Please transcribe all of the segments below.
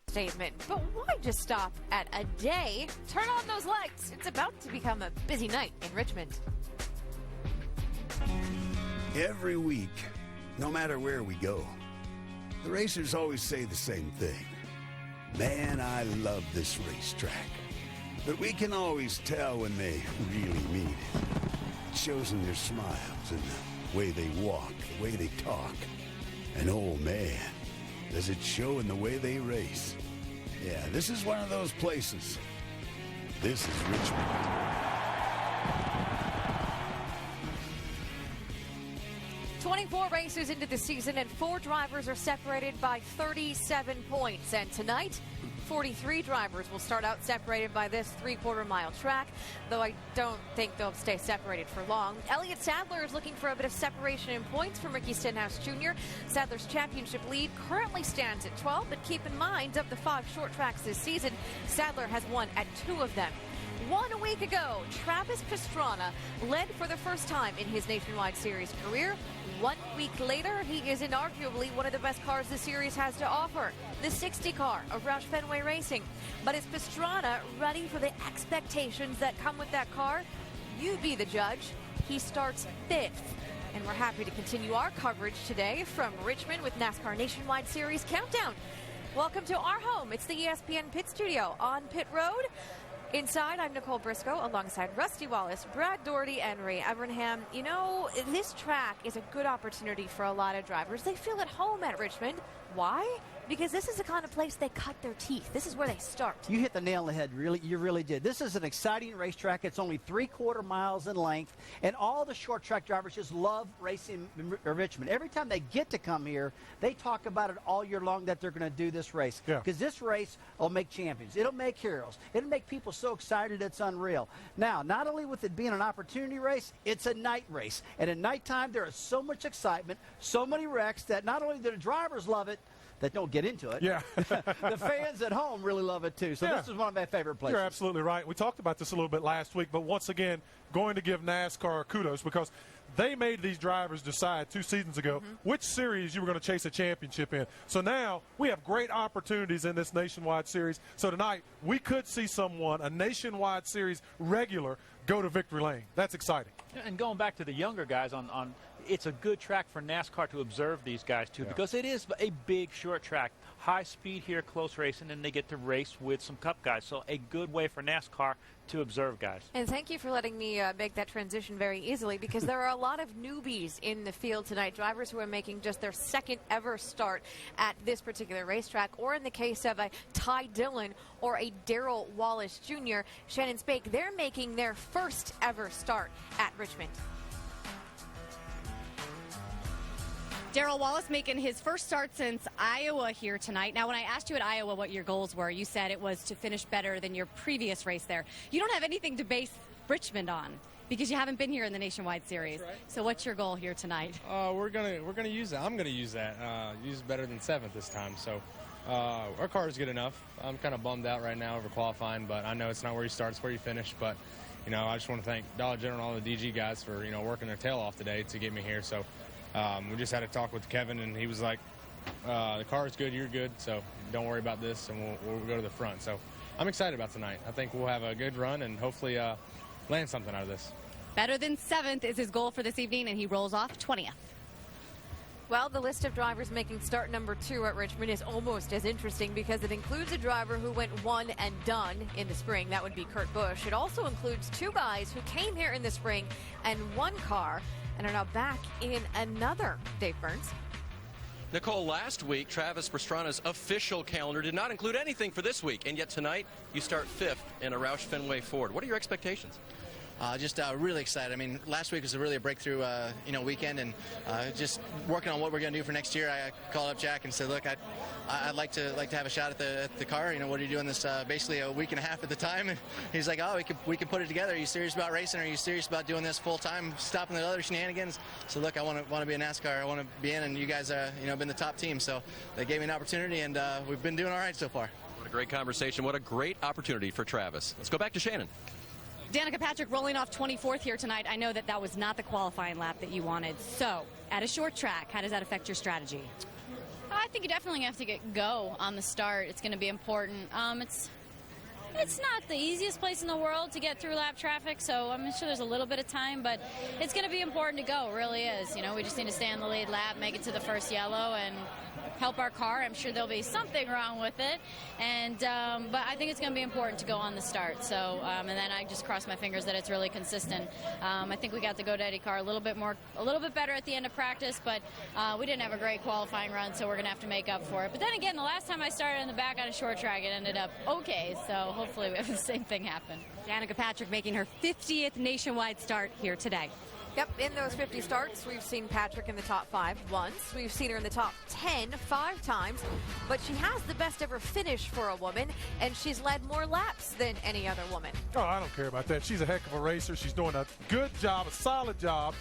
statement. But why just stop at a day? Turn on those lights. It's about to become a busy night in Richmond. Every week, no matter where we go, the racers always say the same thing. Man, I love this racetrack. But we can always tell when they really mean it. It shows in their smiles and the way they walk, the way they talk. And oh man, does it show in the way they race. Yeah, this is one of those places. This is Richmond. "24 races into the season and 4 drivers are separated by 37 points. And tonight, 43 drivers will start out separated by this 3/4-mile track, though I don't think they'll stay separated for long. Elliott Sadler is looking for a bit of separation in points from Ricky Stenhouse Jr. Sadler's championship lead currently stands at 12, but keep in mind, of the 5 short tracks this season, Sadler has won at 2 of them. 1 week ago, Travis Pastrana led for the first time in his Nationwide Series career. 1 week later, he is inarguably one of the best cars the series has to offer, the 60 car of Roush Fenway Racing. But is Pastrana ready for the expectations that come with that car? You be the judge. He starts 5th. And we're happy to continue our coverage today from Richmond with NASCAR Nationwide Series Countdown. Welcome to our home. It's the ESPN Pit Studio on Pit Road. Inside, I'm Nicole Briscoe alongside Rusty Wallace, Brad Doherty, and Ray Evernham. You know, this track is a good opportunity for a lot of drivers. They feel at home at Richmond. Why? Because this is the kind of place they cut their teeth. This is where they start. You hit the nail on the head, really. You really did. This is an exciting racetrack. It's only 3/4 miles in length, and all the short track drivers just love racing in Richmond. Every time they get to come here, they talk about it all year long that they're going to do this race. Because this race will make champions. It'll make heroes. It'll make people so excited it's unreal. Now, not only with it being an opportunity race, it's a night race. And at nighttime, there is so much excitement, so many wrecks that not only do the drivers love it, that don't get into it. Yeah. The fans at home really love it too. So this is one of my favorite places. You're absolutely right. We talked about this a little bit last week, but once again, going to give NASCAR kudos because they made these drivers decide 2 seasons ago which series you were going to chase a championship in. So now we have great opportunities in this Nationwide Series. So tonight we could see someone, a Nationwide Series regular, go to victory lane. That's exciting. And going back to the younger guys on it's a good track for NASCAR to observe these guys too because it is a big short track, high speed here, close racing, and they get to race with some Cup guys. So a good way for NASCAR to observe guys. And thank you for letting me make that transition very easily because there are a lot of newbies in the field tonight, drivers who are making just their second ever start at this particular racetrack, or in the case of a Ty Dillon or a Darrell Wallace Jr., Shannon Spake, they're making their first ever start at Richmond. Darrell Wallace making his first start since Iowa here tonight. Now, when I asked you at Iowa what your goals were, you said it was to finish better than your previous race there. You don't have anything to base Richmond on because you haven't been here in the Nationwide Series. Right. So what's your goal here tonight? We're gonna use that. I'm gonna use that. Use better than 7th this time. So our car is good enough. I'm kind of bummed out right now over qualifying, but I know it's not where you start, it's where you finish. But you know, I just want to thank Dollar General and all the DG guys for working their tail off today to get me here. So. We just had a talk with Kevin, and he was like, the car is good, you're good, so don't worry about this, and we'll go to the front. So I'm excited about tonight. I think we'll have a good run and hopefully land something out of this. Better than 7th is his goal for this evening, and he rolls off 20th. Well, the list of drivers making start number 2 at Richmond is almost as interesting because it includes a driver who went one and done in the spring. That would be Kurt Busch. It also includes 2 guys who came here in the spring and 1 car and are now back in another. Dave Burns. Nicole, last week, Travis Pastrana's official calendar did not include anything for this week, and yet tonight you start 5th in a Roush Fenway Ford. What are your expectations? Just really excited. I mean, last week was really a breakthrough, weekend, and just working on what we're going to do for next year. I called up Jack and said, "Look, I'd like to have a shot at the car. What are you doing this basically a week and a half at the time?" And he's like, "Oh, we could put it together. Are you serious about racing? Are you serious about doing this full time, stopping the other shenanigans?" So look, I want to be a NASCAR. I want to be in, and you guys been the top team. So they gave me an opportunity, and we've been doing all right so far. What a great conversation. What a great opportunity for Travis. Let's go back to Shannon. Danica Patrick rolling off 24th here tonight. I know that was not the qualifying lap that you wanted. So, at a short track, how does that affect your strategy? I think you definitely have to go on the start. It's going to be important. It's not the easiest place in the world to get through lap traffic, so I'm sure there's a little bit of time, but it's going to be important to go. It really is. You know, we just need to stay on the lead lap, make it to the first yellow, and help our car. I'm sure there'll be something wrong with it, and but I think it's going to be important to go on the start. So, and then I just cross my fingers that it's really consistent. I think we got the GoDaddy car a little bit better at the end of practice, but we didn't have a great qualifying run, so we're going to have to make up for it. But then again, the last time I started in the back on a short track, it ended up okay. So hopefully we have the same thing happen. Danica Patrick making her 50th nationwide start here today. Yep, in those 50 starts, we've seen Patrick in the top 5 once. We've seen her in the top 10 5 times. But she has the best ever finish for a woman, and she's led more laps than any other woman. Oh, I don't care about that. She's a heck of a racer. She's doing a good job, a solid job.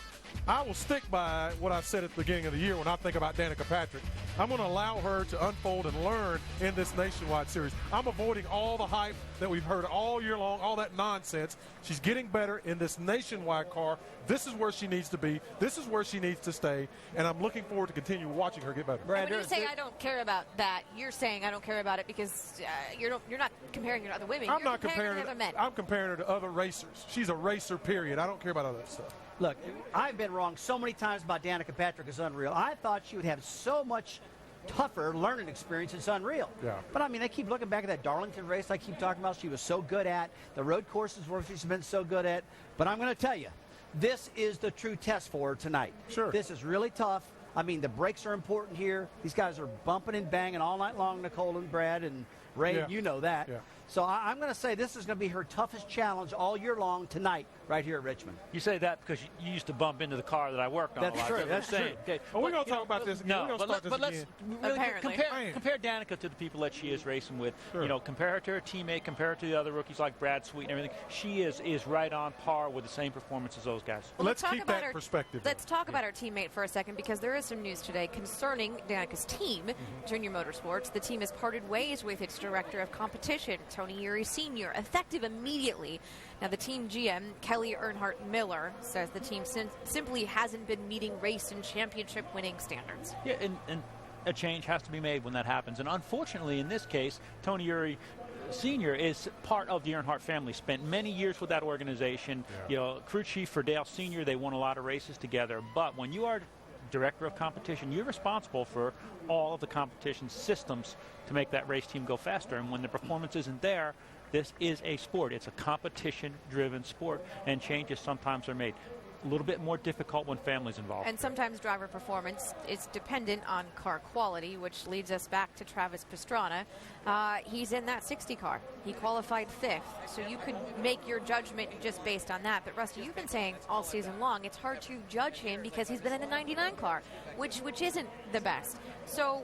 I will stick by what I said at the beginning of the year when I think about Danica Patrick. I'm going to allow her to unfold and learn in this nationwide series. I'm avoiding all the hype that we've heard all year long, all that nonsense. She's getting better in this nationwide car. This is where she needs to be. This is where she needs to stay, and I'm looking forward to continue watching her get better. When you say I don't care about that, you're saying I don't care about it because you're not comparing her to other women. I'm you're not comparing her to other men. I'm comparing her to other racers. She's a racer, period. I don't care about other stuff. Look, I've been wrong so many times about Danica Patrick. It's unreal. I thought she would have so much tougher learning experience. It's unreal. Yeah. But, I mean, they keep looking back at that Darlington race I keep talking about. She was so good at. The road courses where she's been so good at. But I'm going to tell you, this is the true test for her tonight. Sure. This is really tough. I mean, the brakes are important here. These guys are bumping and banging all night long, Nicole and Brad and Ray. Yeah. You know that. Yeah. So I'm going to say this is going to be her toughest challenge all year long tonight right here at Richmond. You say that because you used to bump into the car that I worked on That's a lot. true. I'm That's saying, true. okay. Well, we're going to talk about this again. We're No, going to start this let's again. really Apparently. compare Danica to the people that she is racing with. Sure. You know, compare her to her teammate, compare her to the other rookies like Brad Sweet and everything. She is right on par with the same performance as those guys. Well, Let's talk keep about that our, perspective. Let's talk about our teammate for a second because there is some news today concerning Danica's team, Junior Motorsports. The team has parted ways with its director of competition, Tony Uri Sr., effective immediately. Now, the team GM, Kelly Earnhardt Miller, says the team simply hasn't been meeting race and championship winning standards. Yeah, and a change has to be made when that happens. And unfortunately, in this case, Tony Uri Sr. is part of the Earnhardt family, spent many years with that organization. Yeah. You know, crew chief for Dale Sr., they won a lot of races together. But when you are director of competition, you're responsible for all of the competition systems to make that race team go faster. And when the performance isn't there, this is a sport. It's a competition-driven sport, and changes sometimes are made. A little bit more difficult when family's involved. And sometimes driver performance is dependent on car quality, which leads us back to Travis Pastrana. He's in that 60 car. He qualified 5th, so you could make your judgment just based on that. But Rusty, you've been saying all season long it's hard to judge him because he's been in the 99 car, which isn't the best. So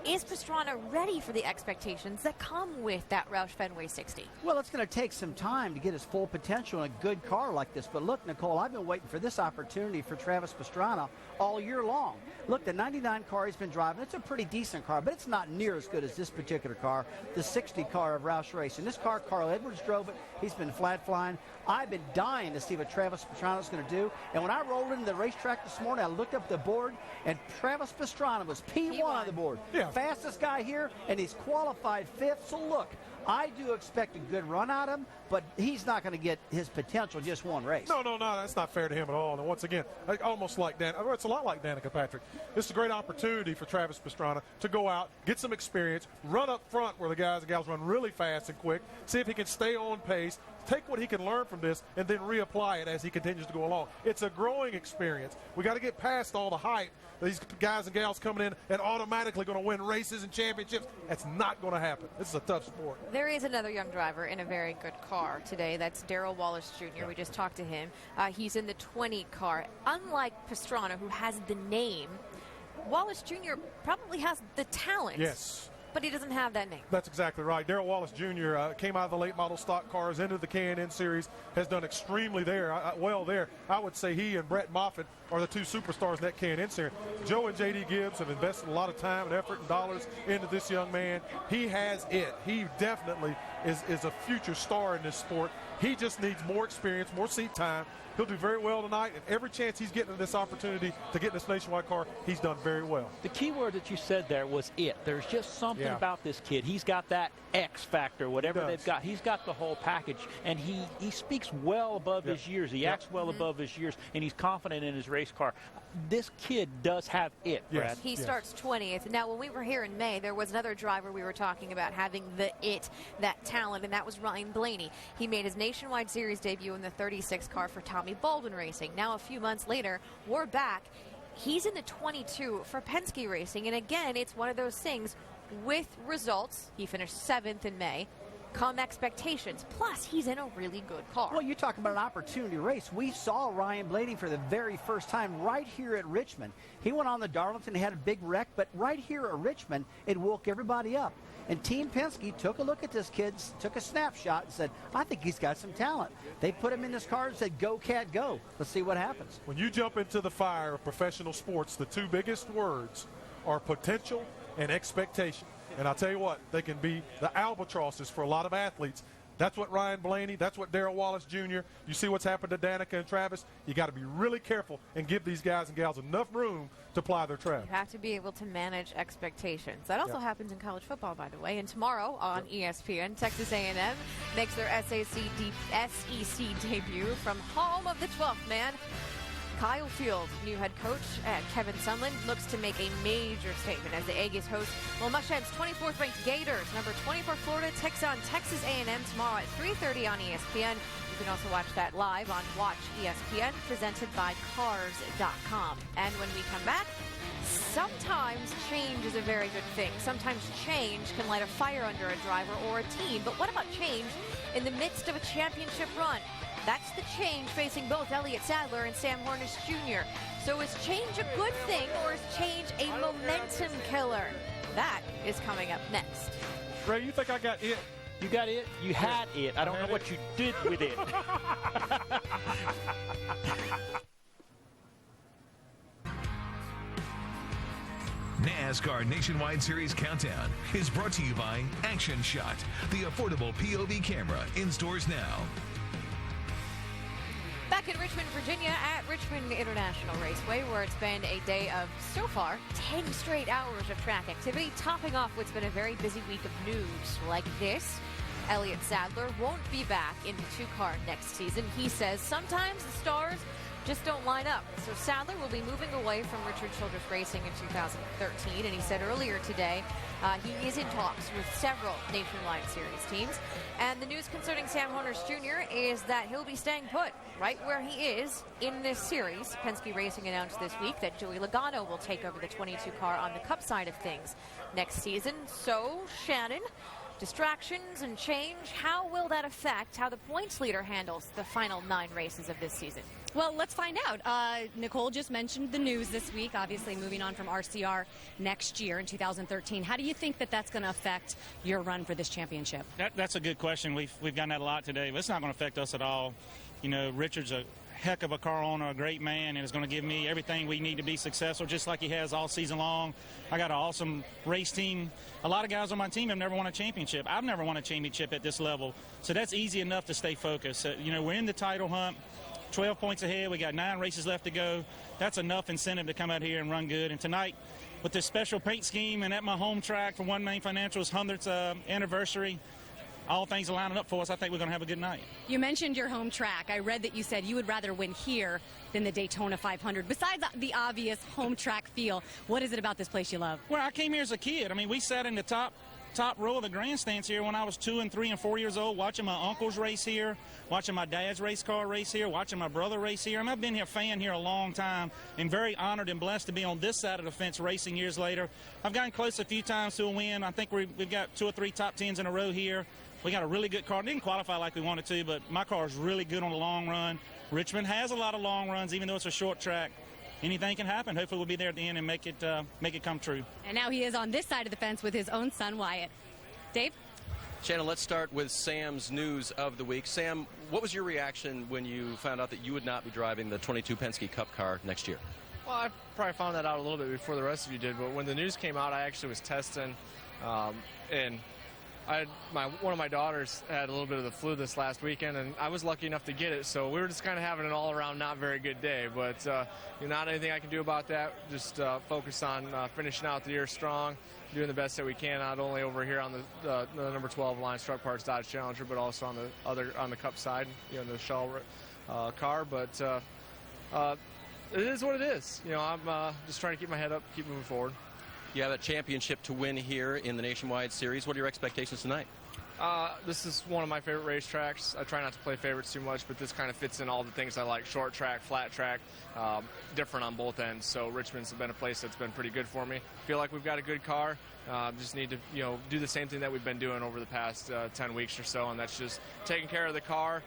is Pastrana ready for the expectations that come with that Roush Fenway 60? Well, it's going to take some time to get his full potential in a good car like this. But look, Nicole, I've been waiting for this opportunity for Travis Pastrana all year long. Look, the 99 car he's been driving, it's a pretty decent car, but it's not near as good as this particular car, the 60 car of Roush Racing. This car, Carl Edwards drove it. He's been flat flying. I've been dying to see what Travis Pastrana is going to do. And when I rolled into the racetrack this morning, I looked up the board, and Travis Pastrana was P1 on the board. Yeah. Fastest guy here, and he's qualified 5th. So look, I do expect a good run out of him, but he's not going to get his potential just one race. No, that's not fair to him at all. And once again, almost like it's a lot like Danica Patrick. This is a great opportunity for Travis Pastrana to go out, get some experience, run up front where the guys and gals run really fast and quick, see if he can stay on pace, take what he can learn from this, and then reapply it as he continues to go along. It's a growing experience. We got to get past all the hype. These guys and gals coming in and automatically going to win races and championships. That's not going to happen. This is a tough sport. There is another young driver in a very good car today. That's Darrell Wallace Jr. Yeah. We just talked to him. He's in the 20 car. Unlike Pastrana, who has the name, Wallace Jr. probably has the talent. Yes. But he doesn't have that name. That's exactly right. Darrell Wallace Jr. Came out of the late model stock cars into the K&N series, has done extremely well there. I would say he and Brett Moffitt are the two superstars in that K&N series. Joe and J.D. Gibbs have invested a lot of time and effort and dollars into this young man. He has it. He definitely is a future star in this sport. He just needs more experience, more seat time. He'll do very well tonight, and every chance he's getting this opportunity to get in this Nationwide car, he's done very well. The key word that you said there was it. There's just something about this kid. He's got that X factor, whatever they've got. He's got the whole package, and he speaks well above his years. He acts well above his years, and he's confident in his race car. This kid does have it, Brad. He starts 20th. Now, when we were here in May, there was another driver we were talking about having the it, that talent, and that was Ryan Blaney. He made his Nationwide Series debut in the 36 car for Tommy Baldwin Racing. Now, a few months later, we're back. He's in the 22 for Penske Racing, and again, it's one of those things with results. He finished 7th in May. Come expectations. Plus, he's in a really good car. Well, you talk about an opportunity race. We saw Ryan Blaney for the very first time right here at Richmond. He went on the Darlington, he had a big wreck, but right here at Richmond, it woke everybody up. And Team Penske took a look at this kid, took a snapshot, and said, I think he's got some talent. They put him in this car and said, go, Cat, go. Let's see what happens. When you jump into the fire of professional sports, the two biggest words are potential and expectation. And I'll tell you what, they can be the albatrosses for a lot of athletes. That's what Ryan Blaney, that's what Darrell Wallace Jr. You see what's happened to Danica and Travis. You got to be really careful and give these guys and gals enough room to ply their craft. You have to be able to manage expectations. That also happens in college football, by the way. And tomorrow on ESPN, Texas A&M makes their SEC debut from home of the 12th man. Kyle Field, new head coach Kevin Sumlin, looks to make a major statement as the Aggies host Muscham's 24th ranked Gators. Number 24 Florida takes on Texas A&M tomorrow at 3:30 on ESPN. You can also watch that live on Watch ESPN, presented by Cars.com. And when we come back, sometimes change is a very good thing. Sometimes change can light a fire under a driver or a team. But what about change in the midst of a championship run? That's the change facing both Elliott Sadler and Sam Hornish Jr. So is change a good thing, or is change a momentum killer? That is coming up next. Ray, you think I got it? You got it? You had it. I don't know what you did with it. NASCAR Nationwide Series Countdown is brought to you by Action Shot, the affordable POV camera in stores now. Back in Richmond, Virginia at Richmond International Raceway, where it's been a day of, so far, 10 straight hours of track activity, topping off what's been a very busy week of news like this. Elliott Sadler won't be back in the two-car next season. He says sometimes the stars just don't line up. So Sadler will be moving away from Richard Childress Racing in 2013, and he said earlier today he is in talks with several Nationwide Series teams. And the news concerning Sam Hornish Jr. is that he'll be staying put right where he is in this series. Penske Racing announced this week that Joey Logano will take over the 22 car on the Cup side of things next season. So, Shannon, distractions and change, how will that affect how the points leader handles the final 9 races of this season? Well, let's find out. Nicole just mentioned the news this week, obviously moving on from RCR next year in 2013. How do you think that that's going to affect your run for this championship? That's a good question. We've gotten that a lot today, but it's not going to affect us at all. You know, Richard's a heck of a car owner, a great man, and is going to give me everything we need to be successful, just like he has all season long. I got an awesome race team. A lot of guys on my team have never won a championship. I've never won a championship at this level, so that's easy enough to stay focused. You know, we're in the title hunt. 12 points ahead. We got 9 races left to go. That's enough incentive to come out here and run good. And tonight, with this special paint scheme and at my home track for OneMain Financial's 100th anniversary, all things are lining up for us. I think we're going to have a good night. You mentioned your home track. I read that you said you would rather win here than the Daytona 500. Besides the obvious home track feel, what is it about this place you love? Well, I came here as a kid. I mean, we sat in the top row of the grandstands here when I was 2 and 3 and 4 years old, watching my uncles race here, watching my dad's race car race here, watching my brother race here. I mean, I've been here a fan here a long time, and very honored and blessed to be on this side of the fence racing years later. I've gotten close a few times to a win. I think we've got 2 or 3 top 10s in a row here. We got a really good car. Didn't qualify like we wanted to, but my car is really good on the long run. Richmond has a lot of long runs, even though it's a short track. Anything can happen. Hopefully we'll be there at the end and make it come true. And now he is on this side of the fence with his own son, Wyatt. Dave? Shannon, let's start with Sam's news of the week. Sam, what was your reaction when you found out that you would not be driving the 22 Penske Cup car next year? Well, I probably found that out a little bit before the rest of you did, but when the news came out, I actually was testing, and one of my daughters had a little bit of the flu this last weekend, and I was lucky enough to get it. So we were just kind of having an all-around not very good day. But not anything I can do about that. Just focus on finishing out the year strong, doing the best that we can, not only over here on the number 12 Alliance Truck Parts Dodge Challenger, but also on the Cup side, the Shell car. But it is what it is. I'm just trying to keep my head up, keep moving forward. You have a championship to win here in the Nationwide Series. What are your expectations tonight? This is one of my favorite racetracks. I try not to play favorites too much, but this kind of fits in all the things I like: short track, flat track, different on both ends. So Richmond's been a place that's been pretty good for me. Feel like we've got a good car. Just need to do the same thing that we've been doing over the past 10 weeks or so, and that's just taking care of the car,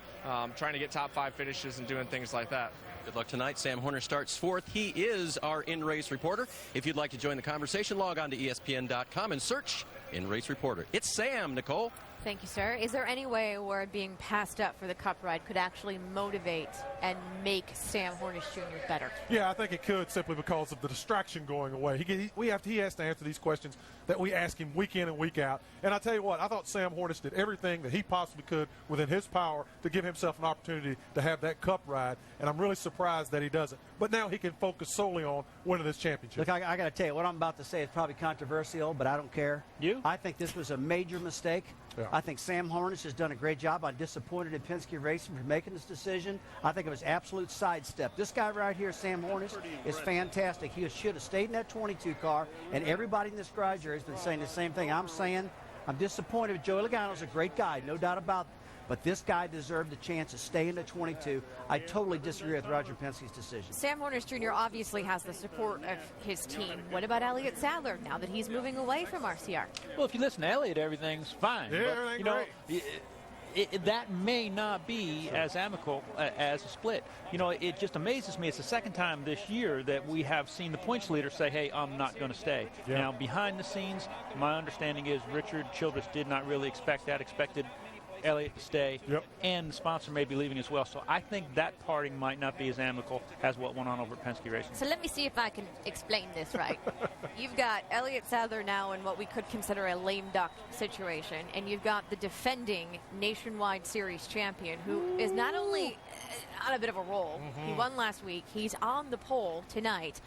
trying to get top 5 finishes and doing things like that. Good luck tonight. Sam Horner starts 4th. He is our in-race reporter. If you'd like to join the conversation, log on to ESPN.com and search in-race reporter. It's Sam, Nicole. Thank you, sir. Is there any way where being passed up for the Cup ride could actually motivate and make Sam Hornish Jr. better? Yeah, I think it could, simply because of the distraction going away. He has to answer these questions that we ask him week in and week out. And I tell you what, I thought Sam Hornish did everything that he possibly could within his power to give himself an opportunity to have that Cup ride. And I'm really surprised that he doesn't. But now he can focus solely on winning this championship. Look, I got to tell you, what I'm about to say is probably controversial, but I don't care. I think this was a major mistake. Yeah. I think Sam Hornish has done a great job. I'm disappointed in Penske Racing for making this decision. I think it was absolute sidestep. This guy right here, Sam Hornish, is fantastic. He should have stayed in that 22 car, and everybody in this garage area has been saying the same thing. I'm disappointed. Joey Logano's a great guy, no doubt about it. But this guy deserved the chance to stay in the 22. I totally disagree with Roger Penske's decision. Sam Hornish Jr. obviously has the support of his team. What about Elliott Sadler now that he's moving away from RCR? Well, if you listen to Elliott, everything's fine. Yeah, everything's great. That may not be as amicable as a split. It just amazes me. It's the second time this year that we have seen the points leader say, hey, I'm not going to stay. Yeah. Now, behind the scenes, my understanding is Richard Childress did not really expect that, expected Elliott to stay, and the sponsor may be leaving as well. So I think that parting might not be as amicable as what went on over at Penske Racing. So let me see if I can explain this right. You've got Elliott Sadler now in what we could consider a lame duck situation, and you've got the defending Nationwide Series champion, who is not only on a bit of a roll. He won last week. He's on the pole tonight.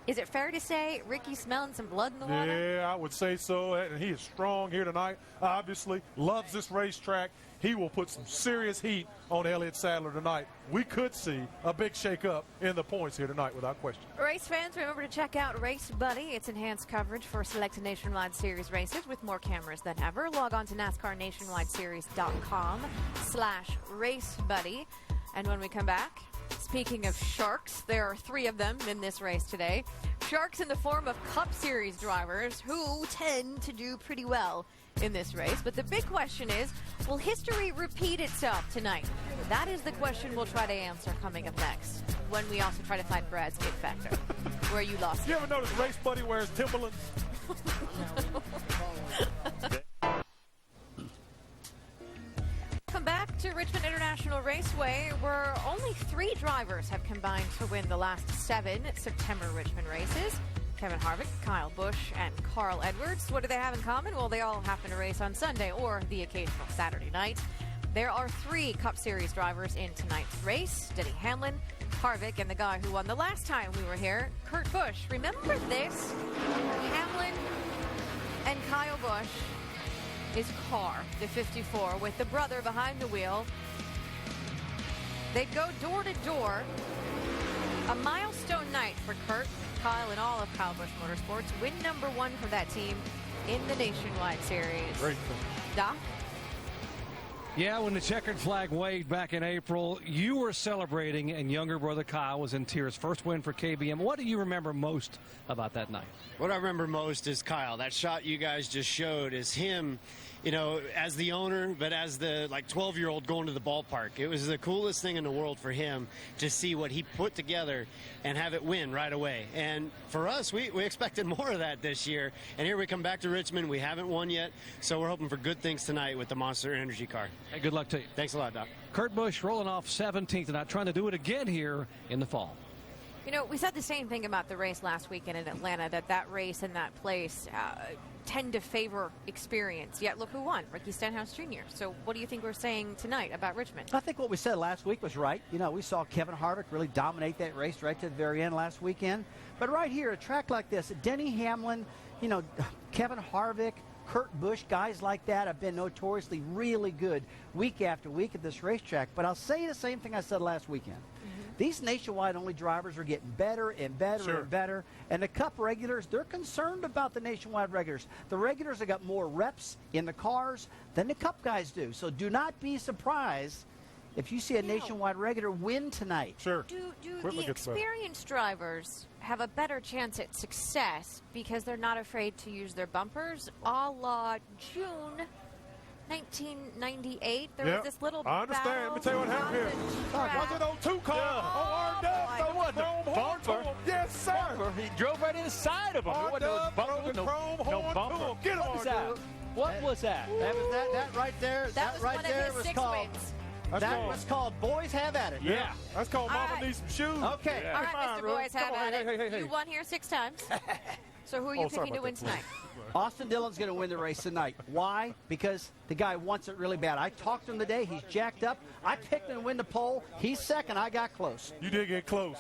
Is it fair to say Ricky's smelling some blood in the water? Yeah, I would say so. And he is strong here tonight. Obviously, loves this racetrack. He will put some serious heat on Elliott Sadler tonight. We could see a big shake-up in the points here tonight, without question. Race fans, remember to check out Race Buddy. It's enhanced coverage for selected Nationwide Series races with more cameras than ever. Log on to NASCARNationwideSeries.com/RaceBuddy. And when we come back, speaking of sharks, there are 3 of them in this race today. Sharks in the form of Cup Series drivers who tend to do pretty well in this race. But the big question is, will history repeat itself tonight? That is the question we'll try to answer coming up next, when we also try to find Brad's Kid Factor, where you lost You ever notice Race Buddy wears Timberlands? Welcome back to Richmond International Raceway, where only 3 drivers have combined to win the last 7 September Richmond races. Kevin Harvick, Kyle Busch, and Carl Edwards. What do they have in common? Well, they all happen to race on Sunday or the occasional Saturday night. There are 3 Cup Series drivers in tonight's race: Denny Hamlin, Harvick, and the guy who won the last time we were here, Kurt Busch. Remember this? Hamlin and Kyle Busch. His car, the 54, with the brother behind the wheel. They'd go door to door. A milestone night for Kurt, Kyle, and all of Kyle Busch Motorsports. Win number 1 for that team in the Nationwide Series. Great. Doc? Yeah, when the checkered flag waved back in April, you were celebrating, and younger brother Kyle was in tears. First win for KBM. What do you remember most about that night? What I remember most is Kyle. That shot you guys just showed is him, as the owner, but as the 12-year-old going to the ballpark. It was the coolest thing in the world for him to see what he put together and have it win right away. And for us, we expected more of that this year. And here we come back to Richmond. We haven't won yet, so we're hoping for good things tonight with the Monster Energy car. Hey, good luck to you. Thanks a lot, Doc. Kurt Busch rolling off 17th tonight, trying to do it again here in the fall. We said the same thing about the race last weekend in Atlanta, that race and that place tend to favor experience. Yet look who won, Ricky Stenhouse Jr. So what do you think we're saying tonight about Richmond? I think what we said last week was right. You know, we saw Kevin Harvick really dominate that race right to the very end last weekend. But right here, a track like this, Denny Hamlin, you know, Kevin Harvick, Kurt Busch, guys like that have been notoriously really good week after week at this racetrack. But I'll say the same thing I said last weekend. These nationwide-only drivers are getting better and better and better. And the Cup regulars, they're concerned about the nationwide regulars. The regulars have got more reps in the cars than the Cup guys do. So do not be surprised if you see a nationwide regular win tonight. Sure. Do the experienced drivers have a better chance at success because they're not afraid to use their bumpers, a la June 1998? There was this little I understand. battle Let me tell you what happened here. Was it on 2 cars? It wasn't a bumper. Yes, sir. Bumper. He drove right inside of him. It wasn't no bumper. No bumper. Get him, What was that? What was that? That was that right there. That was one of his 6 wins. That was called Boys Have At It. Yeah. That's called Mama Needs Some Shoes. Okay. All right, Mr. Boys, have at it. Hey. You won here 6 times. So who are you picking to win tonight? Austin Dillon's going to win the race tonight. Why? Because the guy wants it really bad. I talked to him today. He's jacked up. I picked him to win the pole. He's second. I got close. You did get close,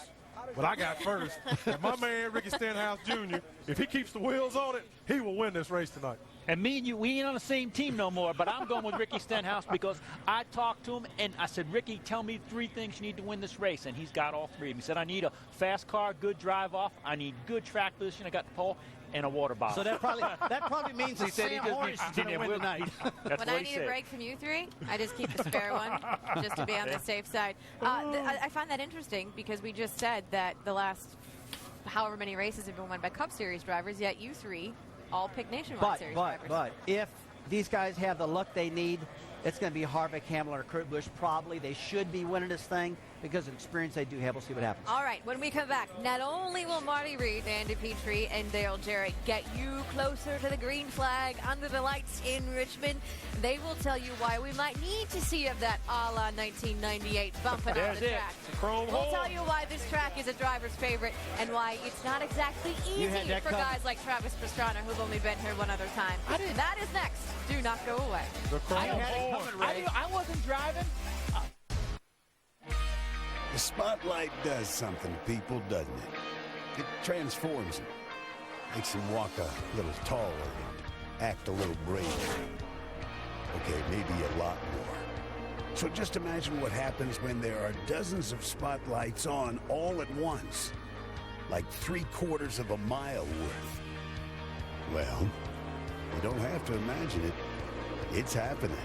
but I got first. And my man, Ricky Stenhouse Jr., if he keeps the wheels on it, he will win this race tonight. And me and you, we ain't on the same team no more, but I'm going with Ricky Stenhouse because I talked to him and I said, Ricky, tell me 3 things you need to win this race. And he's got all 3 of them. He said, I need a fast car, good drive off, I need good track position, I got the pole, and a water bottle. So that probably means that Sam Hornish is going to win tonight. When I need a break from you 3, I just keep a spare one just to be on the safe side. I find that interesting because we just said that the last however many races have been won by Cup Series drivers, yet you 3 all pick nationwide series drivers. But if these guys have the luck they need, it's going to be Harvick, Hamlin, or Kurt Busch. Probably they should be winning this thing because of the experience they do have. We'll see what happens. All right, when we come back, not only will Marty Reed, Andy Petrie, and Dale Jarrett get you closer to the green flag under the lights in Richmond, they will tell you why we might need to see of that a la 1998 bumping on the track. We'll tell you why this track is a driver's favorite and why it's not exactly easy for guys like Travis Pastrana, who've only been here one other time. That is next. Do not go away. I wasn't driving. The spotlight does something to people, doesn't it? It transforms them. Makes them walk a little taller and act a little braver. Okay, maybe a lot more. So just imagine what happens when there are dozens of spotlights on all at once. Like 3/4 of a mile worth. Well, you don't have to imagine it. It's happening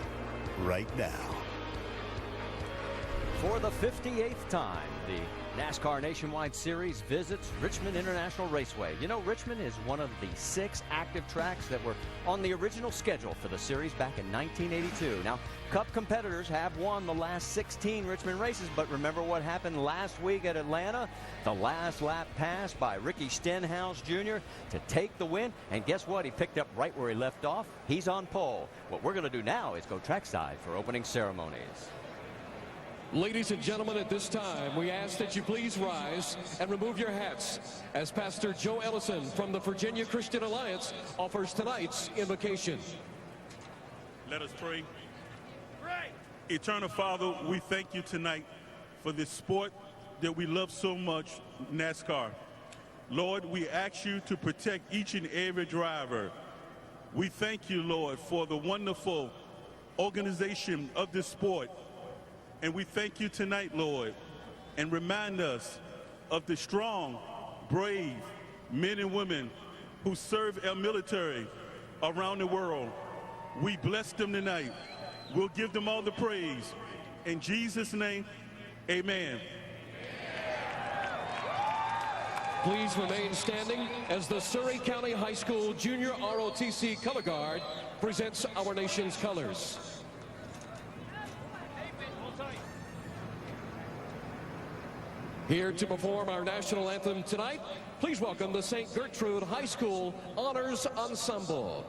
right now. For the 58th time, the NASCAR Nationwide Series visits Richmond International Raceway. You know, Richmond is one of the 6 active tracks that were on the original schedule for the series back in 1982. Now, Cup competitors have won the last 16 Richmond races, but remember what happened last week at Atlanta? The last lap pass by Ricky Stenhouse Jr. to take the win, and guess what? He picked up right where he left off. He's on pole. What we're going to do now is go trackside for opening ceremonies. Ladies and gentlemen, at this time, we ask that you please rise and remove your hats as Pastor Joe Ellison from the Virginia Christian Alliance offers tonight's invocation. Let us pray. Eternal Father, we thank you tonight for this sport that we love so much, NASCAR. Lord, we ask you to protect each and every driver. We thank you, Lord, for the wonderful organization of this sport. And we thank you tonight, Lord, and remind us of the strong, brave men and women who serve our military around the world. We bless them tonight. We'll give them all the praise. In Jesus' name, amen. Please remain standing as the Surrey County High School Junior ROTC Color Guard presents our nation's colors. Here to perform our national anthem tonight, please welcome the St. Gertrude High School Honors Ensemble.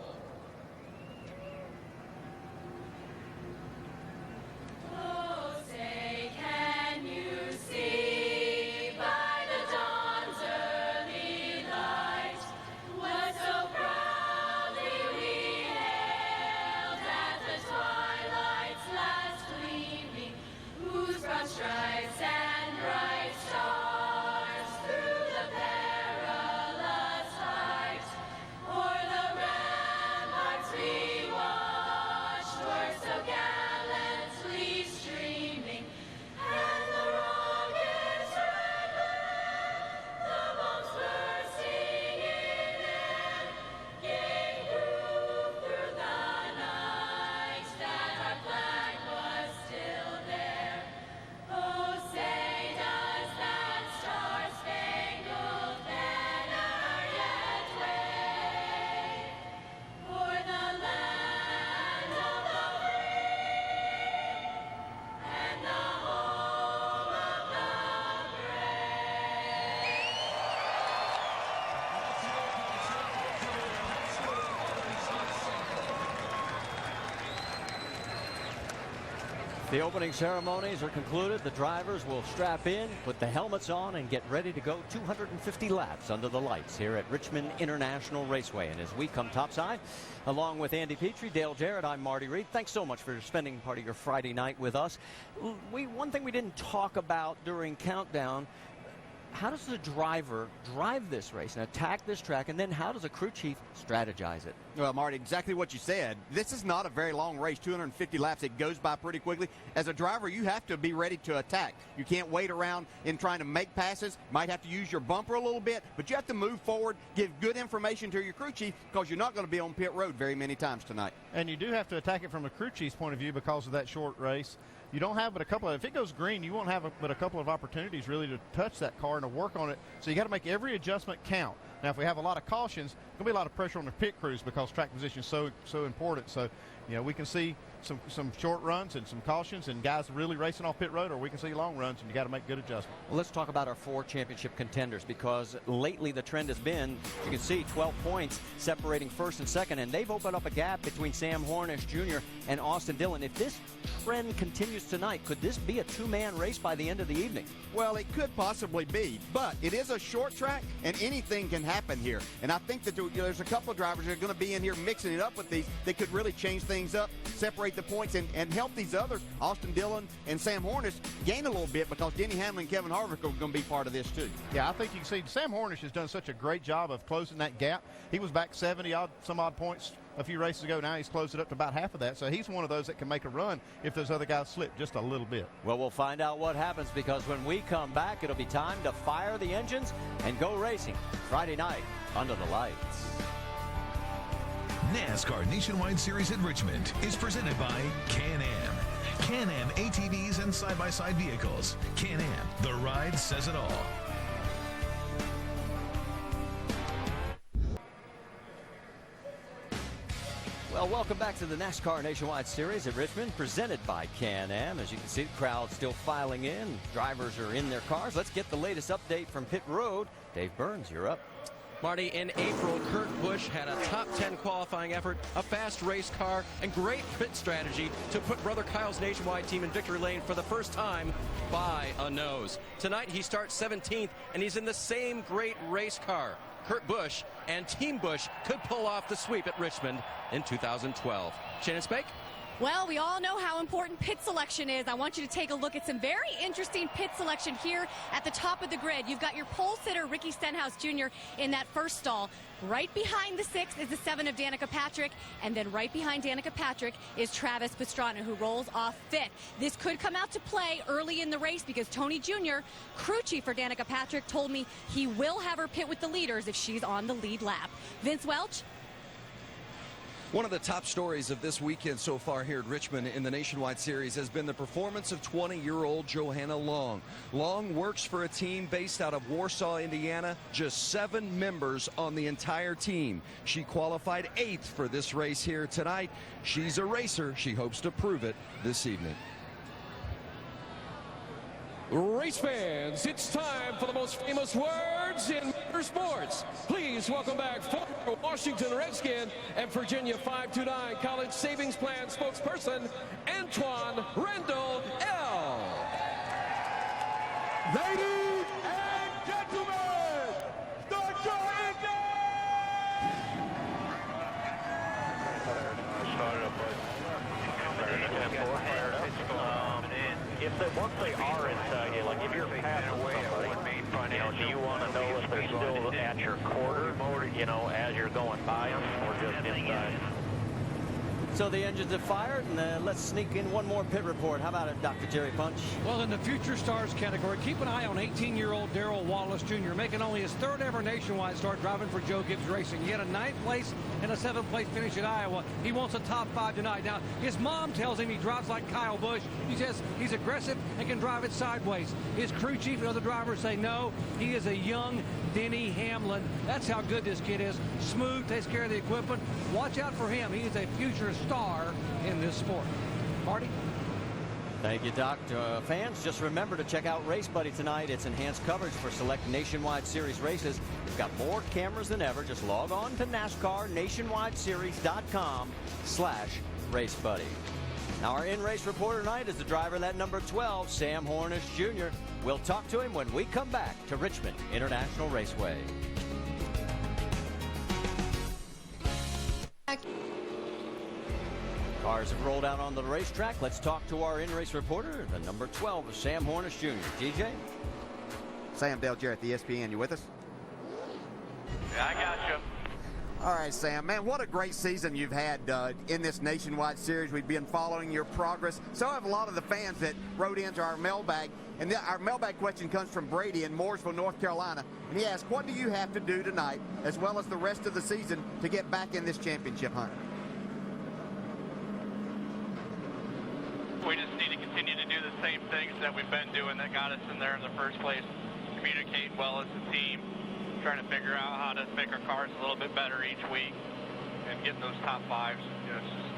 What so proudly The opening ceremonies are concluded. The drivers will strap in, put the helmets on, and get ready to go 250 laps under the lights here at Richmond International Raceway. And as we come topside, along with Andy Petrie, Dale Jarrett, I'm Marty Reed. Thanks so much for spending part of your Friday night with us. One thing we didn't talk about during Countdown, how does the driver drive this race and attack this track, and then how does a crew chief strategize it? Well, Marty, exactly what you said. This is not a very long race, 250 laps. It goes by pretty quickly. As a driver, you have to be ready to attack. You can't wait around in trying to make passes. Might have to use your bumper a little bit, but you have to move forward, give good information to your crew chief, because you're not going to be on pit road very many times tonight. And you do have to attack it from a crew chief's point of view because of that short race. You don't have but a couple of, if it goes green, you won't have but a couple of opportunities really to touch that car and to work on it. So you got to make every adjustment count. Now, if we have a lot of cautions, there's going to be a lot of pressure on the pit crews because track position is so important. So, you know, we can see some short runs and some cautions and guys really racing off pit road, or we can see long runs, and you got to make good adjustments. Well, let's talk about our 4 championship contenders, because lately the trend has been, you can see 12 points separating first and second, and they've opened up a gap between Sam Hornish Jr. and Austin Dillon. If this trend continues tonight, could this be a 2-man race by the end of the evening? Well, it could possibly be, but it is a short track, and anything can happen here. And I think that there's a couple of drivers that are going to be in here mixing it up with these that could really change things up, separate the points, and help these others, Austin Dillon and Sam Hornish, gain a little bit, because Denny Hamlin and Kevin Harvick are going to be part of this too. Yeah, I think you can see Sam Hornish has done such a great job of closing that gap. He was back 70-some odd points a few races ago. Now he's closed it up to about half of that. So he's one of those that can make a run if those other guys slip just a little bit. Well, we'll find out what happens, because when we come back, it'll be time to fire the engines and go racing Friday night under the lights. NASCAR Nationwide Series at Richmond is presented by Can-Am. Can-Am ATVs and side-by-side vehicles. Can-Am, the ride says it all. Well, welcome back to the NASCAR Nationwide Series at Richmond, presented by Can-Am. As you can see, the crowd still filing in. Drivers are in their cars. Let's get the latest update from pit road. Dave Burns, you're up. Marty, in April, Kurt Busch had a top 10 qualifying effort, a fast race car, and great pit strategy to put Brother Kyle's Nationwide team in victory lane for the first time by a nose. Tonight, he starts 17th, and he's in the same great race car. Kurt Busch and Team Busch could pull off the sweep at Richmond in 2012. Shannon Spake? Well, we all know how important pit selection is. I want you to take a look at some very interesting pit selection here at the top of the grid. You've got your pole sitter, Ricky Stenhouse Jr., in that first stall. Right behind the 6 is the 7 of Danica Patrick, and then right behind Danica Patrick is Travis Pastrana, who rolls off 5th. This could come out to play early in the race, because Tony Jr., crew chief for Danica Patrick, told me he will have her pit with the leaders if she's on the lead lap. Vince Welch? One of the top stories of this weekend so far here at Richmond in the Nationwide Series has been the performance of 20-year-old Johanna Long. Long works for a team based out of Warsaw, Indiana, just 7 members on the entire team. She qualified 8th for this race here tonight. She's a racer. She hopes to prove it this evening. Race fans, it's time for the most famous words in motorsports. Please welcome back former Washington Redskin and Virginia 529 College Savings Plan spokesperson, Antoine Randall L. Ladies and gentlemen, start your once they are inside you, like if you're passing somebody, do you want to know if they're still at your quarter, as you're going by them, or just inside? So the engines have fired, and let's sneak in one more pit report. How about it, Dr. Jerry Punch? Well, in the Future Stars category, keep an eye on 18-year-old Darrell Wallace Jr., making only his 3rd ever nationwide start driving for Joe Gibbs Racing. He had a 9th place and a 7th place finish at Iowa. He wants a top 5 tonight. Now, his mom tells him he drives like Kyle Busch. He says he's aggressive and can drive it sideways. His crew chief and other drivers say no, he is a young Denny Hamlin. That's how good this kid is. Smooth, takes care of the equipment. Watch out for him. He is a future star in this sport. Marty? Thank you, Doc. Fans, just remember to check out Race Buddy tonight. It's enhanced coverage for select Nationwide Series races. We've got more cameras than ever. Just log on to NASCAR NationwideSeries.com/RaceBuddy. Our in-race reporter tonight is the driver of that number 12, Sam Hornish Jr. We'll talk to him when we come back to Richmond International Raceway. Cars have rolled out on the racetrack. Let's talk to our in-race reporter, the number 12 of Sam Hornish Jr. DJ? Sam, Dale Jarrett, the ESPN. You with us? Yeah, I got you. All right, Sam, man, what a great season you've had in this Nationwide Series. We've been following your progress. So have a lot of the fans that wrote into our mailbag. And our mailbag question comes from Brady in Mooresville, North Carolina. And he asked, what do you have to do tonight, as well as the rest of the season, to get back in this championship hunt? We just need to continue to do the same things that we've been doing that got us in there in the first place. Communicate well as a team. Trying to figure out how to make our cars a little bit better each week and get those top fives. It's just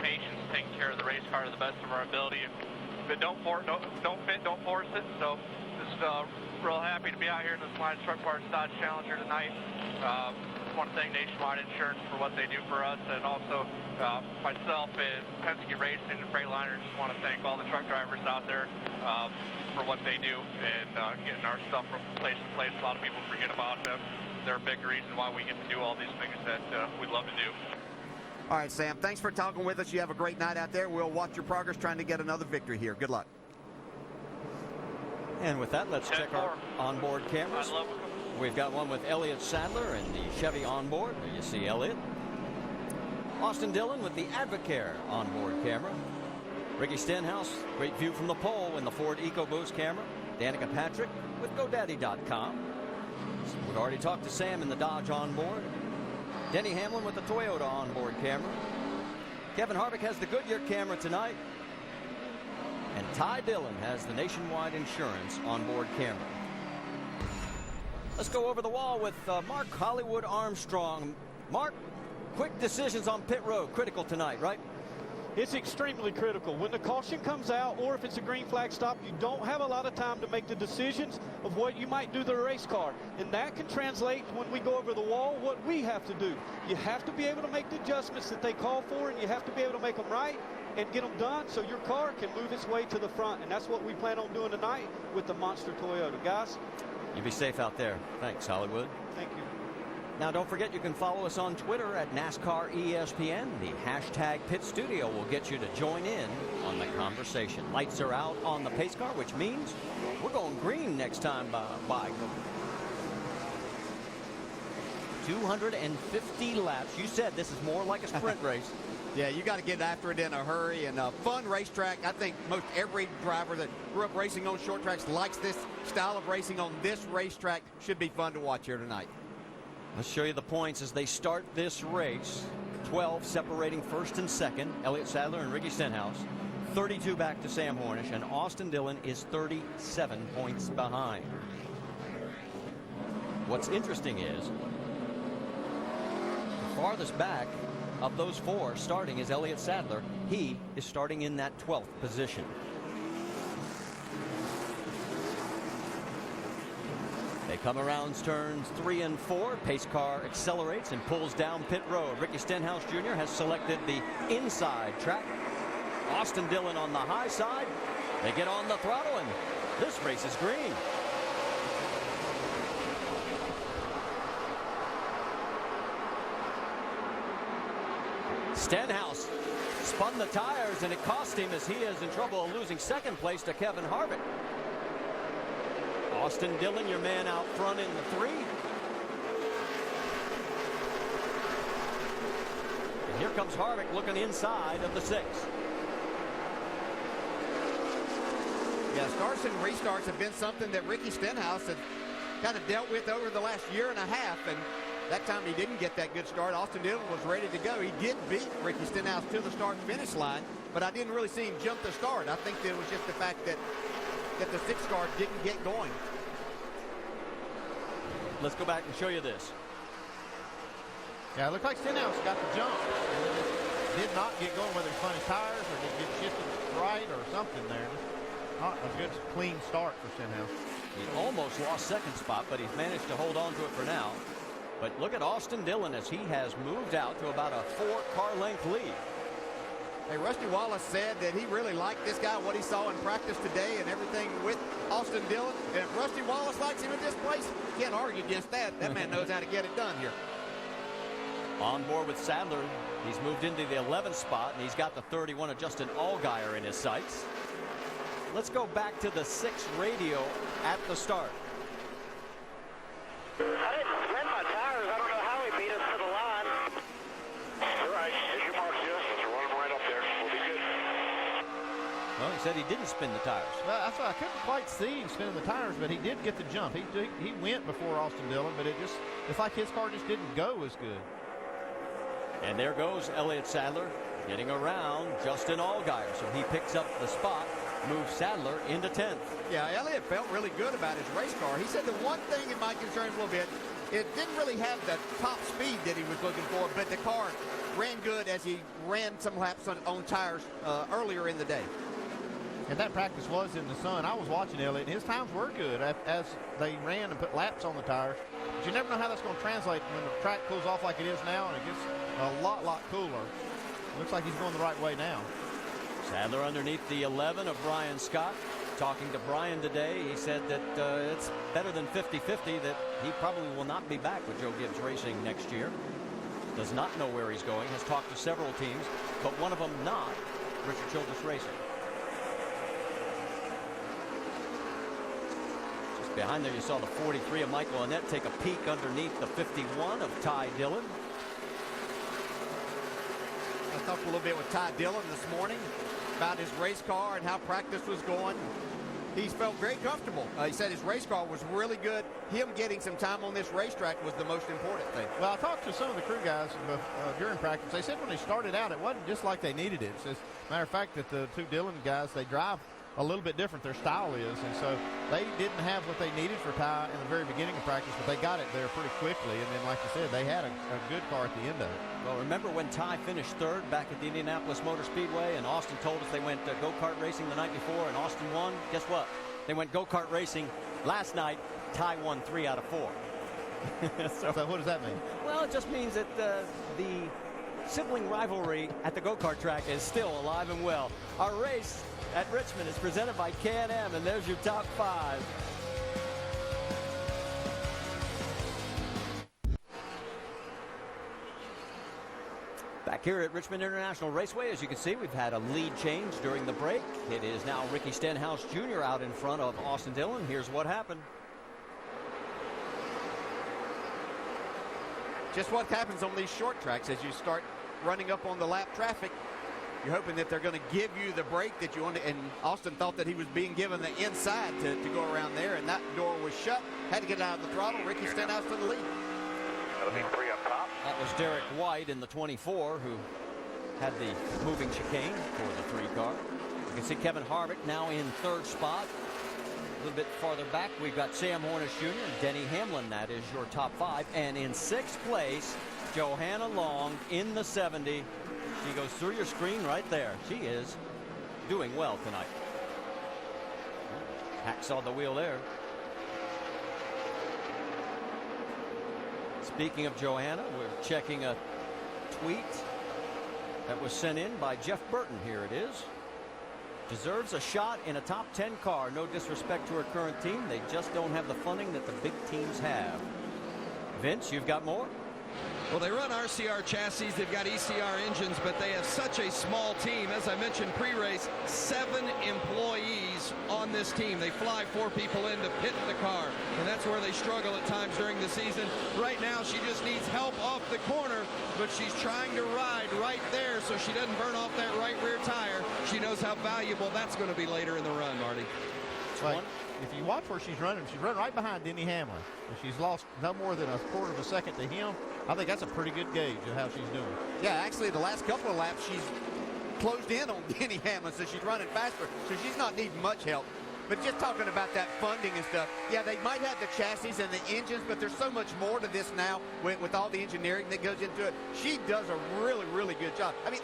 patience, taking care of the race car to the best of our ability. If it don't fit, don't force it. So just real happy to be out here in this Lions Truck Parts Dodge Challenger tonight. Want to thank Nationwide Insurance for what they do for us, and also myself and Penske Racing and Freightliner. Just want to thank all the truck drivers out there for what they do and getting our stuff from place to place. A lot of people forget about them. They're a big reason why we get to do all these things that we love to do. All right, Sam, thanks for talking with us. You have a great night out there. We'll watch your progress trying to get another victory here. Good luck. And with that, let's check our onboard cameras. We've got one with Elliott Sadler and the Chevy onboard. There you see Elliott. Austin Dillon with the Advocare onboard camera. Ricky Stenhouse, great view from the pole in the Ford EcoBoost camera. Danica Patrick with GoDaddy.com. We've already talked to Sam in the Dodge onboard. Denny Hamlin with the Toyota onboard camera. Kevin Harvick has the Goodyear camera tonight. And Ty Dillon has the Nationwide Insurance onboard camera. Let's go over the wall with Mark Hollywood Armstrong. Mark, quick decisions on pit road, critical tonight, right? It's extremely critical. When the caution comes out, or if it's a green flag stop, you don't have a lot of time to make the decisions of what you might do to the race car. And that can translate when we go over the wall what we have to do. You have to be able to make the adjustments that they call for, and you have to be able to make them right and get them done so your car can move its way to the front. And that's what we plan on doing tonight with the Monster Toyota. Guys? You be safe out there. Thanks, Hollywood. Thank you. Now, don't forget you can follow us on Twitter at NASCAR ESPN. The hashtag Pit Studio will get you to join in on the conversation. Lights are out on the pace car, which means we're going green next time by 250 laps. You said this is more like a sprint race. Yeah, you got to get after it in a hurry, and a fun racetrack. I think most every driver that grew up racing on short tracks likes this style of racing on this racetrack. Should be fun to watch here tonight. Let's show you the points as they start this race. 12 separating first and second, Elliott Sadler and Ricky Stenhouse. 32 back to Sam Hornish, and Austin Dillon is 37 points behind. What's interesting is the farthest back of those four starting is Elliott Sadler. He is starting in that 12th position. They come around turns 3 and 4. Pace car accelerates and pulls down pit road. Ricky Stenhouse Jr. has selected the inside track. Austin Dillon on the high side. They get on the throttle, and this race is green. Stenhouse spun the tires, and it cost him as he is in trouble of losing second place to Kevin Harvick. Austin Dillon, your man out front in the 3. And here comes Harvick looking inside of the 6. Yeah, starts and restarts have been something that Ricky Stenhouse has kind of dealt with over the last year and a half, and that time he didn't get that good start. Austin Dillon was ready to go. He did beat Ricky Stenhouse to the start-finish line, but I didn't really see him jump the start. I think that it was just the fact that the 6 car didn't get going. Let's go back and show you this. Yeah, it looked like Stenhouse got the jump. Did not get going, whether it's funny tires or did get shifted right or something there. Not a good, clean start for Stenhouse. He almost lost second spot, but he's managed to hold on to it for now. But look at Austin Dillon as he has moved out to about a 4-car length lead. Hey, Rusty Wallace said that he really liked this guy, what he saw in practice today and everything with Austin Dillon. And if Rusty Wallace likes him in this place, can't argue against that. That man knows how to get it done here. On board with Sadler. He's moved into the 11th spot, and he's got the 31 of Justin Allgaier in his sights. Let's go back to the 6 radio at the start. I didn't spin my tires. I don't know how he beat us to the line. You're right. Hit your mark, Justin. Run them right up there. We'll be good. Well, he said he didn't spin the tires. Well, that's why I couldn't quite see him spinning the tires, but he did get the jump. He went before Austin Dillon, but it's like his car just didn't go as good. And there goes Elliott Sadler getting around Justin Allgaier. So he picks up the spot, moves Sadler into 10th. Yeah, Elliott felt really good about his race car. He said the one thing that might concern him a little bit, it didn't really have the top speed that he was looking for, but the car ran good as he ran some laps on tires earlier in the day. And that practice was in the sun. I was watching Elliott, and his times were good as they ran and put laps on the tires. But you never know how that's going to translate when the track cools off like it is now, and it gets a lot cooler. Looks like he's going the right way now. Sadler underneath the 11 of Brian Scott. Talking to Brian today, he said that it's better than 50-50, that he probably will not be back with Joe Gibbs Racing next year. Does not know where he's going, has talked to several teams, but one of them not Richard Childress Racing. Just behind there you saw the 43 of Michael Annett take a peek underneath the 51 of Ty Dillon. I talked a little bit with Ty Dillon this morning about his race car and how practice was going. He felt very comfortable. He said his race car was really good. Him getting some time on this racetrack was the most important thing. Well, I talked to some of the crew guys during practice. They said when they started out, it wasn't just like they needed it. As a matter of fact, that the 2 Dillon guys, they drive a little bit different, their style is, and so they didn't have what they needed for Ty in the very beginning of practice, but they got it there pretty quickly, and then like you said, they had a good car at the end of it. Well, remember when Ty finished 3rd back at the Indianapolis Motor Speedway, and Austin told us they went go-kart racing the night before, and Austin won? Guess what? They went go-kart racing last night. Ty won 3 out of 4. So what does that mean? Well, it just means that the sibling rivalry at the go-kart track is still alive and well. Our race at Richmond is presented by Can-Am, and there's your top 5. Back here at Richmond International Raceway, as you can see, we've had a lead change during the break. It is now Ricky Stenhouse Jr. out in front of Austin Dillon. Here's what happened. Just what happens on these short tracks as you start running up on the lap traffic. You're hoping that they're going to give you the break that you want to, and Austin thought that he was being given the inside to go around there, and that door was shut. Had to get out of the throttle. Ricky Stenhouse to the lead. That'll be 3 up top. That was Derek White in the 24 who had the moving chicane for the 3 car. You can see Kevin Harvick now in 3rd spot. A little bit farther back, we've got Sam Hornish Jr. and Denny Hamlin. That is your top 5. And in 6th place, Johanna Long in the 70. She goes through your screen right there. She is doing well tonight. Hacksaw the wheel there. Speaking of Johanna, we're checking a tweet that was sent in by Jeff Burton. Here it is. Deserves a shot in a top 10 car. No disrespect to her current team. They just don't have the funding that the big teams have. Vince, you've got more? Well, they run RCR chassis. They've got ECR engines, but they have such a small team. As I mentioned pre-race, 7 employees on this team. They fly 4 people in to pit the car, and that's where they struggle at times during the season. Right now, she just needs help off the corner, but she's trying to ride right there so she doesn't burn off that right rear tire. She knows how valuable that's going to be later in the run, Marty. Like, if you watch where she's running right behind Denny Hamlin. If she's lost no more than a quarter of a second to him, I think that's a pretty good gauge of how she's doing. Yeah, actually, the last couple of laps, she's closed in on Denny Hamlin, so she's running faster. So she's not needing much help. But just talking about that funding and stuff, yeah, they might have the chassis and the engines, but there's so much more to this now with all the engineering that goes into it. She does a really, really good job. I mean,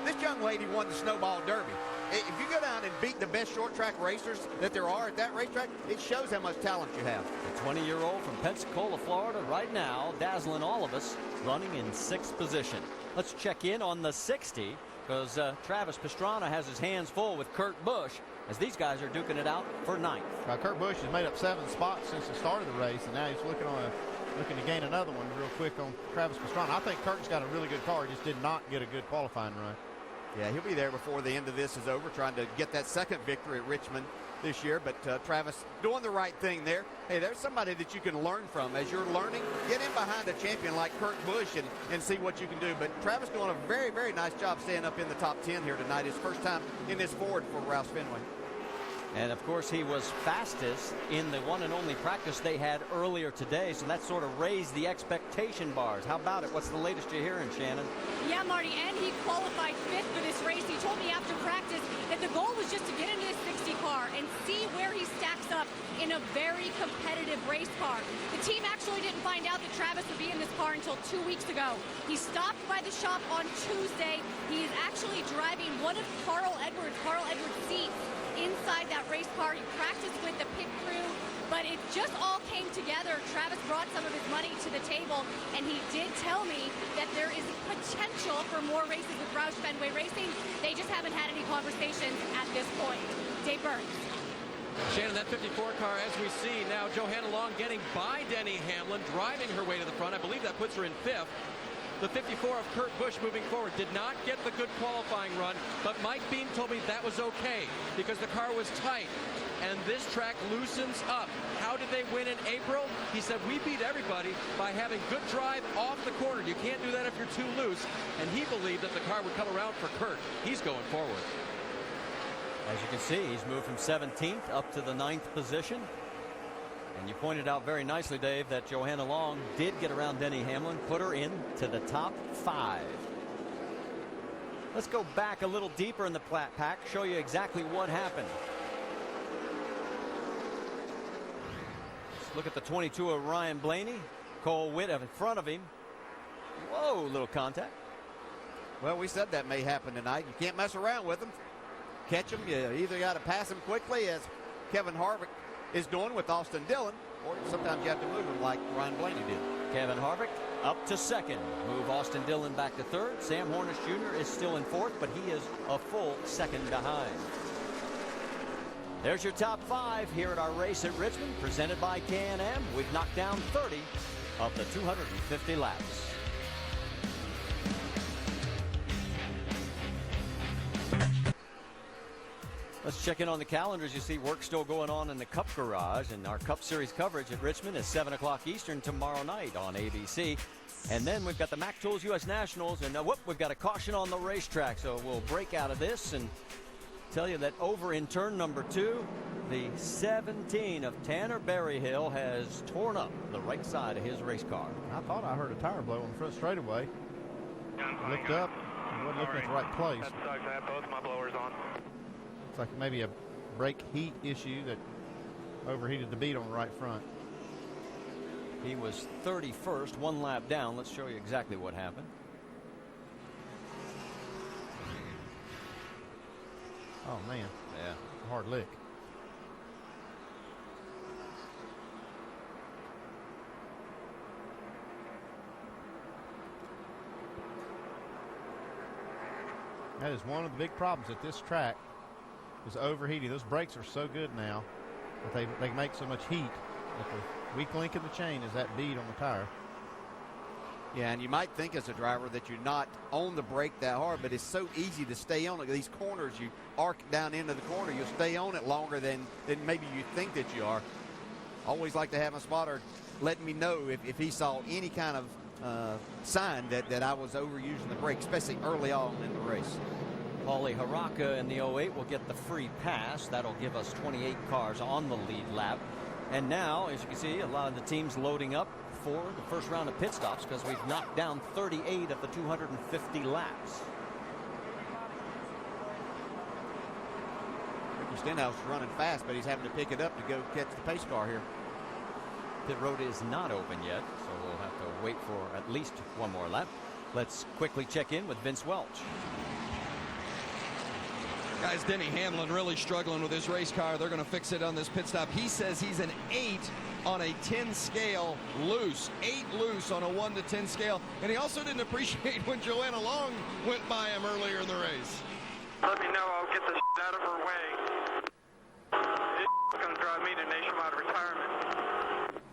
this young lady won the Snowball Derby. If you go down and beat the best short track racers that there are at that racetrack, it shows how much talent you have. The 20-year-old from Pensacola, Florida, right now, dazzling all of us, running in 6th position. Let's check in on the 60. because Travis Pastrana has his hands full with Kurt Busch as these guys are duking it out for 9th. Kurt Busch has made up 7 spots since the start of the race, and now he's looking to gain another one real quick on Travis Pastrana. I think Kurt's got a really good car. He just did not get a good qualifying run. Yeah, he'll be there before the end of this is over, trying to get that second victory at Richmond this year. But Travis doing the right thing there. Hey, there's somebody that you can learn from. As you're learning, get in behind a champion like Kurt Busch and see what you can do. But Travis doing a very, very nice job staying up in the top 10 here tonight. His first time in this Ford for Roush Fenway. And, of course, he was fastest in the one and only practice they had earlier today, so that sort of raised the expectation bars. How about it? What's the latest you're hearing, Shannon? Yeah, Marty, and he qualified 5th for this race. He told me after practice that the goal was just to get into his 60 car and see where he stacks up in a very competitive race car. The team actually didn't find out that Travis would be in this car until 2 weeks ago. He stopped by the shop on Tuesday. He is actually driving one of Carl Edwards' seats inside that race car. He practiced with the pit crew, but it just all came together. Travis brought some of his money to the table, and he did tell me that there is potential for more races with Roush Fenway Racing. They just haven't had any conversations at this point. Dave Burns. Shannon, that 54 car, as we see now, Johanna Long getting by Denny Hamlin, driving her way to the front. I believe that puts her in 5th. The 54 of Kurt Busch moving forward did not get the good qualifying run, but Mike Beam told me that was okay because the car was tight. And this track loosens up. How did they win in April? He said, we beat everybody by having good drive off the corner. You can't do that if you're too loose. And he believed that the car would come around for Kurt. He's going forward. As you can see, he's moved from 17th up to the 9th position. And you pointed out very nicely, Dave, that Johanna Long did get around Denny Hamlin, put her in to the top 5. Let's go back a little deeper in the pack, show you exactly what happened. Let's look at the 22 of Ryan Blaney. Cole Witt in front of him. Whoa, little contact. Well, we said that may happen tonight. You can't mess around with them. Catch them. You either got to pass them quickly, as Kevin Harvick is doing with Austin Dillon, or sometimes you have to move him like Ryan Blaney did. Kevin Harvick up to 2nd. Move Austin Dillon back to 3rd. Sam Hornish Jr. is still in 4th, but he is a full 2nd behind. There's your top 5 here at our race at Richmond, presented by K&M. We've knocked down 30 of the 250 laps. Let's check in on the calendars. You see work still going on in the Cup Garage, and our Cup Series coverage at Richmond is 7 o'clock Eastern tomorrow night on ABC. And then we've got the Mac Tools U.S. Nationals, and we've got a caution on the racetrack. So we'll break out of this and tell you that over in turn number 2, the 17 of Tanner Berryhill has torn up the right side of his race car. I thought I heard a tire blow on the front straightaway. Looked up, and wasn't looking at the right place. That sucks. I have both my blowers on. It's like maybe a brake heat issue that overheated the bead on the right front. He was 31st, 1 lap down. Let's show you exactly what happened. Oh, man. Yeah. Hard lick. That is one of the big problems at this track, is overheating. Those brakes are so good now that they make so much heat that the weak link in the chain is that bead on the tire. Yeah, and you might think as a driver that you're not on the brake that hard, but it's so easy to stay on it. These corners, you arc down into the corner, you'll stay on it longer than maybe you think that you are. Always like to have a spotter letting me know if he saw any kind of sign that I was overusing the brake, especially early on in the race. Paulie Haraka in the 08 will get the free pass. That'll give us 28 cars on the lead lap. And now, as you can see, a lot of the teams loading up for the first round of pit stops because we've knocked down 38 of the 250 laps. Ricky Stenhouse is running fast, but he's having to pick it up to go catch the pace car here. Pit road is not open yet, so we'll have to wait for at least one more lap. Let's quickly check in with Vince Welch. Guys, Denny Hamlin really struggling with his race car. They're going to fix it on this pit stop. He says he's an 8 on a 10 scale loose. 8 loose on a 1 to 10 scale. And he also didn't appreciate when Joanna Long went by him earlier in the race. Let me know, I'll get the out of her way. It's going to drive me to nationwide retirement.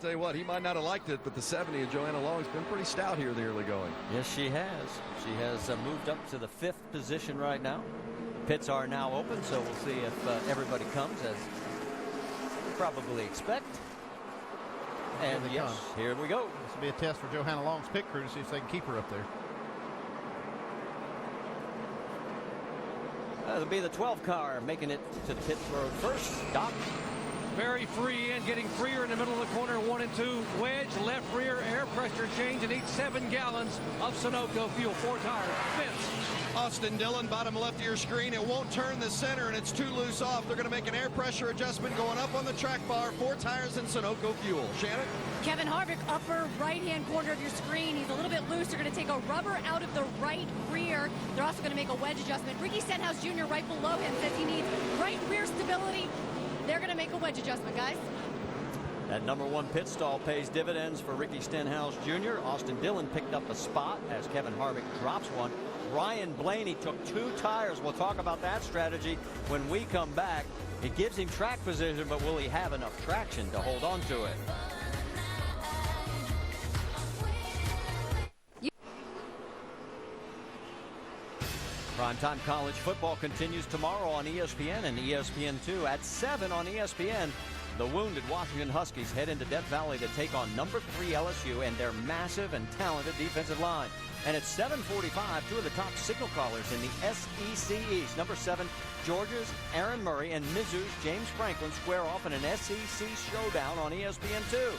Tell you what, he might not have liked it, but the 70 of Joanna Long has been pretty stout here in the early going. Yes, she has. She has moved up to the 5th position right now. Pits are now open, so we'll see if everybody comes as we probably expect. And yes, here we go. This will be a test for Johanna Long's pit crew to see if they can keep her up there. It'll be the 12 car making it to the pit road first. Doc. Very free and getting freer in the middle of the corner. 1 and 2 wedge, left rear air pressure change, and each 7 gallons of Sunoco fuel. 4 tires. Vince. Austin Dillon, bottom left of your screen. It won't turn the center, and it's too loose off. They're going to make an air pressure adjustment going up on the track bar. 4 tires and Sunoco fuel. Shannon? Kevin Harvick, upper right-hand corner of your screen. He's a little bit loose. They're going to take a rubber out of the right rear. They're also going to make a wedge adjustment. Ricky Stenhouse Jr. right below him says he needs right rear stability. They're going to make a wedge adjustment, guys. That number 1 pit stall pays dividends for Ricky Stenhouse Jr. Austin Dillon picked up a spot as Kevin Harvick drops one. Ryan Blaney took 2 tires. We'll talk about that strategy when we come back. It gives him track position, but will he have enough traction to hold on to it? Primetime college football continues tomorrow on ESPN and ESPN2 at 7 on ESPN. The wounded Washington Huskies head into Death Valley to take on number 3 LSU and their massive and talented defensive line. And at 7:45, 2 of the top signal callers in the SEC East. Number 7, Georgia's Aaron Murray and Mizzou's James Franklin square off in an SEC showdown on ESPN2.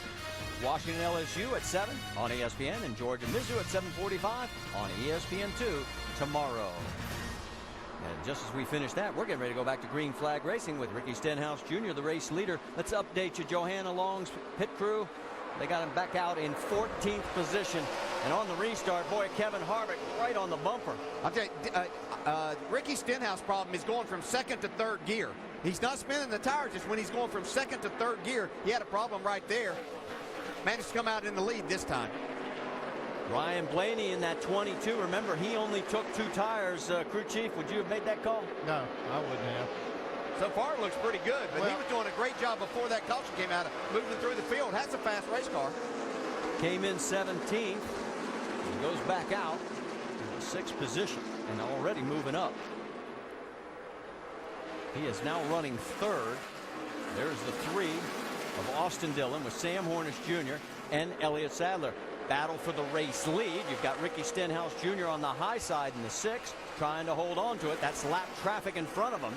Washington LSU at 7 on ESPN and Georgia Mizzou at 7:45 on ESPN2 tomorrow. And just as we finish that, we're getting ready to go back to Green Flag Racing with Ricky Stenhouse Jr., the race leader. Let's update you. Johanna Long's pit crew. They got him back out in 14th position. And on the restart, boy, Kevin Harvick right on the bumper. I'll tell you, Ricky Stenhouse's problem is going from 2nd to 3rd gear. He's not spinning the tires. Just when he's going from 2nd to 3rd gear, he had a problem right there. Managed to come out in the lead this time. Ryan Blaney in that 22. Remember, he only took 2 tires. Crew chief, would you have made that call? No, I wouldn't have. So far, it looks pretty good, but he was doing a great job before that caution came out, moving through the field. Has a fast race car. Came in 17th. He goes back out in the 6th position and already moving up. He is now running 3rd. There's the 3 of Austin Dillon with Sam Hornish Jr. and Elliott Sadler. Battle for the race lead. You've got Ricky Stenhouse Jr. on the high side in the 6th, trying to hold on to it. That's lap traffic in front of him.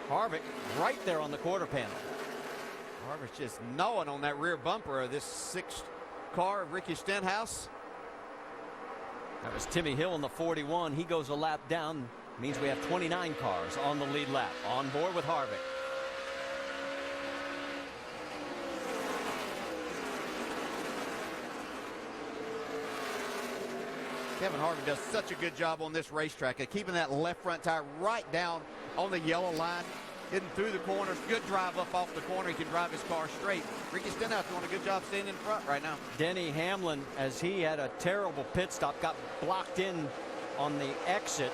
Harvick right there on the quarter panel. Harvick's just gnawing on that rear bumper of this 6th car of Ricky Stenhouse. That was Timmy Hill in the 41. He goes a lap down. Means we have 29 cars on the lead lap. On board with Harvick. Kevin Harvick does such a good job on this racetrack of keeping that left front tire right down on the yellow line, hitting through the corners. Good drive up off the corner. He can drive his car straight. Ricky Stenhouse doing a good job staying in front right now. Denny Hamlin, as he had a terrible pit stop, got blocked in on the exit,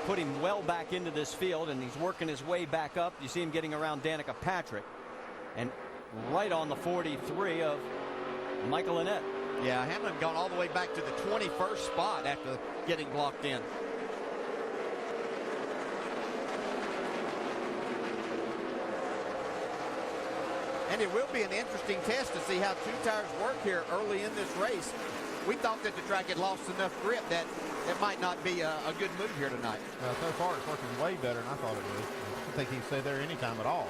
put him well back into this field, and he's working his way back up. You see him getting around Danica Patrick, and right on the 43 of Michael Annett. Yeah, Hamlin gone all the way back to the 21st spot after getting blocked in. And it will be an interesting test to see how 2 tires work here early in this race. We thought that the track had lost enough grip that it might not be a good move here tonight. So far, it's working way better than I thought it would. I don't think he'd stay there anytime at all.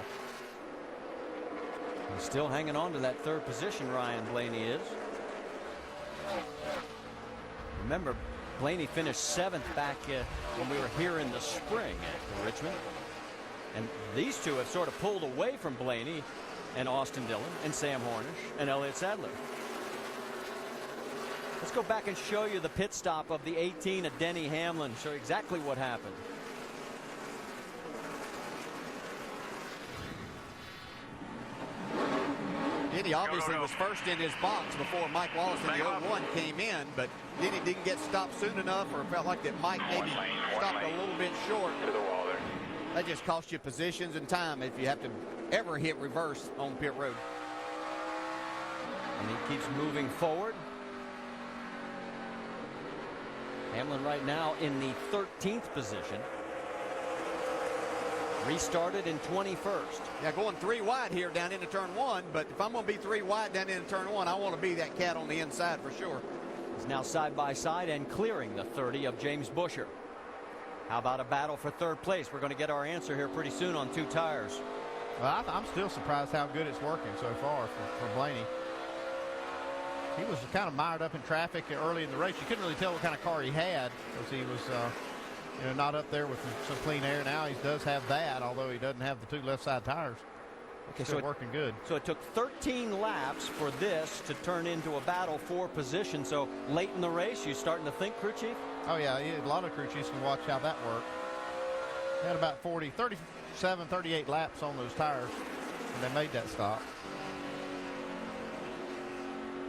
He's still hanging on to that 3rd position, Ryan Blaney is. Remember, Blaney finished 7th back when we were here in the spring at Richmond. And these 2 have sort of pulled away from Blaney and Austin Dillon and Sam Hornish and Elliott Sadler. Let's go back and show you the pit stop of the 18 of Denny Hamlin. Show you exactly what happened. Denny obviously was first in his box before Mike Wallace in the 01 came in, but Denny didn't get stopped soon enough, or felt like that Mike maybe stopped a little bit short. To the wall there. That just costs you positions and time if you have to ever hit reverse on pit road. And he keeps moving forward. Hamlin right now in the 13th position. Restarted in 21st. Yeah, going 3 wide here down into turn 1, but if I'm going to be 3 wide down into turn 1, I want to be that cat on the inside for sure. He's now side by side and clearing the 30 of James Buescher. How about a battle for third place? We're going to get our answer here pretty soon on 2 tires. Well, I'm still surprised how good it's working so far for Blaney. He was kind of mired up in traffic early in the race. You couldn't really tell what kind of car he had because he was not up there with some clean air. Now he does have that, although he doesn't have the 2 left side tires. Okay, still working good. So it took 13 laps for this to turn into a battle for position. So late in the race, you starting to think, crew chief? Oh, yeah. A lot of crew chiefs can watch how that worked. They had about 37, 38 laps on those tires when they made that stop.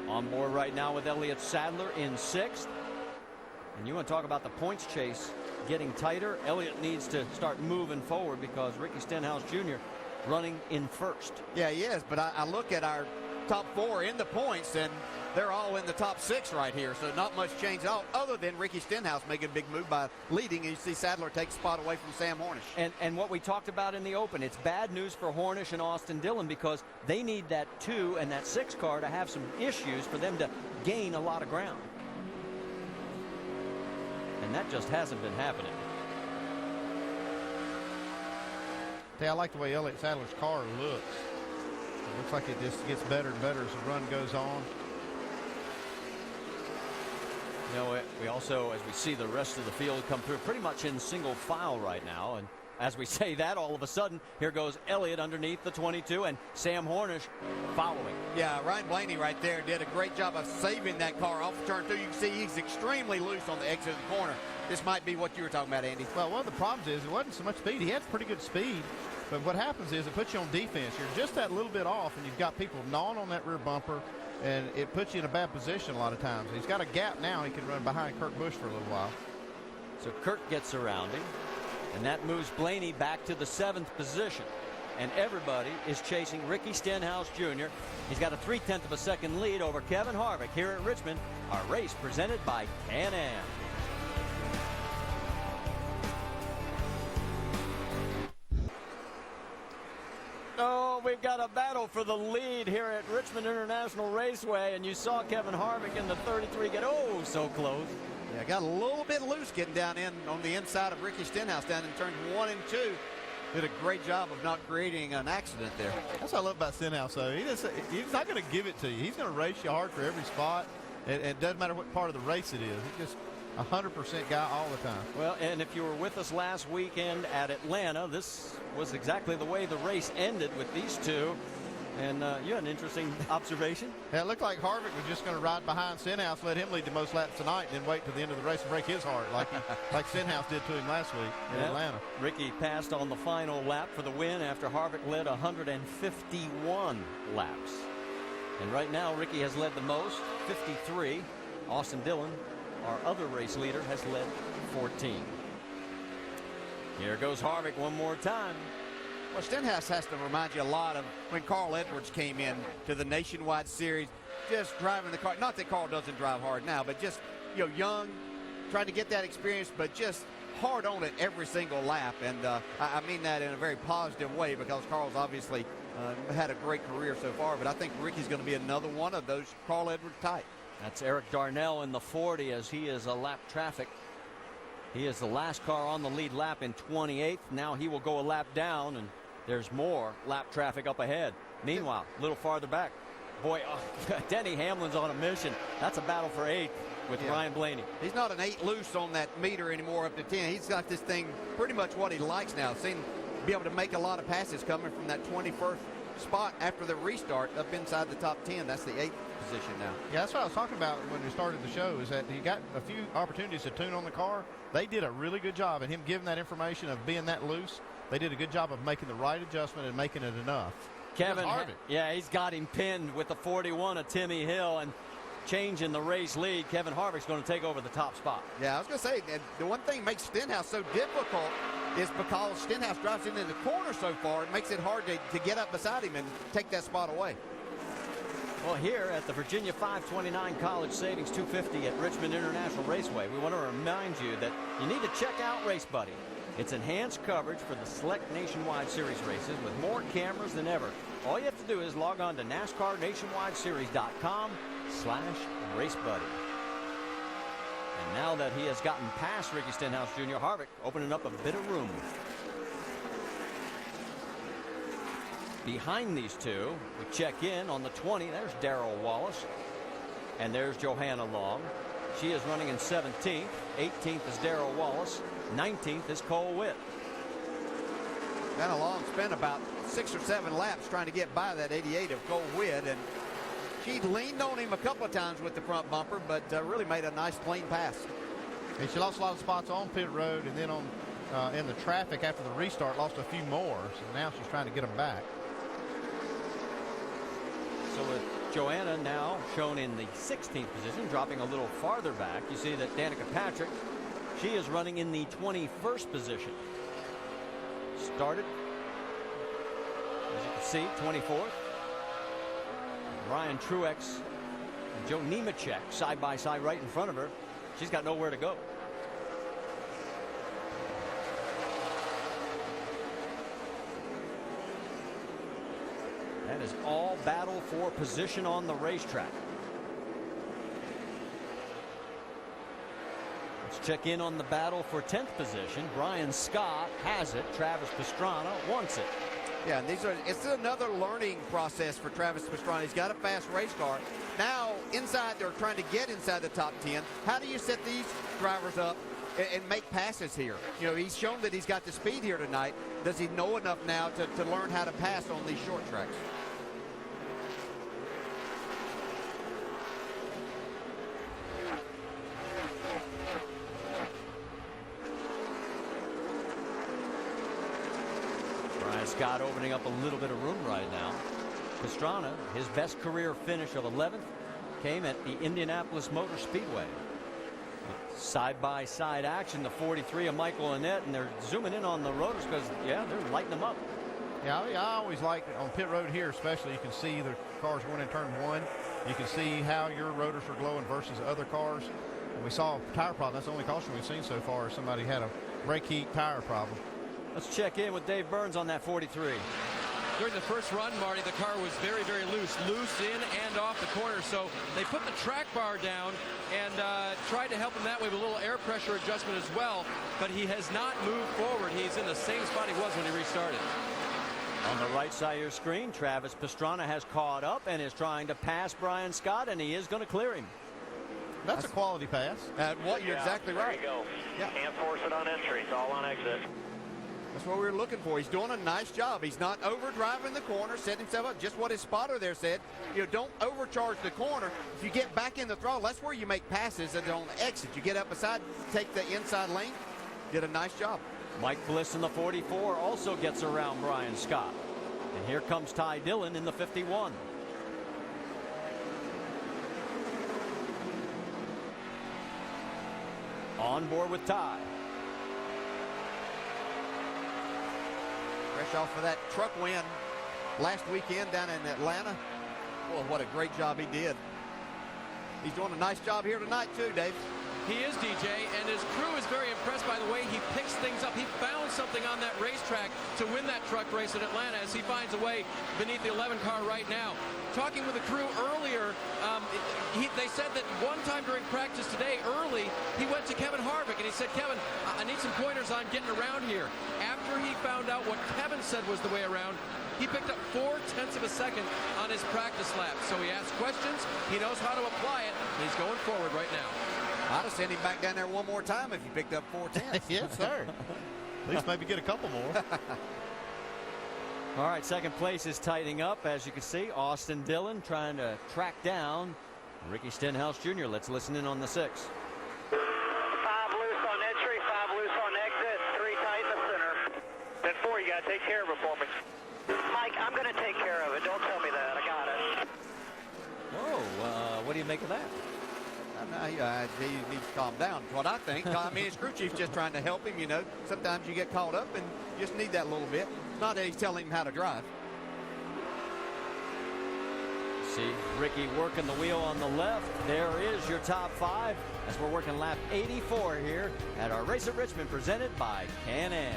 On board right now with Elliott Sadler in 6th. And you want to talk about the points chase getting tighter. Elliott needs to start moving forward because Ricky Stenhouse Jr. running in 1st. Yeah, he is, but I look at our top 4 in the points, and they're all in the top 6 right here, so not much change at all, other than Ricky Stenhouse making a big move by leading, and you see Sadler take the spot away from Sam Hornish. And what we talked about in the open, it's bad news for Hornish and Austin Dillon because they need that 2 and that 6 car to have some issues for them to gain a lot of ground. And that just hasn't been happening. I like the way Elliott Sadler's car looks. It looks like it just gets better and better as the run goes on. You know, we also, as we see the rest of the field come through pretty much in single file right now. And as we say that, all of a sudden, here goes Elliott underneath the 22 and Sam Hornish following. Yeah, Ryan Blaney right there did a great job of saving that car off of turn 2. You can see he's extremely loose on the exit of the corner. This might be what you were talking about, Andy. Well, one of the problems is it wasn't so much speed. He had pretty good speed. But what happens is it puts you on defense. You're just that little bit off, and you've got people gnawing on that rear bumper, and it puts you in a bad position a lot of times. He's got a gap now. He can run behind Kurt Busch for a little while. So Kurt gets around him, and that moves Blaney back to the 7th position. And everybody is chasing Ricky Stenhouse Jr. He's got a 0.3 of a second lead over Kevin Harvick here at Richmond. Our race presented by Can-Am. Oh, we've got a battle for the lead here at Richmond International Raceway, and you saw Kevin Harvick in the 33 get so close. Yeah, got a little bit loose getting down in on the inside of Ricky Stenhouse down in turns 1 and 2. Did a great job of not creating an accident there. That's what I love about Stenhouse, though. He's not going to give it to you. He's going to race you hard for every spot, and it doesn't matter what part of the race it is. He's just 100% guy all the time. Well, and if you were with us last weekend at Atlanta, this was exactly the way the race ended with these two. And you had an interesting observation. Yeah, it looked like Harvick was just going to ride behind Stenhouse, let him lead the most laps tonight, and then wait to the end of the race and break his heart like Stenhouse did to him last week in Atlanta. Ricky passed on the final lap for the win after Harvick led 151 laps. And right now, Ricky has led the most, 53. Austin Dillon, our other race leader, has led 14. Here goes Harvick one more time. Well, Stenhouse has to remind you a lot of when Carl Edwards came in to the Nationwide Series, just driving the car. Not that Carl doesn't drive hard now, but just, young, trying to get that experience, but just hard on it every single lap. And I mean that in a very positive way because Carl's obviously had a great career so far, but I think Ricky's going to be another one of those Carl Edwards type. That's Eric Darnell in the 40 as he is a lap traffic. He is the last car on the lead lap in 28th. Now he will go a lap down, and there's more lap traffic up ahead. Meanwhile, a little farther back, boy, Denny Hamlin's on a mission. That's a battle for 8th with Ryan Blaney. He's not an 8 loose on that meter anymore up to 10. He's got this thing pretty much what he likes now. Seen be able to make a lot of passes coming from that 21st spot after the restart up inside the top 10. That's the 8th position now. Yeah, that's what I was talking about when we started the show, is that he got a few opportunities to tune on the car. They did a really good job, and him giving that information of being that loose, they did a good job of making the right adjustment and making it enough. Kevin, yeah, he's got him pinned with the 41 of Timmy Hill, and changing the race lead. Kevin Harvick's going to take over the top spot. Yeah, I was going to say, the one thing makes Stenhouse so difficult is because Stenhouse drives into the corner so far, it makes it hard to get up beside him and take that spot away. Well, here at the Virginia 529 College Savings 250 at Richmond International Raceway, we want to remind you that you need to check out Race Buddy. It's enhanced coverage for the select nationwide series races with more cameras than ever. All you have to do is log on to NASCARNationwideSeries.com/RaceBuddy. And now that he has gotten past Ricky Stenhouse Jr., Harvick opening up a bit of room. Behind these two, we check in on the 20. There's Darrell Wallace. And there's Johanna Long. She is running in 17th. 18th is Darrell Wallace. 19th is Cole Witt. Johanna Long spent about 6 or 7 laps trying to get by that 88 of Cole Witt, and she leaned on him a couple of times with the front bumper, but really made a nice clean pass. And she lost a lot of spots on pit road, and then on in the traffic after the restart, lost a few more. So now she's trying to get them back. So with Joanna now shown in the 16th position, dropping a little farther back, you see that Danica Patrick, she is running in the 21st position. Started, as you can see, 24th. Ryan Truex and Joe Nemechek side by side right in front of her. She's got nowhere to go. That is all battle for position on the racetrack. Let's check in on the battle for 10th position. Brian Scott has it. Travis Pastrana wants it. Yeah, and it's another learning process for Travis Pastrana. He's got a fast race car. Now, they're trying to get inside the top 10. How do you set these drivers up and make passes here? You know, he's shown that he's got the speed here tonight. Does he know enough now to learn how to pass on these short tracks? Scott opening up a little bit of room right now. Pastrana, his best career finish of 11th came at the Indianapolis Motor Speedway. Side-by-side action, the 43 of Michael Annett, and they're zooming in on the rotors because, yeah, they're lighting them up. Yeah, I always like on pit road here especially, you can see the cars going in turn 1. You can see how your rotors are glowing versus other cars. And we saw a tire problem. That's the only caution we've seen so far. Somebody had a brake heat tire problem. Let's check in with Dave Burns on that 43. During the first run, Marty, the car was very, very loose in and off the corner. So they put the track bar down and tried to help him that way with a little air pressure adjustment as well. But he has not moved forward. He's in the same spot he was when he restarted. On the right side of your screen, Travis Pastrana has caught up and is trying to pass Brian Scott, and he is going to clear him. That's a quality pass. You're exactly right. There you go. Yeah. Can't force it on entry. It's all on exit. That's what we were looking for. He's doing a nice job. He's not overdriving the corner, setting himself up. Just what his spotter there said. You know, don't overcharge the corner. If you get back in the throttle, that's where you make passes and on the exit. You get up beside, take the inside lane, did a nice job. Mike Bliss in the 44 also gets around Brian Scott. And here comes Ty Dillon in the 51. On board with Ty. Fresh off of that truck win last weekend down in Atlanta. Boy, what a great job he did. He's doing a nice job here tonight too, Dave. He is, DJ, and his crew is very impressed by the way he picks things up. He found something on that racetrack to win that truck race at Atlanta as he finds a way beneath the 11 car right now. Talking with the crew earlier, they said that one time during practice today, early, he went to Kevin Harvick and he said, Kevin, I need some pointers on getting around here. After he found out what Kevin said was the way around, he picked up 0.4 of a second on his practice lap. So he asked questions, he knows how to apply it, and he's going forward right now. I'd have sent him back down there one more time if he picked up 0.4. Yes, sir. At least maybe get a couple more. All right, second place is tightening up. As you can see, Austin Dillon trying to track down Ricky Stenhouse Jr. Let's listen in on the 6. 5 loose on entry, 5 loose on exit, 3 tight in the center. Then 4, you got to take care of it for me. Mike, I'm going to take care of it. Don't tell me that. I got it. Whoa, what do you make of that? He needs to calm down, is what I think. I mean, his crew chief's just trying to help him, you know. Sometimes you get caught up and you just need that little bit. It's not that he's telling him how to drive. See Ricky working the wheel on the left. There is your top 5 as we're working lap 84 here at our Race at Richmond presented by Can-Am.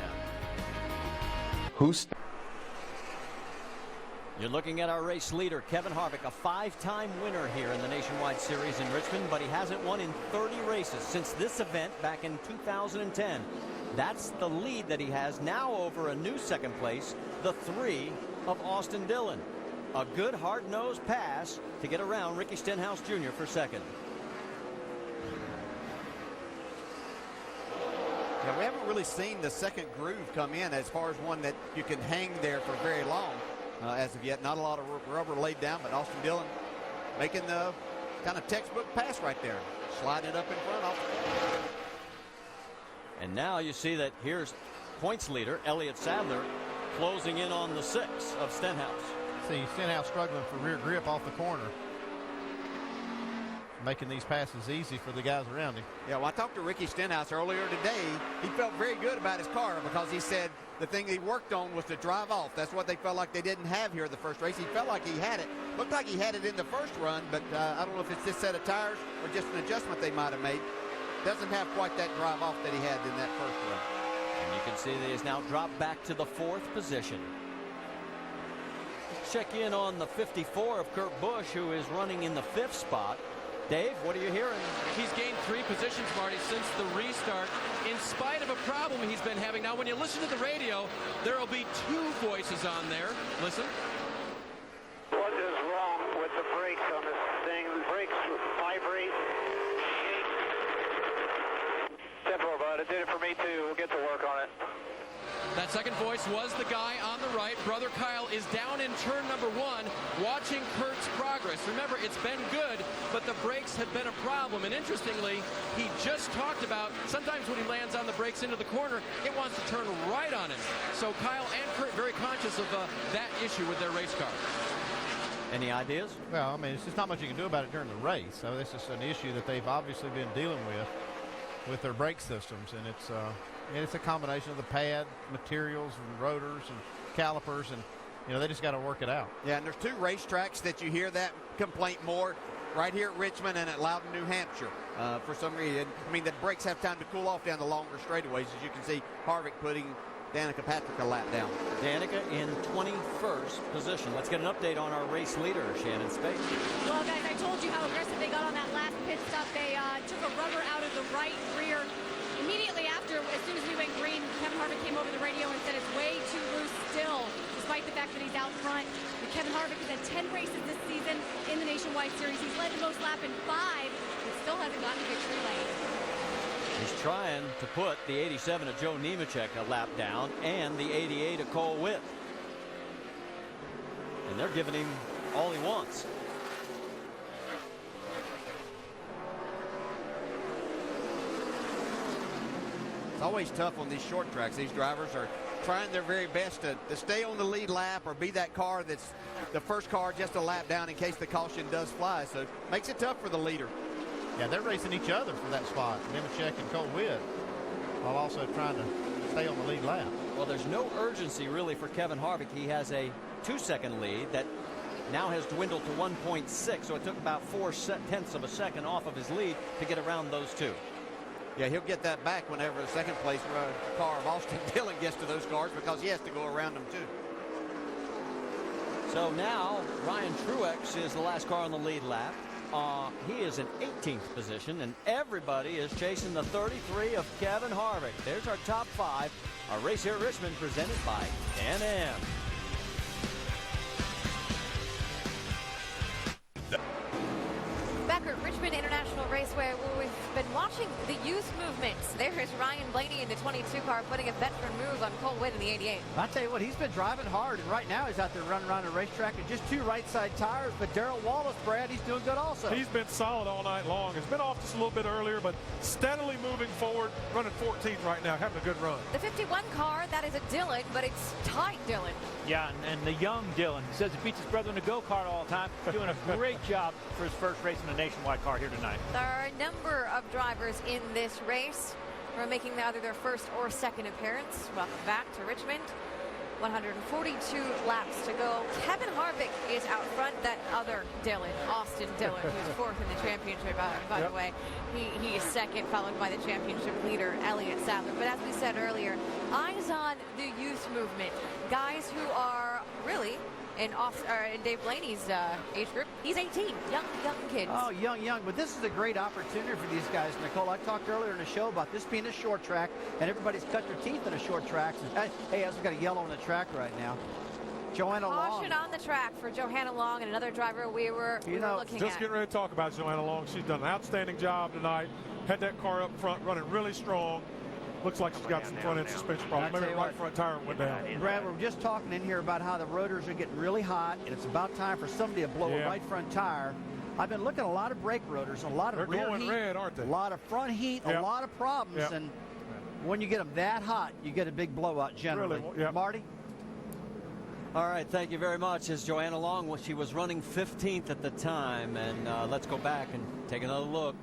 You're looking at our race leader, Kevin Harvick, a 5-time winner here in the Nationwide Series in Richmond, but he hasn't won in 30 races since this event back in 2010. That's the lead that he has now over a new second place, the 3 of Austin Dillon. A good hard-nosed pass to get around Ricky Stenhouse Jr. for second. Yeah, we haven't really seen the second groove come in as far as one that you can hang there for very long. As of yet, not a lot of rubber laid down, but Austin Dillon making the kind of textbook pass right there. Sliding it up in front of. And now you see that here's points leader, Elliott Sadler, closing in on the 6 of Stenhouse. See Stenhouse struggling for rear grip off the corner. Making these passes easy for the guys around him. Yeah, well, I talked to Ricky Stenhouse earlier today. He felt very good about his car because he said the thing he worked on was to drive off. That's what they felt like they didn't have here the first race. He felt like he had it. Looked like he had it in the first run, but I don't know if it's this set of tires or just an adjustment they might have made. Doesn't have quite that drive off that he had in that first run. And you can see that he's now dropped back to the 4th position. Check in on the 54 of Kurt Busch, who is running in the 5th spot. Dave, what are you hearing? He's gained 3 positions, Marty, since the restart, in spite of a problem he's been having. Now, when you listen to the radio, there will be 2 voices on there. Listen. What is wrong with the brakes on this thing? The brakes vibrate. Simple, but it did it for me too. We'll get to work on it. That second voice was the guy on the right. Brother Kyle is down in turn number 1, watching Kurt's progress. Remember, it's been good, but the brakes have been a problem. And interestingly, he just talked about sometimes when he lands on the brakes into the corner, it wants to turn right on him. So Kyle and Kurt very conscious of that issue with their race car. Any ideas? Well, I mean, it's just not much you can do about it during the race. So this is an issue that they've obviously been dealing with their brake systems, and it's a combination of the pad materials and rotors and calipers, and they just got to work it out. Yeah, and there's 2 racetracks that you hear that complaint more, right here at Richmond and at Loudon, New Hampshire. For some reason, I mean, the brakes have time to cool off down the longer straightaways, as you can see Harvick putting Danica Patrick a lap down. Danica in 21st position. Let's get an update on our race leader, Shannon Spade. Well, guys, I told you how aggressive they got on that last pit stop. They took a rubber out of the right rear. Immediately after, as soon as we went green, Kevin Harvick came over the radio and said it's way too loose still, despite the fact that he's out front. But Kevin Harvick has had 10 races this season in the Nationwide Series. He's led the most lap in 5, but still hasn't gotten to victory lane. He's trying to put the 87 of Joe Nemechek a lap down and the 88 of Cole Witt. And they're giving him all he wants. It's always tough on these short tracks. These drivers are trying their very best to stay on the lead lap or be that car that's the first car just a lap down in case the caution does fly. So it makes it tough for the leader. Yeah, they're racing each other for that spot, Nemechek and Cole Witt, while also trying to stay on the lead lap. Well, there's no urgency really for Kevin Harvick. He has a 2-second lead that now has dwindled to 1.6, so it took about 0.4 of a second off of his lead to get around those 2. Yeah, he'll get that back whenever the second place car of Austin Dillon gets to those cars because he has to go around them too. So now Ryan Truex is the last car on the lead lap. He is in 18th position, and everybody is chasing the 33 of Kevin Harvick. There's our top 5. Our race here at Richmond presented by Can-Am. Back at Richmond International Raceway, where we've been And watching the youth movements, there's Ryan Blaney in the 22 car putting a veteran move on Cole Witt in the 88. I tell you what, he's been driving hard, and right now he's out there running around the racetrack in just 2 right side tires. But Darrell Wallace, Brad, he's doing good also. He's been solid all night long. It's been off just a little bit earlier, but steadily moving forward, running 14th right now, having a good run. The 51 car, that is a Dillon, but it's tight Dillon. Yeah, and the young Dillon, he says he beats his brother in a go-kart all the time, doing a great job for his first race in a nationwide car here tonight. There are a number of drivers in this race who are making either their first or second appearance. Welcome back to Richmond. 142 laps to go. Kevin Harvick is out front. That other Dillon, Austin Dillon, who's fourth in the championship, by the way. He is second, followed by the championship leader, Elliott Sadler. But as we said earlier, eyes on the youth movement. Guys who are really in Dave Blaney's age group. He's 18, young kids. Oh, young, but this is a great opportunity for these guys, Nicole. I talked earlier in the show about this being a short track, and everybody's cut their teeth in a short track. Hey, we got a yellow on the track right now. Joanna Long. Caution on the track for Johanna Long and another driver we were looking at. Just getting ready to talk about Joanna Long. She's done an outstanding job tonight. Had that car up front running really strong. Looks like she's got some front-end suspension problems. Maybe the right front tire went down. Brad, we're just talking in here about how the rotors are getting really hot, and it's about time for somebody to blow a right front tire. I've been looking at a lot of brake rotors, a lot of rear heat, red, aren't they? A lot of front heat, a lot of problems, and when you get them that hot, you get a big blowout generally. Really, Marty? All right, thank you very much. As Joanna Long, she was running 15th at the time, and let's go back and take another look.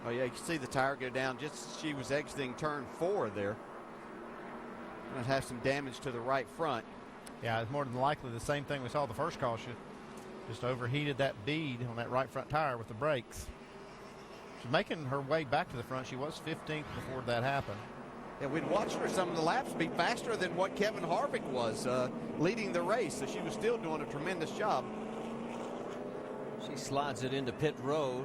Oh, yeah, you can see the tire go down just as she was exiting turn 4 there. Might have some damage to the right front. Yeah, it's more than likely the same thing we saw the first caution. Just overheated that bead on that right front tire with the brakes. She's making her way back to the front. She was 15th before that happened. Yeah, we'd watched her some of the laps be faster than what Kevin Harvick was leading the race, so she was still doing a tremendous job. She slides it into pit road.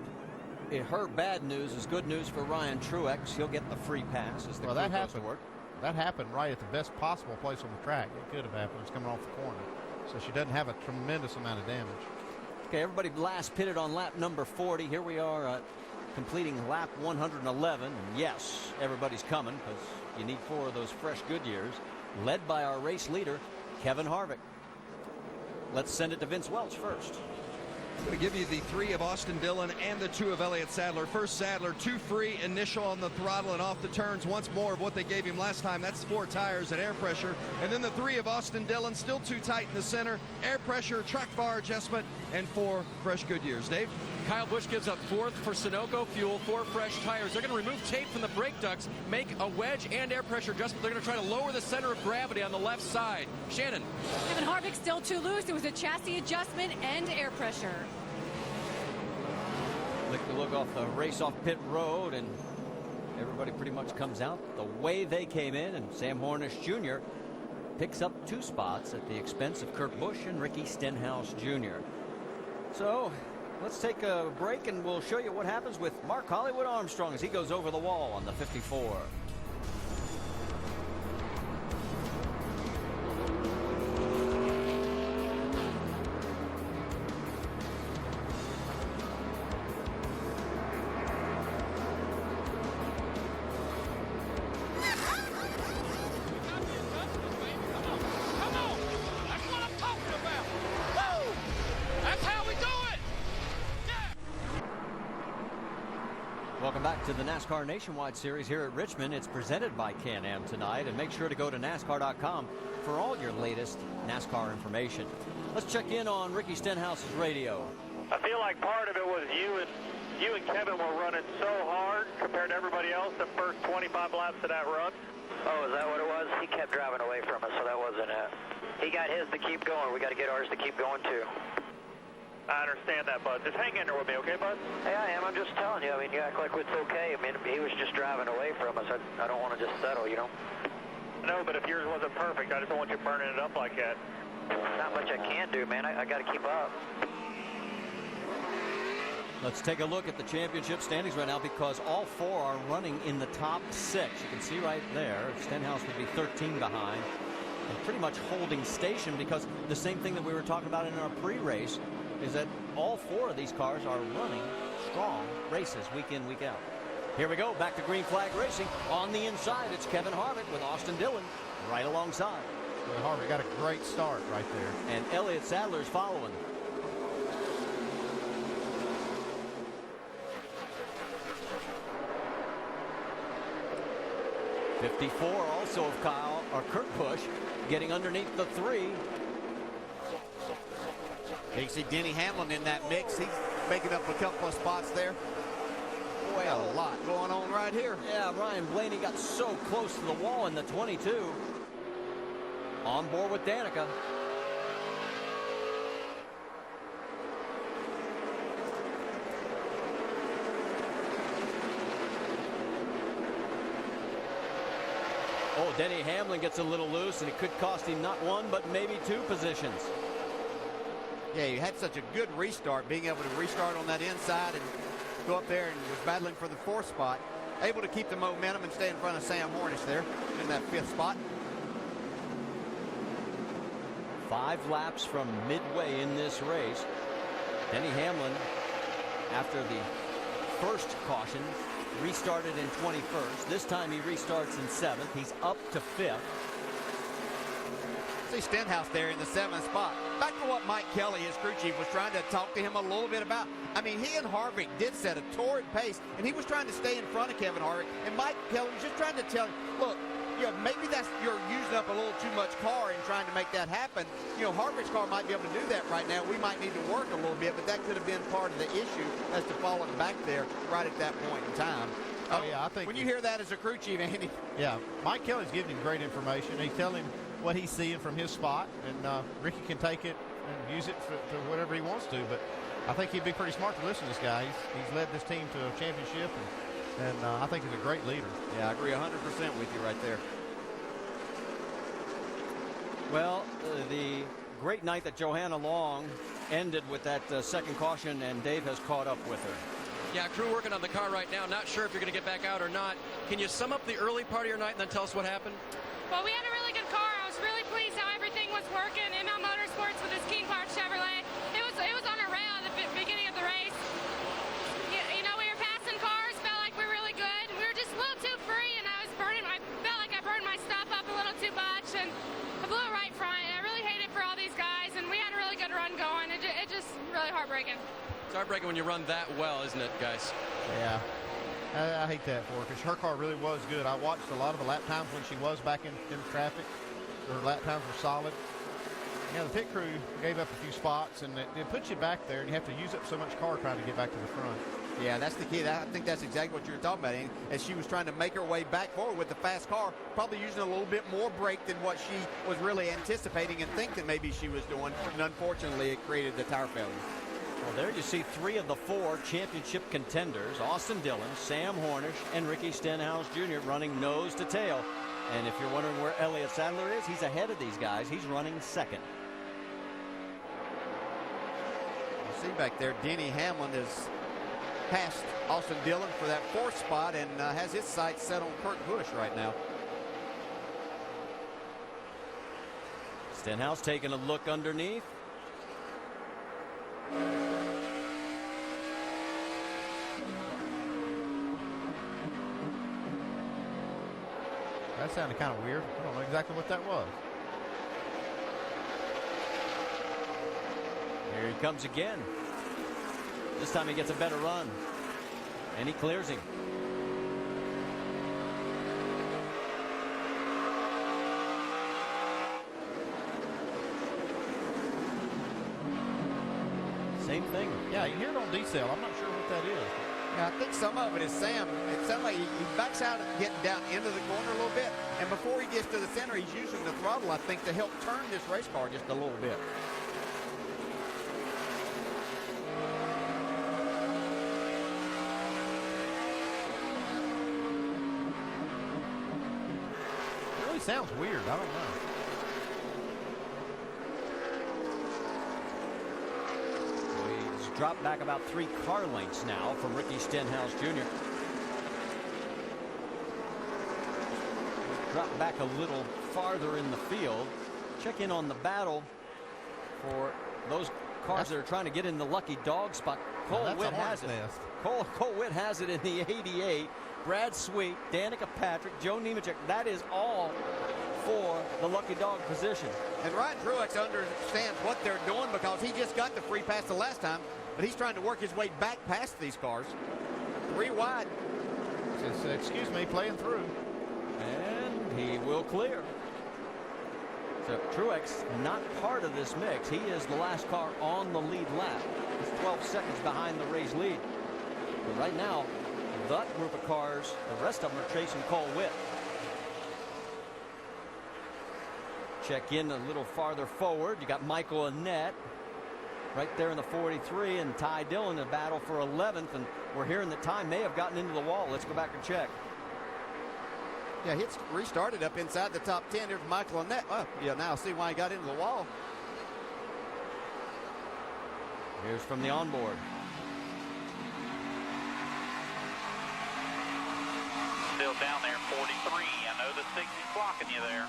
Her bad news is good news for Ryan Truex. He'll get the free pass as the crew goes to work. That happened right at the best possible place on the track. It could have happened. It's coming off the corner. So she doesn't have a tremendous amount of damage. Okay, everybody last pitted on lap number 40. Here we are completing lap 111. And yes, everybody's coming because you need 4 of those fresh Goodyears, led by our race leader, Kevin Harvick. Let's send it to Vince Welch first. I'm going to give you the 3 of Austin Dillon and the 2 of Elliott Sadler. First, Sadler, 2 free, initial on the throttle and off the turns. Once more of what they gave him last time. That's 4 tires and air pressure. And then the 3 of Austin Dillon, still too tight in the center. Air pressure, track bar adjustment, and 4 fresh Goodyears. Dave? Kyle Busch gives up 4th for Sunoco Fuel, 4 fresh tires. They're going to remove tape from the brake ducts, make a wedge and air pressure adjustment. They're going to try to lower the center of gravity on the left side. Shannon. Kevin Harvick still too loose. It was a chassis adjustment and air pressure. Look off the race off pit road, and everybody pretty much comes out the way they came in, and Sam Hornish Jr. picks up 2 spots at the expense of Kurt Busch and Ricky Stenhouse Jr. So let's take a break, and we'll show you what happens with Mark Hollywood Armstrong as he goes over the wall on the 54. Welcome back to the NASCAR Nationwide Series here at Richmond. It's presented by Can-Am tonight, and make sure to go to NASCAR.com for all your latest NASCAR information. Let's check in on Ricky Stenhouse's radio. I feel like part of it was you and Kevin were running so hard compared to everybody else the first 25 laps of that run. Oh, is that what it was? He kept driving away from us, so that wasn't it. He got his to keep going. We got to get ours to keep going, too. I understand that, Bud. Just hang in there with me, okay, Bud? Yeah, I am. I'm just telling you. I mean, you act like it's okay. I mean, he was just driving away from us. I don't want to just settle, you know? No, but if yours wasn't perfect, I just don't want you burning it up like that. Not much I can do, man. I got to keep up. Let's take a look at the championship standings right now, because all 4 are running in the top 6. You can see right there, Stenhouse would be 13 behind and pretty much holding station, because the same thing that we were talking about in our pre-race, is that all 4 of these cars are running strong races week in, week out. Here we go, back to green flag racing. On the inside, it's Kevin Harvick with Austin Dillon right alongside. Well, Harvick got a great start right there. And Elliott Sadler's following. '54 also of Kurt Busch getting underneath the 3. You can see Denny Hamlin in that mix. He's making up a couple of spots there. Boy, a lot going on right here. Yeah, Ryan Blaney got so close to the wall in the 22. On board with Danica. Oh, Denny Hamlin gets a little loose, and it could cost him not 1, but maybe 2 positions. Yeah, you had such a good restart, being able to restart on that inside and go up there and was battling for the 4th spot. Able to keep the momentum and stay in front of Sam Hornish there in that 5th spot. 5 laps from midway in this race. Denny Hamlin, after the first caution, restarted in 21st. This time he restarts in 7th. He's up to 5th. See Stenhouse there in the 7th spot. Back to what Mike Kelly, his crew chief, was trying to talk to him a little bit about. I mean, he and Harvick did set a torrid pace, and he was trying to stay in front of Kevin Harvick. And Mike Kelly was just trying to tell him, look, you know, maybe you're using up a little too much car and trying to make that happen. You know, Harvick's car might be able to do that right now. We might need to work a little bit, but that could have been part of the issue as to falling back there right at that point in time. Oh, yeah, I think when you hear that as a crew chief, Andy. Yeah, Mike Kelly's giving him great information. He's telling him what he's seeing from his spot, and Ricky can take it and use it for whatever he wants to. But I think he'd be pretty smart to listen to this guy. He's led this team to a championship, and I think he's a great leader. Yeah, I agree 100% with you right there. Well, the great night that Johanna Long ended with that second caution, and Dave has caught up with her. Yeah, crew working on the car right now. Not sure if you're going to get back out or not. Can you sum up the early part of your night and then tell us what happened? Well, we had a really good car. I was really pleased how everything was working. ML Motorsports with his King Park Chevrolet. It was on a rail at the beginning of the race. You know, we were passing cars, felt like we were really good. We were just a little too free, and I felt like I burned my stuff up a little too much, and I blew it right front. And I really hated for all these guys, and we had a really good run going. It just really heartbreaking. It's heartbreaking when you run that well, isn't it, guys? Yeah. I hate that for her because her car really was good. I watched a lot of the lap times when she was back in traffic. Her lap times were solid. Yeah, the pit crew gave up a few spots, and it puts you back there, and you have to use up so much car trying to get back to the front. Yeah, that's the key. I think that's exactly what you were talking about, Andy, as she was trying to make her way back forward with the fast car, probably using a little bit more brake than what she was really anticipating and thinking maybe she was doing, and unfortunately it created the tire failure. Well, there you see 3 of the 4 championship contenders, Austin Dillon, Sam Hornish, and Ricky Stenhouse Jr. running nose to tail. And if you're wondering where Elliott Sadler is, he's ahead of these guys. He's running 2nd. You see back there, Denny Hamlin is past Austin Dillon for that 4th spot and has his sights set on Kurt Busch right now. Stenhouse taking a look underneath. That sounded kind of weird. I don't know exactly what that was. Here he comes again. This time he gets a better run. And he clears him. Same thing. Yeah, you hear it on decel. I'm not sure what that is. Yeah, I think some of it is Sam. It sounds like he backs out and getting down into the corner a little bit. And before he gets to the center, he's using the throttle, I think, to help turn this race car just a little bit. It really sounds weird. I don't know. Dropped back about 3 car lengths now from Ricky Stenhouse Jr. Dropped back a little farther in the field. Check in on the battle for those cars that are trying to get in the lucky dog spot. Cole Witt has it. Cole Witt has it in the 88. Brad Sweet, Danica Patrick, Joe Nemechek. That is all for the lucky dog position. And Ryan Truex understands what they're doing because he just got the free pass the last time, but he's trying to work his way back past these cars. 3 wide. Says, excuse me, playing through. And he will clear. So Truex not part of this mix. He is the last car on the lead lap. He's 12 seconds behind the Rays lead. But right now, that group of cars, the rest of them are chasing Cole Witt. Check in a little farther forward. You got Michael Annett right there in the 43, and Ty Dillon in battle for 11th. And we're hearing that Ty may have gotten into the wall. Let's go back and check. Yeah, it's restarted up inside the top 10. There's Michael Annett. Oh, yeah, now I see why he got into the wall. Here's from the onboard. Still down there, 43. I know the 60's blocking you there.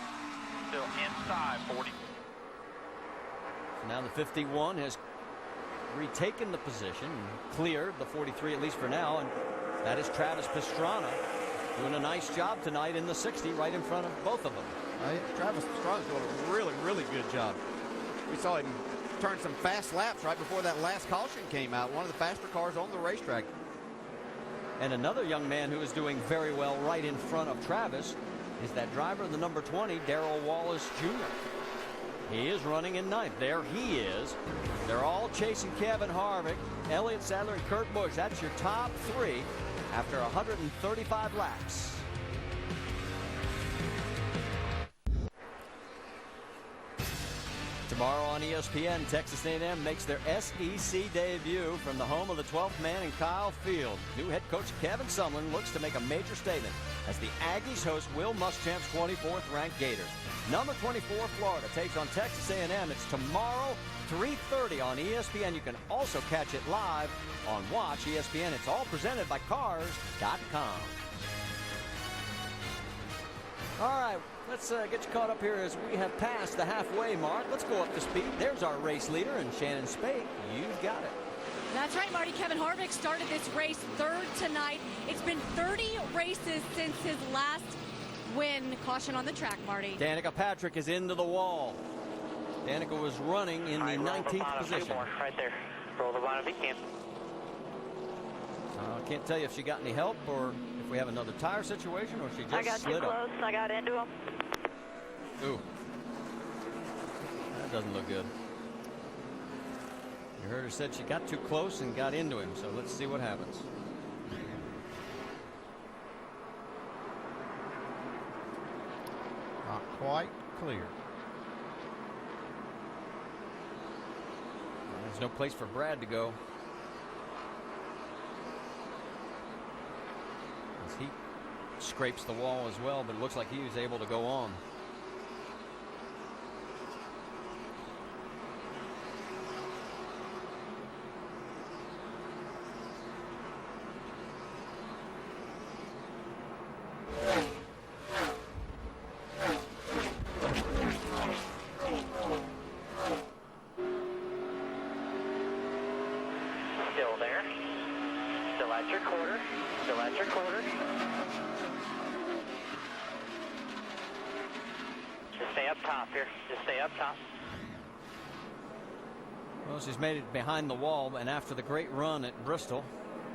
Still inside 40. So now the 51 has retaken the position and cleared the 43, at least for now, and that is Travis Pastrana doing a nice job tonight in the 60 right in front of both of them. Travis Pastrana's doing a really, really good job. We saw him turn some fast laps right before that last caution came out. One of the faster cars on the racetrack. And another young man who is doing very well right in front of Travis is that driver, the number 20, Darrell Wallace Jr. He is running in 9th. There he is. They're all chasing Kevin Harvick, Elliott Sadler, and Kurt Busch. That's your top 3 after 135 laps. Tomorrow on ESPN, Texas A&M makes their SEC debut from the home of the 12th man in Kyle Field. New head coach Kevin Sumlin looks to make a major statement as the Aggies host Will Muschamp's 24th ranked Gators. Number 24 Florida takes on Texas A&M. It's tomorrow, 3:30 on ESPN. You can also catch it live on Watch ESPN. It's all presented by Cars.com. All right, let's get you caught up here as we have passed the halfway mark. Let's go up to speed. There's our race leader, and Shannon Spake. You've got it. That's right, Marty. Kevin Harvick started this race 3rd tonight. It's been 30 races since his last win. Caution on the track, Marty. Danica Patrick is into the wall. Danica was running in the 19th position. Right there. Roll the bottom if you can. I can't tell you if she got any help or if we have another tire situation or if she just I got slid too close. up. I got into him. Ooh. That doesn't look good. You heard her said she got too close and got into him, so let's see what happens. Not quite clear. There's no place for Brad to go. As he scrapes the wall as well, but it looks like he was able to go on. Still there. Still at your quarter. Still at your quarter. Just stay up top here. Just stay up top. Well, she's made it behind the wall, and after the great run at Bristol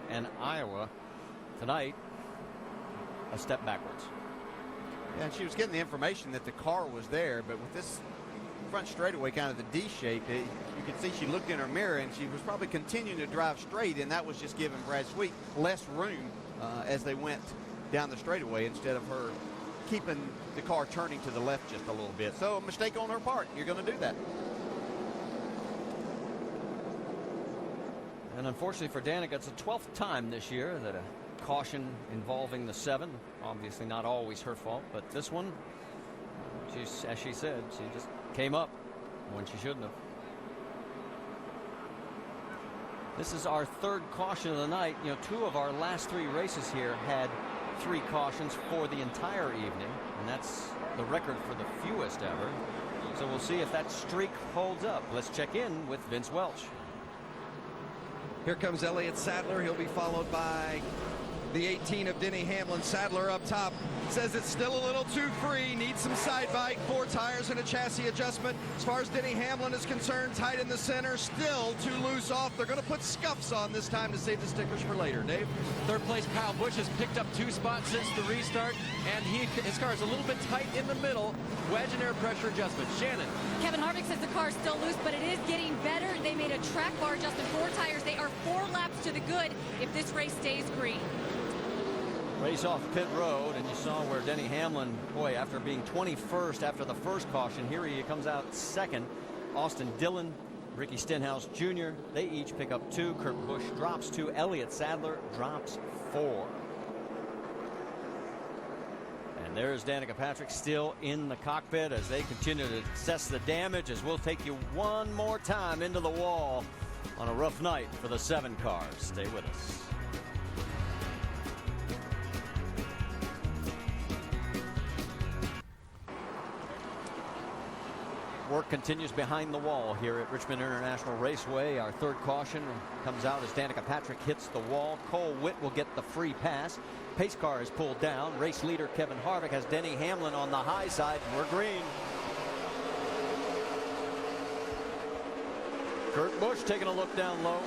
and Iowa tonight, a step backwards. Yeah, and she was getting the information that the car was there, but with this front straightaway, kind of the D shape, you can see she looked in her mirror and she was probably continuing to drive straight, and that was just giving Brad Sweet less room as they went down the straightaway instead of her keeping the car turning to the left just a little bit. So a mistake on her part. You're going to do that. And unfortunately for Danica, it's the 12th time this year that a caution involving the 7, obviously not always her fault, but this one, she's, as she said, she just came up when she shouldn't have. This is our 3rd caution of the night. You know, 2 of our last 3 races here had 3 cautions for the entire evening, and that's the record for the fewest ever. So we'll see if that streak holds up. Let's check in with Vince Welch. Here comes Elliott Sadler. He'll be followed by the 18 of Denny Hamlin. Sadler up top says it's still a little too free. Needs some side bite, 4 tires and a chassis adjustment. As far as Denny Hamlin is concerned, tight in the center, still too loose off. They're going to put scuffs on this time to save the stickers for later. Dave? Third place, Kyle Busch has picked up 2 spots since the restart, and his car is a little bit tight in the middle. Wedge and air pressure adjustment. Shannon. Kevin Harvick says the car is still loose, but it is getting better. They made a track bar adjustment, 4 tires. They are 4 laps to the good if this race stays green. Race off pit road, and you saw where Denny Hamlin, boy, after being 21st after the first caution, here he comes out second. Austin Dillon, Ricky Stenhouse Jr., they each pick up 2. Kurt Busch drops 2. Elliott Sadler drops 4. And there's Danica Patrick still in the cockpit as they continue to assess the damage, as we'll take you one more time into the wall on a rough night for the 7 cars. Stay with us. Work continues behind the wall here at Richmond International Raceway. Our third caution comes out as Danica Patrick hits the wall. Cole Witt will get the free pass. Pace car is pulled down. Race leader Kevin Harvick has Denny Hamlin on the high side, and we're green. Kurt Busch taking a look down low.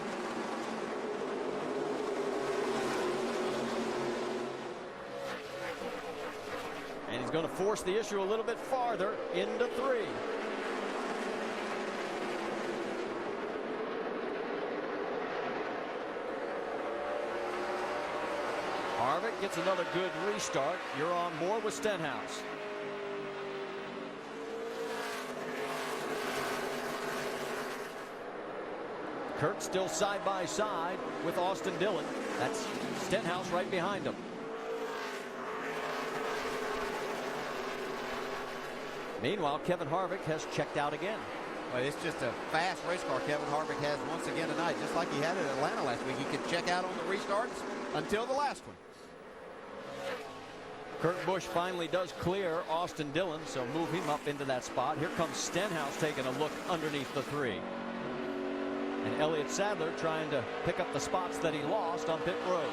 And he's going to force the issue a little bit farther into 3. Harvick gets another good restart. You're on board with Stenhouse. Kurt still side by side with Austin Dillon. That's Stenhouse right behind him. Meanwhile, Kevin Harvick has checked out again. Well, it's just a fast race car Kevin Harvick has once again tonight, just like he had at Atlanta last week. He could check out on the restarts until the last one. Kurt Busch finally does clear Austin Dillon, so move him up into that spot. Here comes Stenhouse taking a look underneath the 3. And Elliott Sadler trying to pick up the spots that he lost on pit road.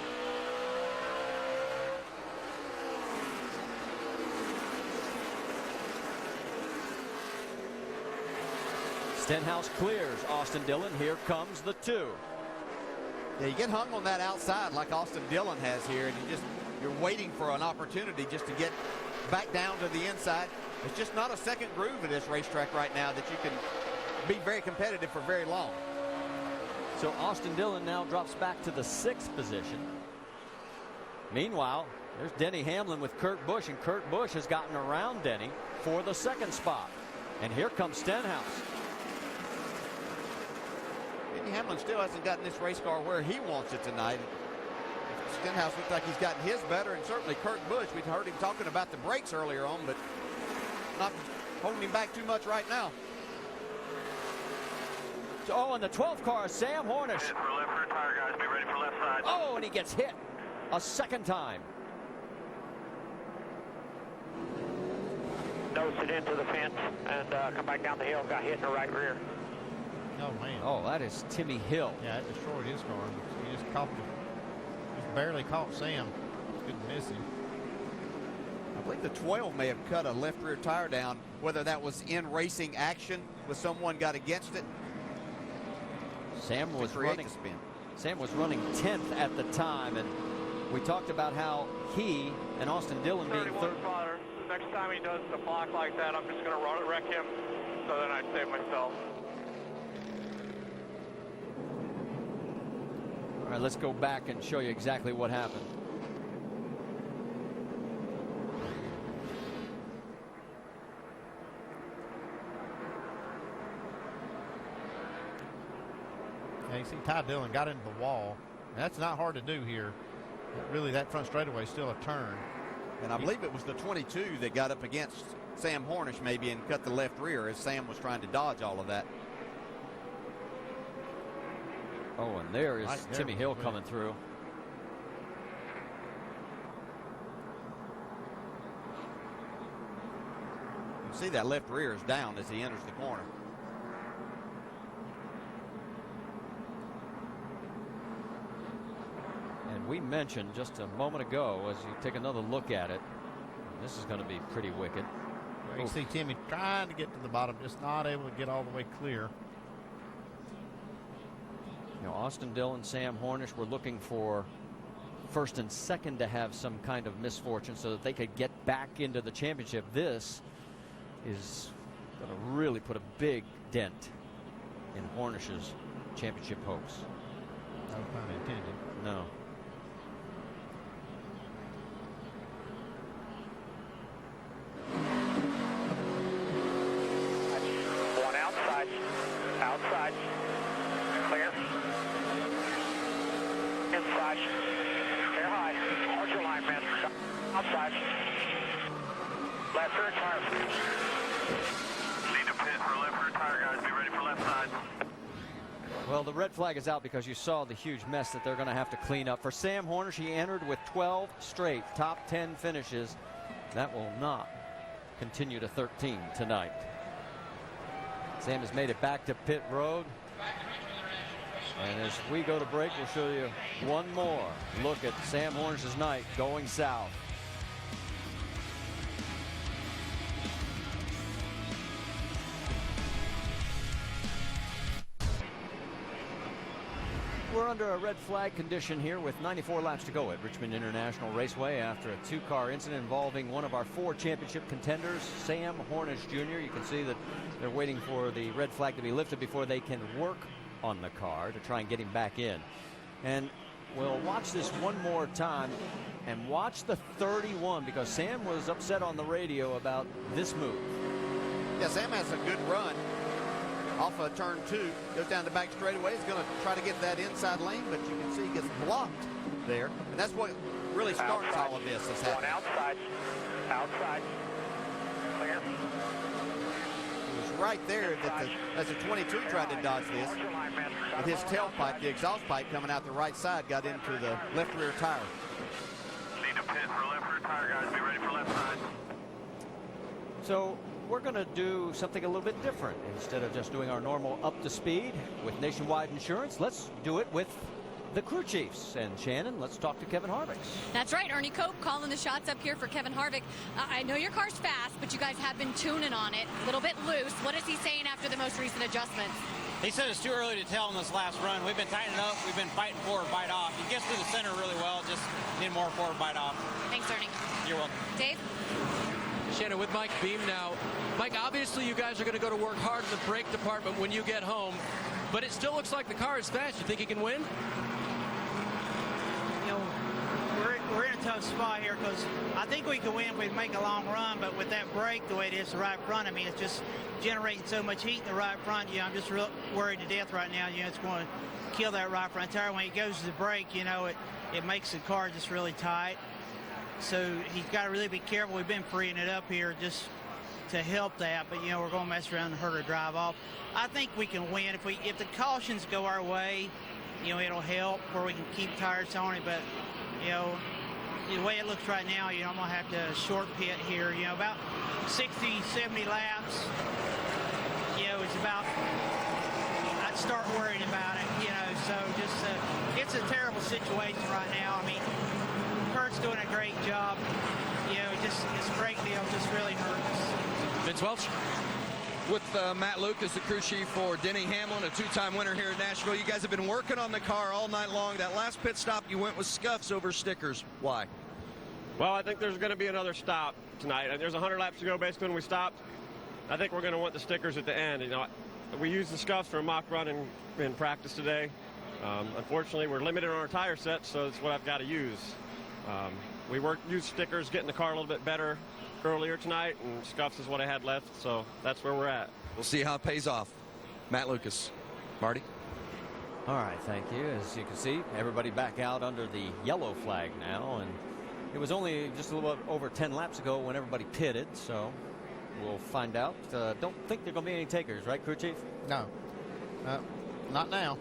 Stenhouse clears Austin Dillon. Here comes the 2. Yeah, you get hung on that outside like Austin Dillon has here, and you're waiting for an opportunity just to get back down to the inside. It's just not a second groove at this racetrack right now that you can be very competitive for very long. So Austin Dillon now drops back to the 6th position. Meanwhile, there's Denny Hamlin with Kurt Busch, and Kurt Busch has gotten around Denny for the 2nd spot. And here comes Stenhouse. Denny Hamlin still hasn't gotten this race car where he wants it tonight. Stenhouse looks like he's gotten his better, and certainly Kurt Busch. We've heard him talking about the brakes earlier on, but not holding him back too much right now. Oh, and the 12th car, Sam Hornish. For left rear tire, guys. Be ready for left side. Oh, and he gets hit a 2nd time. Nosed it into the fence and come back down the hill. Got hit in the right rear. Oh, man. Oh, that is Timmy Hill. Yeah, it destroyed his car. He just barely caught Sam. Couldn't miss him. I believe the 12 may have cut a left rear tire down, whether that was in racing action with someone got against it. Sam was running 10th at the time, and we talked about how he and Austin Dillon being 3rd. Spotter. Next time he does the block like that, I'm just going to wreck him, so then I save myself. All right, let's go back and show you exactly what happened. Yeah, you see Ty Dillon got into the wall. That's not hard to do here. Really, that front straightaway is still a turn. And I believe it was the 22 that got up against Sam Hornish maybe and cut the left rear as Sam was trying to dodge all of that. Oh, and there is Timmy Hill coming through. See that left rear is down as he enters the corner. And we mentioned just a moment ago, as you take another look at it, this is going to be pretty wicked. You see Timmy trying to get to the bottom, just not able to get all the way clear. You know, Austin Dillon, Sam Hornish were looking for first and second to have some kind of misfortune so that they could get back into the championship. This is going to really put a big dent in Hornish's championship hopes. No pun intended. No. One outside. Outside. Clear. Inside. Clear high. Hold your line, man. Outside. Left rear tire. Need to pit for left rear tire, guys. Be ready for left side. Well, the red flag is out because you saw the huge mess that they're going to have to clean up. For Sam Hornish, he entered with 12 straight top 10 finishes. That will not continue to 13 tonight. Sam has made it back to pit road. And as we go to break, we'll show you one more look at Sam Hornish's night going south. We're under a red flag condition here with 94 laps to go at Richmond International Raceway after a two-car incident involving one of our 4 championship contenders, Sam Hornish Jr. You can see that they're waiting for the red flag to be lifted before they can work on the car to try and get him back in. And we'll watch this one more time and watch the 31 because Sam was upset on the radio about this move. Yeah, Sam has a good run off of turn 2, goes down the back straightaway. He's going to try to get that inside lane, but you can see he gets blocked there. And that's what really starts outside. all of this. Is One outside. Outside. Clear. It was right there that as the 22 tried to dodge this, with his tailpipe, the exhaust pipe coming out the right side, got into the left rear tire. Need to pit for left rear tire, guys. Be ready for left side. So we're going to do something a little bit different. Instead of just doing our normal up to speed with Nationwide Insurance, let's do it with the crew chiefs. And Shannon, let's talk to Kevin Harvick. That's right. Ernie Cope calling the shots up here for Kevin Harvick. I know your car's fast, but you guys have been tuning on it. A little bit loose. What is he saying after the most recent adjustments? He said it's too early to tell in this last run. We've been tightening up. We've been fighting forward, bite off. He gets through the center really well. Just need more forward, bite off. Thanks, Ernie. You're welcome. Dave? Shannon, with Mike Beam now. Mike, obviously you guys are going to go to work hard in the brake department when you get home, but it still looks like the car is fast. You think he can win? You know, we're in a tough spot here because I think we could win if we make a long run, but with that brake the way it is the right front, I mean, it's just generating so much heat in the right front. You know, I'm just real worried to death right now. You know, it's going to kill that right front tire. When it goes to the brake, you know, it makes the car just really tight. So he's got to really be careful. We've been freeing it up here just to help that, but you know, we're going to mess around and hurt her drive off. I think we can win if the cautions go our way. You know, it'll help where we can keep tires on it. But you know, the way it looks right now, you know, I'm going to have to short pit here. You know, about 60, 70 laps. You know, it's about. I'd start worrying about it. You know, so just it's a terrible situation right now. I mean, Kurt's doing a great job. You know, just this brake deal just really hurts. Vince Welch. With Matt Lucas, the crew chief for Denny Hamlin, a 2-time winner here at Nashville. You guys have been working on the car all night long. That last pit stop, you went with scuffs over stickers. Why? Well, I think there's going to be another stop tonight. There's 100 laps to go basically when we stopped. I think we're going to want the stickers at the end. You know, we used the scuffs for a mock run in practice today. Unfortunately, we're limited on our tire sets, so that's what I've got to use. We used stickers, getting the car a little bit better earlier tonight, and scuffs is what I had left, so that's where we're at. We'll see how it pays off. Matt Lucas. Marty? All right, thank you. As you can see, everybody back out under the yellow flag now, and it was only just a little bit over 10 laps ago when everybody pitted, so we'll find out. Don't think there are going to be any takers, right, crew chief? No. Not now.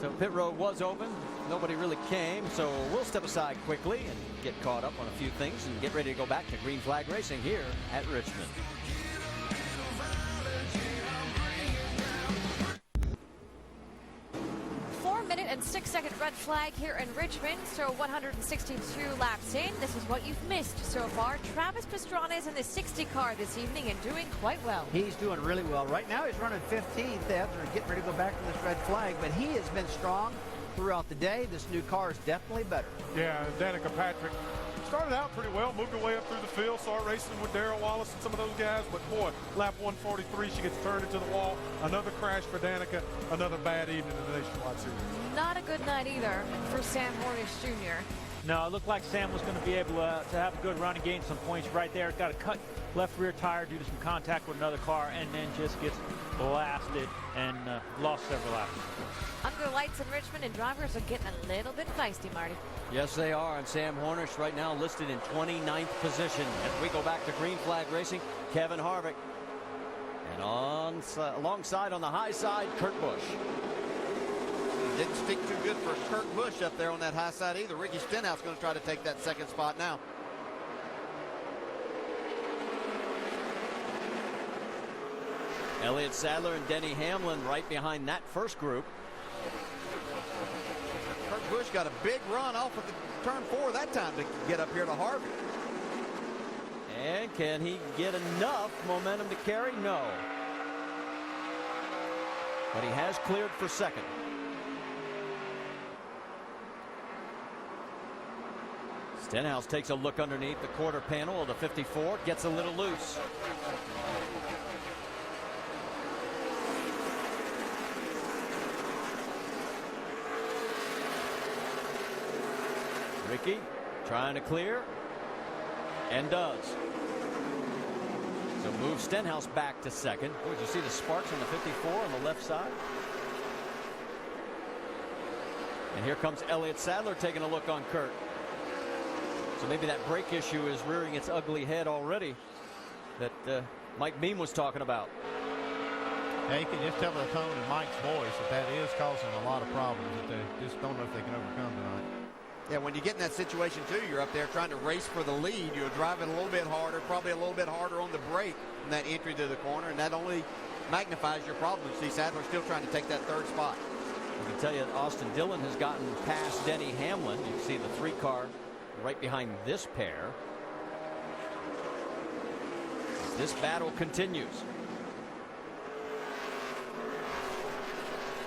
So pit road was open. nobody really came, so we'll step aside quickly and get caught up on a few things and get ready to go back to Green Flag Racing here at Richmond. Minute and 6-second red flag here in Richmond, so 162 laps in. This is what you've missed so far. Travis Pastrana is in the 60 car this evening and doing quite well. He's doing really well. Right now he's running 15th after getting ready to go back to this red flag, but he has been strong throughout the day. This new car is definitely better. Yeah, Danica Patrick started out pretty well, moved her way up through the field, started racing with Darrell Wallace and some of those guys, but boy, lap 143, she gets turned into the wall. Another crash for Danica, another bad evening in the Nationwide Series. Not a good night either for Sam Hornish Jr. No, it looked like Sam was going to be able to have a good run and gain some points right there. Got a cut left rear tire due to some contact with another car, and then just gets blasted and lost several laps. Under lights in Richmond, and drivers are getting a little bit feisty, Marty. Yes, they are. And Sam Hornish right now listed in 29th position. As we go back to Green Flag Racing, Kevin Harvick. And alongside on the high side, Kurt Busch. Didn't stick too good for Kurt Busch up there on that high side either. Ricky Stenhouse going to try to take that second spot now. Elliott Sadler and Denny Hamlin right behind that first group. Kurt Busch got a big run off of the turn 4 that time to get up here to Harvick. And can he get enough momentum to carry? No. But he has cleared for second. Stenhouse takes a look underneath the quarter panel of the 54, gets a little loose. Ricky trying to clear, and does. So moves Stenhouse back to second. Oh, did you see the sparks on the 54 on the left side? And here comes Elliott Sadler taking a look on Kurt. So maybe that brake issue is rearing its ugly head already that Mike Beam was talking about. Yeah, you can just tell the tone in Mike's voice that is causing a lot of problems that they just don't know if they can overcome tonight. Yeah, when you get in that situation, too, you're up there trying to race for the lead. You're driving a little bit harder, probably a little bit harder on the brake in that entry to the corner, and that only magnifies your problem. See, Sadler still trying to take that third spot. I can tell you that Austin Dillon has gotten past Denny Hamlin. You can see the 3 car right behind this pair. This battle continues.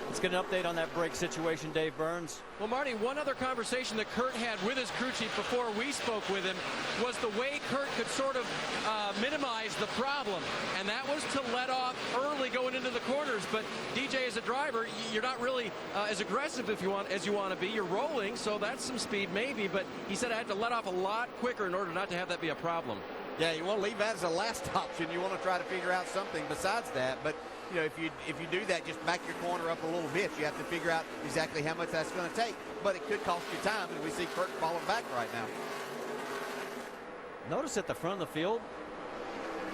Let's get an update on that brake situation, Dave Burns. Well, Marty, one other conversation that Kurt had with his crew chief before we spoke with him was the way Kurt could sort of minimize the problem, and that was to let off early going into the corners. But DJ, as a driver, you're not really as aggressive as you want to be. You're rolling, so that's some speed maybe, but he said I had to let off a lot quicker in order not to have that be a problem. Yeah, you want to leave that as a last option. You want to try to figure out something besides that, but you know, if you do that, just back your corner up a little bit. You have to figure out exactly how much that's going to take. But it could cost you time, as we see Kurt falling back right now. Notice at the front of the field,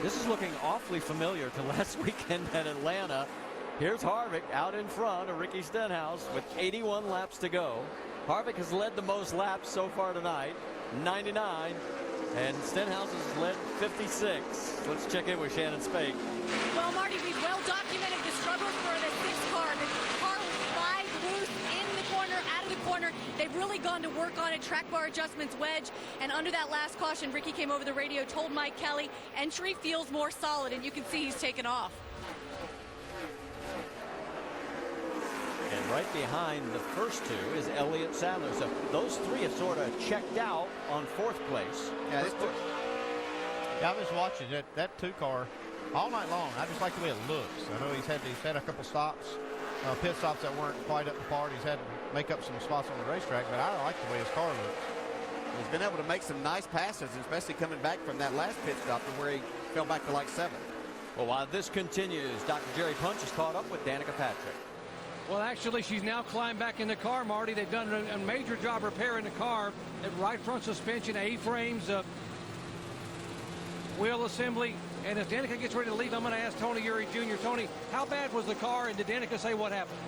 this is looking awfully familiar to last weekend at Atlanta. Here's Harvick out in front of Ricky Stenhouse with 81 laps to go. Harvick has led the most laps so far tonight, 99. And Stenhouse has led 56. Let's check in with Shannon Spake. Well, Marty, we've well documented the struggles for the 6 car. The car was 5 loose in the corner, out of the corner. They've really gone to work on it. Track bar adjustments, wedge. And under that last caution, Ricky came over the radio, told Mike Kelly, entry feels more solid, and you can see he's taken off. And right behind the first 2 is Elliott Sadler. So those 3 have sort of checked out on 4th place. Yeah, I was watching that 2 car all night long. I just like the way it looks. I know he's had a couple stops, pit stops that weren't quite up to par. He's had to make up some spots on the racetrack, but I like the way his car looks. He's been able to make some nice passes, especially coming back from that last pit stop to where he fell back to like 7th. Well, while this continues, Dr. Jerry Punch is caught up with Danica Patrick. Well, actually, she's now climbed back in the car, Marty. They've done a major job repairing the car. At right front suspension, A-frames, wheel assembly. And as Danica gets ready to leave, I'm going to ask Tony Eury Jr. Tony, how bad was the car, and did Danica say what happened?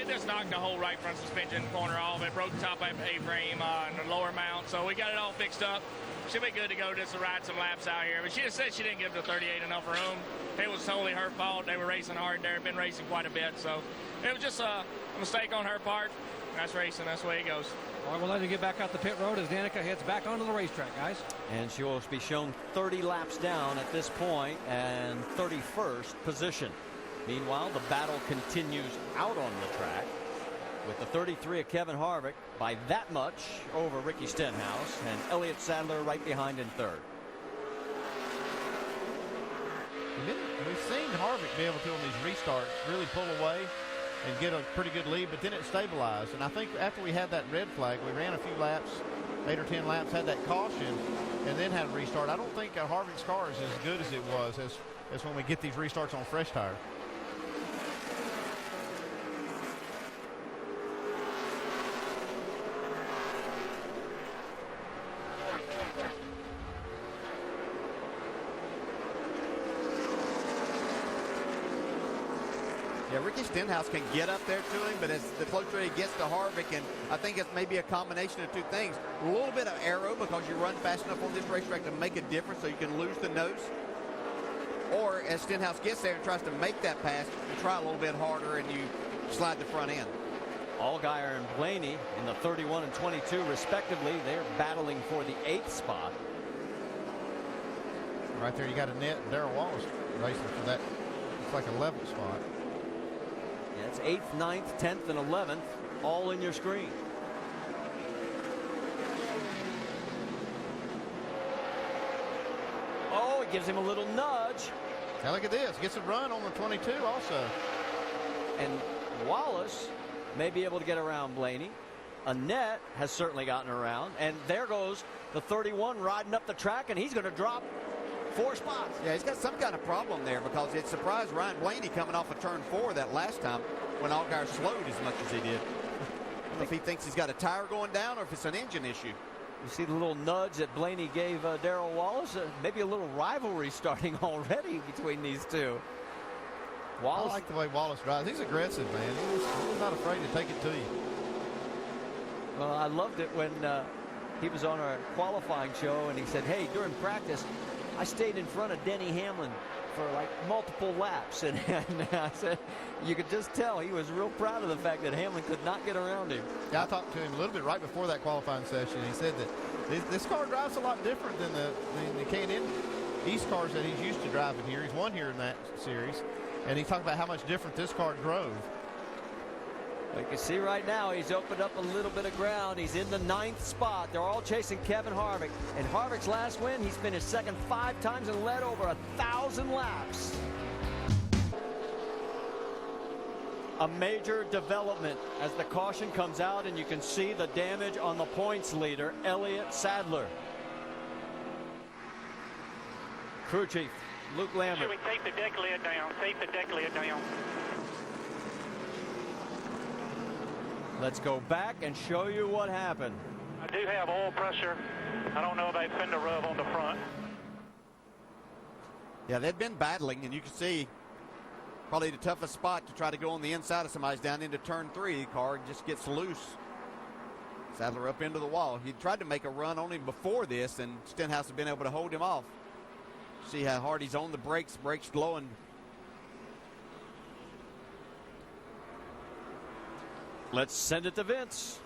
It just knocked the whole right front suspension corner off. It broke the top A-frame and the lower mount, so we got it all fixed up. She'll be good to go just to ride some laps out here. But she just said she didn't give the 38 enough room. It was totally her fault. They were racing hard there. Been racing quite a bit, so it was just a mistake on her part. That's racing. That's the way it goes. All right, we'll let her get back out the pit road as Danica heads back onto the racetrack, guys. And she will be shown 30 laps down at this point and 31st position. Meanwhile, the battle continues out on the track with the 33 of Kevin Harvick by that much over Ricky Stenhouse, and Elliott Sadler right behind in third. We've seen Harvick be able to, on these restarts, really pull away and get a pretty good lead, but then it stabilized. And I think after we had that red flag, we ran a few laps, 8 or 10 laps, had that caution, and then had a restart. I don't think Harvick's car is as good as it was as when we get these restarts on fresh tires. Yeah, Ricky Stenhouse can get up there to him, but as the closer he gets to Harvick, and I think it's maybe a combination of two things. A little bit of aero because you run fast enough on this racetrack to make a difference so you can lose the nose. Or as Stenhouse gets there and tries to make that pass, you try a little bit harder and you slide the front end. Allgaier and Blaney in the 31 and 22 respectively. They're battling for the 8th spot. Right there you got Annette and Darrell Wallace racing for that. It's like 11th spot. Yeah, it's 8th, 9th, 10th, and 11th all in your screen. Oh, it gives him a little nudge. Now look at this. Gets a run on the 22 also. And Wallace may be able to get around Blaney. Annette has certainly gotten around. And there goes the 31 riding up the track, and he's going to drop 4 spots. Yeah, he's got some kind of problem there because it surprised Ryan Blaney coming off of turn 4 that last time when Allgaier slowed as much as he did. I don't know if he thinks he's got a tire going down or if it's an engine issue. You see the little nudge that Blaney gave Darrell Wallace. Maybe a little rivalry starting already between these two. Wallace, I like the way Wallace drives. He's aggressive, man. He's not afraid to take it to you. Well, I loved it when he was on our qualifying show and he said, hey, during practice, I stayed in front of Denny Hamlin for like multiple laps. And I said, you could just tell he was real proud of the fact that Hamlin could not get around him. Yeah, I talked to him a little bit right before that qualifying session. He said that this car drives a lot different than the K&N East cars that he's used to driving here. He's won here in that series. And he talked about how much different this car drove. You can see right now he's opened up a little bit of ground. He's in the 9th spot. They're all chasing Kevin Harvick. And Harvick's last win, he's finished second 5 times and led over 1,000 laps. A major development as the caution comes out, and you can see the damage on the points leader, Elliott Sadler. Crew chief Luke Lambert. Should we take the deck lid down? Take the deck lid down. Let's go back and show you what happened. I do have oil pressure. I don't know if they fender rub on the front. Yeah, they've been battling, and you can see probably the toughest spot to try to go on the inside of somebody's down into turn 3. The car just gets loose. Sadler up into the wall. He tried to make a run on him before this, and Stenhouse has been able to hold him off. See how hard he's on the brakes blowing. Let's send it to Vince.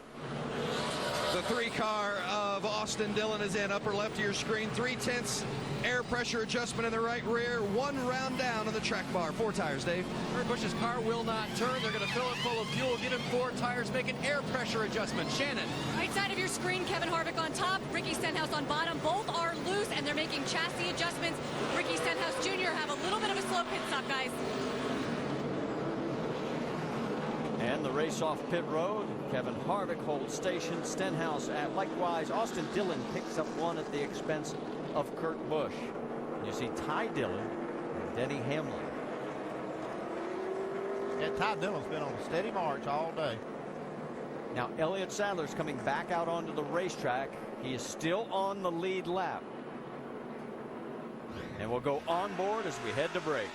The 3 car of Austin Dillon is in upper left of your screen. 3/10 air pressure adjustment in the right rear. 1 round down on the track bar. 4 tires, Dave. Kurt Busch's car will not turn. They're going to fill it full of fuel, get him 4 tires, make an air pressure adjustment. Shannon. Right side of your screen, Kevin Harvick on top, Ricky Stenhouse on bottom. Both are loose, and they're making chassis adjustments. Ricky Stenhouse Jr. have a little bit of a slow pit stop, guys. And the race off pit road. Kevin Harvick holds station. Stenhouse likewise. Austin Dillon picks up 1 at the expense of Kurt Busch. You see Ty Dillon and Denny Hamlin. Yeah, Ty Dillon's been on a steady march all day. Now Elliott Sadler's coming back out onto the racetrack. He is still on the lead lap. And we'll go on board as we head to break.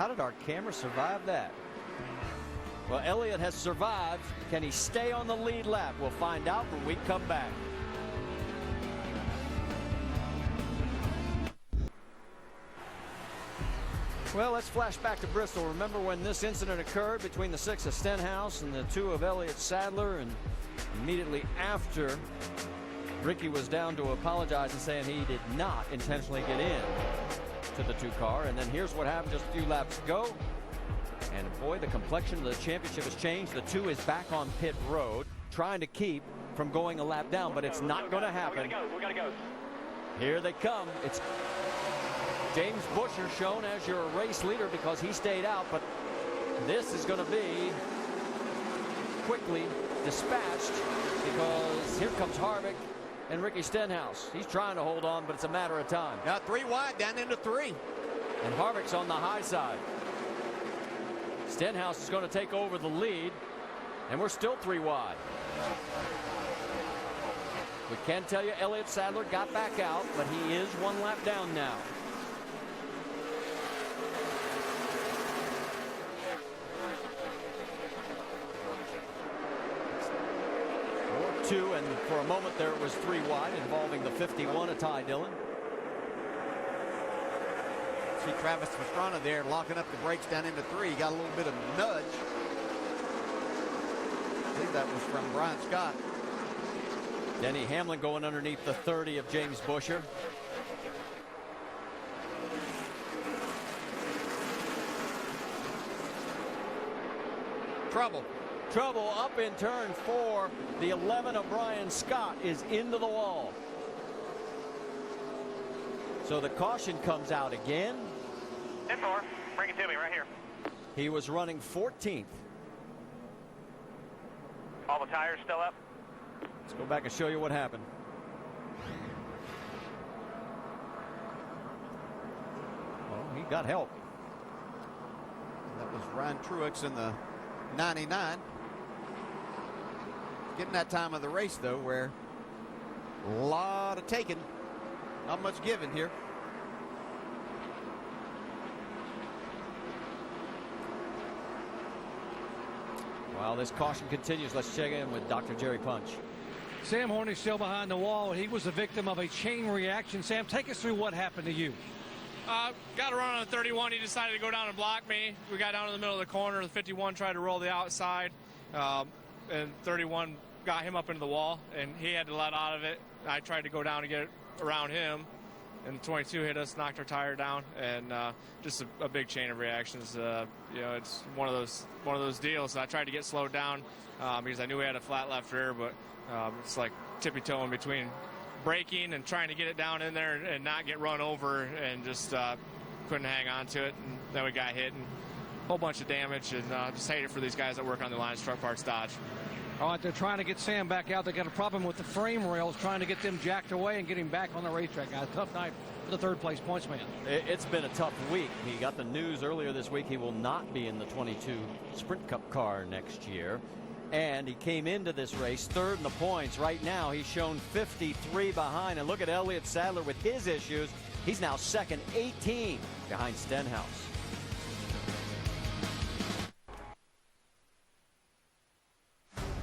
How did our camera survive that? Well, Elliott has survived. Can he stay on the lead lap? We'll find out when we come back. Well, let's flash back to Bristol. Remember when this incident occurred between the 6 of Stenhouse and the 2 of Elliott Sadler, and immediately after, Ricky was down to apologize and saying he did not intentionally get in to the 2 car. And then here's what happened just a few laps ago. And boy, the complexion of the championship has changed. The 2 is back on pit road, trying to keep from going a lap down, but it's not going to happen. We gotta go. Here they come. It's James Buescher shown as your race leader because he stayed out, but this is going to be quickly dispatched because here comes Harvick and Ricky Stenhouse. He's trying to hold on, but it's a matter of time. Now 3 wide, down into 3. And Harvick's on the high side. Stenhouse is going to take over the lead, and we're still 3 wide. We can tell you Elliott Sadler got back out, but he is 1 lap down now. And for a moment there it was 3 wide involving the 51 of Ty Dillon. See Travis Pastrana there locking up the brakes down into 3. He got a little bit of nudge. I think that was from Brian Scott. Denny Hamlin going underneath the 30 of James Buescher. Trouble up in turn 4. The 11 of Brian Scott is into the wall. So the caution comes out again. 10-4. Bring it to me right here. He was running 14th. All the tires still up? Let's go back and show you what happened. Well, he got help. That was Ryan Truex in the 99. Getting that time of the race, though, where a lot of taking, not much given here. While this caution continues, let's check in with Dr. Jerry Punch. Sam Hornick still behind the wall. He was a victim of a chain reaction. Sam, take us through what happened to you. Got a run on the 31. He decided to go down and block me. We got down in the middle of the corner. The 51 tried to roll the outside, and 31 got him up into the wall, and he had to let out of it. I tried to go down to get around him, and the 22 hit us, knocked our tire down, and just a big chain of reactions. You know, it's one of those deals. I tried to get slowed down because I knew we had a flat left rear, but it's like tippy-toeing between braking and trying to get it down in there and not get run over, and just couldn't hang on to it. And then we got hit and a whole bunch of damage, and just hate it for these guys that work on the Lions Truck Parts Dodge. All right, they're trying to get Sam back out. They got a problem with the frame rails, trying to get them jacked away and get him back on the racetrack. A tough night for the 3rd place points man. It's been a tough week. He got the news earlier this week he will not be in the 22 Sprint Cup car next year. And he came into this race 3rd in the points. Right now he's shown 53 behind. And look at Elliott Sadler with his issues. He's now 2nd, 18 behind Stenhouse.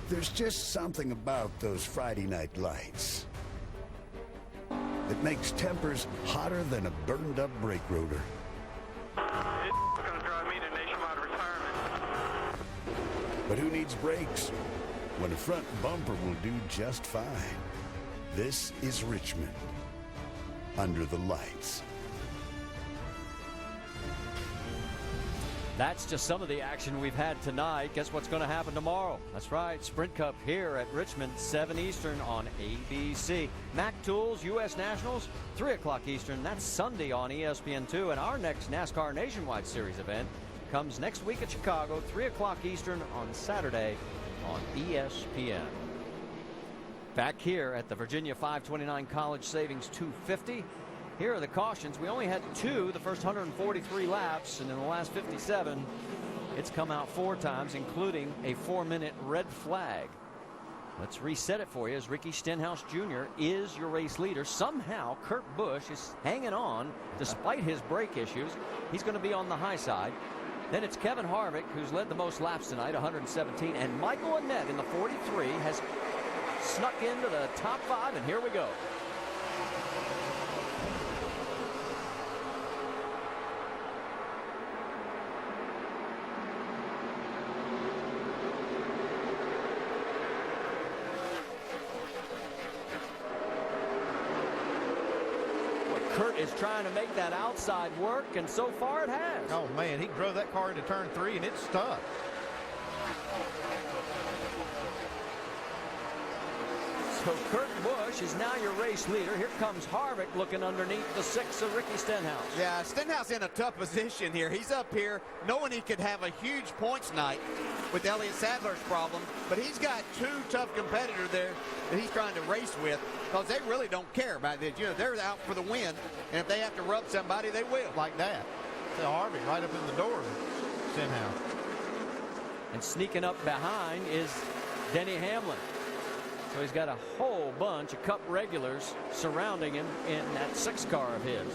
There's just something about those Friday night lights that makes tempers hotter than a burned up brake rotor. It's going to drive me to nationwide retirement. But who needs brakes when a front bumper will do just fine? This is Richmond under the lights. That's just some of the action we've had tonight. Guess what's going to happen tomorrow? That's right, Sprint Cup here at Richmond, 7 Eastern on ABC. Mac Tools, U.S. Nationals, 3 o'clock Eastern. That's Sunday on ESPN2. And our next NASCAR Nationwide Series event comes next week at Chicago, 3 o'clock Eastern on Saturday on ESPN. Back here at the Virginia 529 College Savings 250. Here are the cautions. We only had 2 the first 143 laps, and in the last 57, it's come out 4 times, including a 4-minute red flag. Let's reset it for you as Ricky Stenhouse Jr. is your race leader. Somehow, Kurt Busch is hanging on despite his brake issues. He's going to be on the high side. Then it's Kevin Harvick, who's led the most laps tonight, 117. And Michael Annett in the 43 has snuck into the top 5, and here we go. Kurt is trying to make that outside work, and so far it has. Oh, man, he drove that car into turn 3, and it's stuck. So Kurt Busch is now your race leader. Here comes Harvick looking underneath the 6 of Ricky Stenhouse. Yeah, Stenhouse in a tough position here. He's up here knowing he could have a huge points night with Elliott Sadler's problem, but he's got 2 tough competitors there that he's trying to race with, because they really don't care about this. You know, they're out for the win, and if they have to rub somebody, they will. Like that. So Harvick right up in the door. Stenhouse. And sneaking up behind is Denny Hamlin. So he's got a whole bunch of Cup regulars surrounding him in that 6 car of his.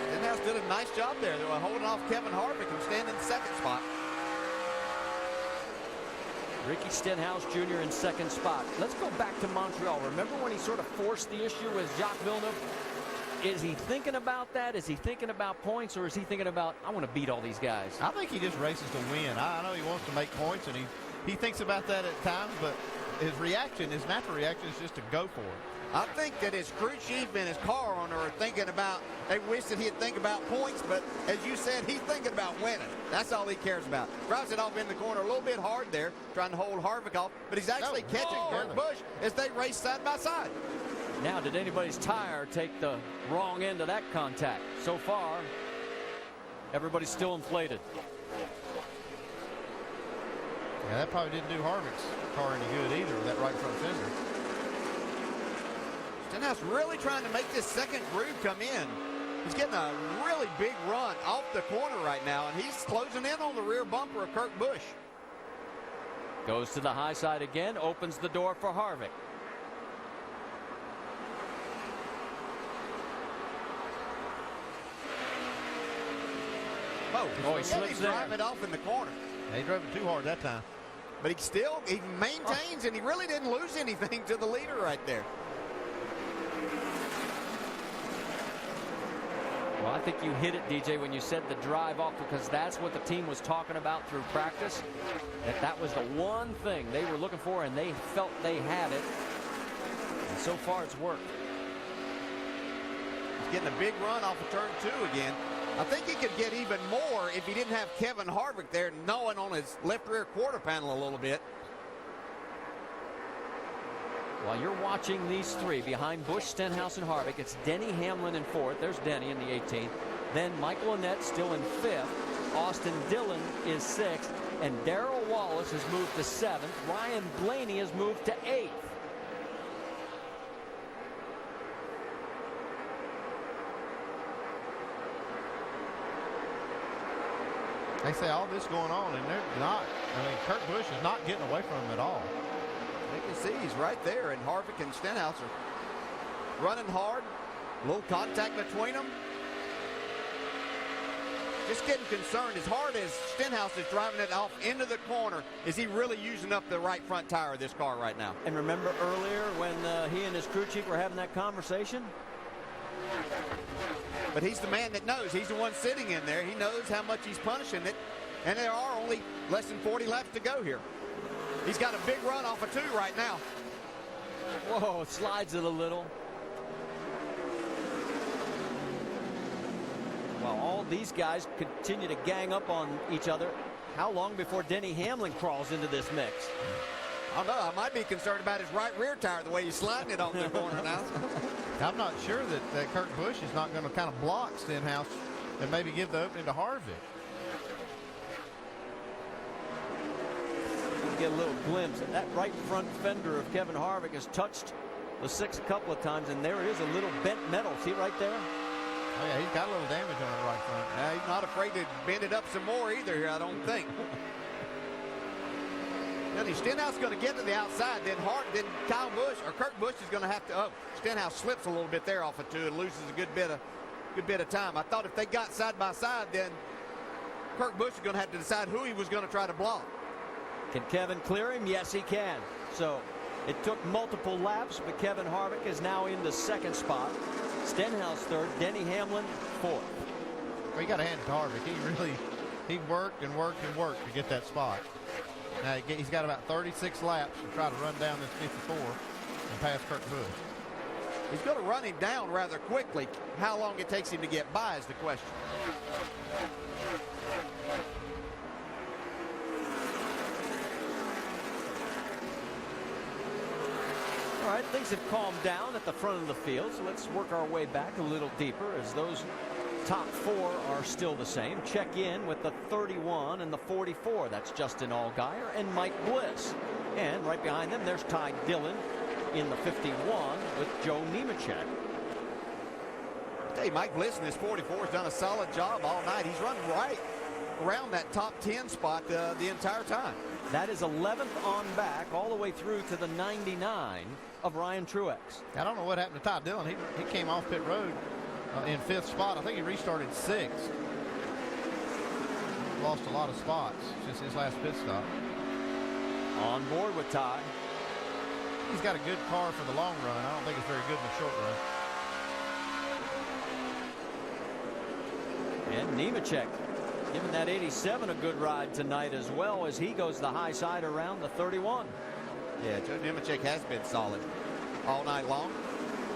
Stenhouse did a nice job there, though, holding off Kevin Harvick and standing in the 2nd spot. Ricky Stenhouse Jr. in 2nd spot. Let's go back to Montreal. Remember when he sort of forced the issue with Jacques Villeneuve? Is he thinking about that? Is he thinking about points, or is he thinking about, I want to beat all these guys? I think he just races to win. I know he wants to make points, and he thinks about that at times, but his natural reaction is just to go for it. I think that his crew chief and his car owner are thinking about, they wish that he'd think about points, but as you said, he's thinking about winning. That's all he cares about. Drives it off in the corner a little bit hard there, trying to hold Harvick off, but he's actually catching Kurt Busch as they race side by side. Now, did anybody's tire take the wrong end of that contact? So far, everybody's still inflated. Yeah, that probably didn't do Harvick's car any good either with that right front fender. Stenhouse really trying to make this second groove come in. He's getting a really big run off the corner right now, and he's closing in on the rear bumper of Kurt Busch. Goes to the high side again, opens the door for Harvick. Oh, he slips there. Drive it off in the corner. Yeah, he drove it too hard that time. But he maintains, and he really didn't lose anything to the leader right there. Well, I think you hit it, DJ, when you said the drive off, because that's what the team was talking about through practice. That was the one thing they were looking for, and they felt they had it. And so far, it's worked. He's getting a big run off of turn 2 again. I think he could get even more if he didn't have Kevin Harvick there gnawing on his left rear quarter panel a little bit. While you're watching these 3 behind Busch, Stenhouse, and Harvick, it's Denny Hamlin in 4th. There's Denny in the 18th. Then Michael Annett still in 5th. Austin Dillon is 6th. And Darrell Wallace has moved to 7th. Ryan Blaney has moved to 8th. They say all this going on, and they're not. I mean, Kurt Busch is not getting away from him at all. You can see he's right there, and Harvick and Stenhouse are running hard. A little contact between them. Just getting concerned. As hard as Stenhouse is driving it off into the corner, is he really using up the right front tire of this car right now? And remember earlier when he and his crew chief were having that conversation? But he's the man that knows. He's the one sitting in there. He knows how much he's punishing it. And there are only less than 40 laps to go here. He's got a big run off of 2 right now. Whoa, slides it a little. While all these guys continue to gang up on each other, how long before Denny Hamlin crawls into this mix? I don't know. I might be concerned about his right rear tire, the way he's sliding it on the corner now. I'm not sure that Kurt Busch is not going to kind of block Stenhouse and maybe give the opening to Harvick. We'll get a little glimpse. That right front fender of Kevin Harvick has touched the 6 a couple of times, and there is a little bent metal. See right there? Oh, yeah, he's got a little damage on the right front. He's not afraid to bend it up some more either here, I don't think. Now, Stenhouse is going to get to the outside. Then Kyle Busch or Kurt Busch is going to have to. Oh, Stenhouse slips a little bit there off of 2 and loses a good bit of time. I thought if they got side by side, then Kurt Busch is going to have to decide who he was going to try to block. Can Kevin clear him? Yes, he can. So it took multiple laps, but Kevin Harvick is now in the 2nd spot. Stenhouse 3rd, Denny Hamlin 4th. Well, you got to hand it to Harvick. He worked and worked and worked to get that spot. Now he's got about 36 laps to try to run down this 54 and pass Kurt Busch. He's going to run him down rather quickly. How long it takes him to get by is the question. All right, things have calmed down at the front of the field, so let's work our way back a little deeper as those top 4 are still the same. Check in with the 31 and the 44. That's Justin Allgaier and Mike Bliss. And right behind them, there's Ty Dillon in the 51 with Joe Nemechek. Hey, Mike Bliss in this 44 has done a solid job all night. He's run right around that top 10 spot the entire time. That is 11th on back all the way through to the 99 of Ryan Truex. I don't know what happened to Ty Dillon. He came off pit road in 5th spot. I think he restarted 6th. Lost a lot of spots since his last pit stop. On board with Ty. He's got a good car for the long run. I don't think it's very good in the short run. And Nemechek giving that 87 a good ride tonight as well as he goes the high side around the 31. Yeah, Joe Nemechek has been solid all night long.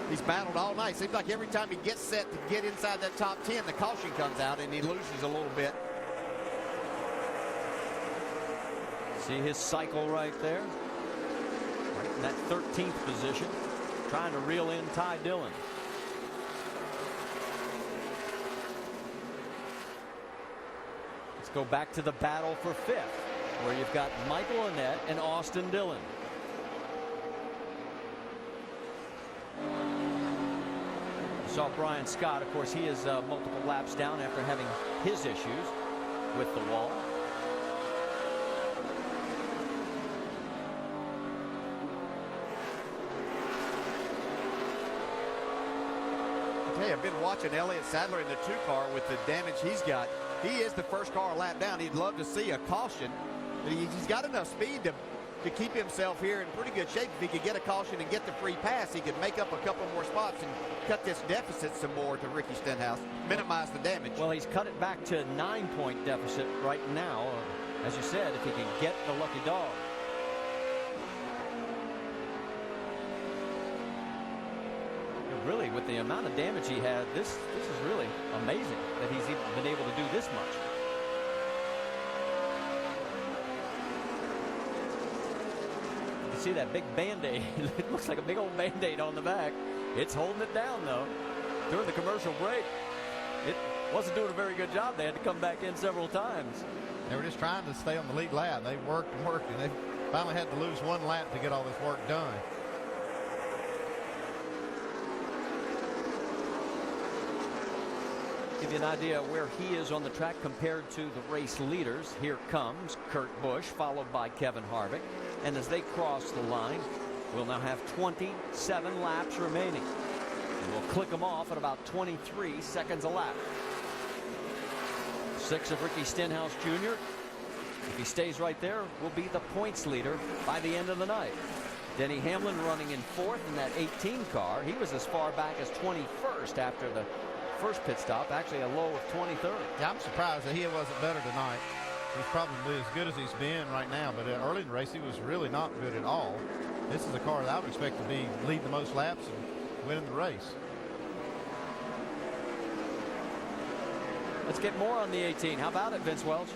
He's battled all night. Seems like every time he gets set to get inside that top 10, the caution comes out and he loses a little bit. See his cycle right there? Right in that 13th position, trying to reel in Ty Dillon. Let's go back to the battle for 5th, where you've got Michael Annett and Austin Dillon. Saw Brian Scott. Of course, he is multiple laps down after having his issues with the wall. I tell you, I've been watching Elliott Sadler in the 2 car with the damage he's got. He is the first car a lap down. He'd love to see a caution. But he's got enough speed to keep himself here in pretty good shape. If he could get a caution and get the free pass, he could make up a couple more spots and cut this deficit some more to Ricky Stenhouse, minimize the damage. Well, he's cut it back to 9-point deficit right now. As you said, if he can get the lucky dog. Really, with the amount of damage he had, this is really amazing that he's even been able to do this much. You can see that big Band-Aid. It looks like a big old Band-Aid on the back. It's holding it down, though. During the commercial break, it wasn't doing a very good job. They had to come back in several times. They were just trying to stay on the lead lap. They worked and worked, and they finally had to lose 1 lap to get all this work done. Give you an idea where he is on the track compared to the race leaders. Here comes Kurt Busch, followed by Kevin Harvick. And as they cross the line, we'll now have 27 laps remaining. And we'll click them off at about 23 seconds a lap. 6 of Ricky Stenhouse Jr. If he stays right there, will be the points leader by the end of the night. Denny Hamlin running in 4th in that 18 car. He was as far back as 21st after the first pit stop, actually a low of 23rd. Yeah, I'm surprised that he wasn't better tonight. He's probably as good as he's been right now, but early in the race he was really not good at all. This is a car that I would expect to be lead the most laps and winning the race. Let's get more on the 18. How about it, Vince Welch?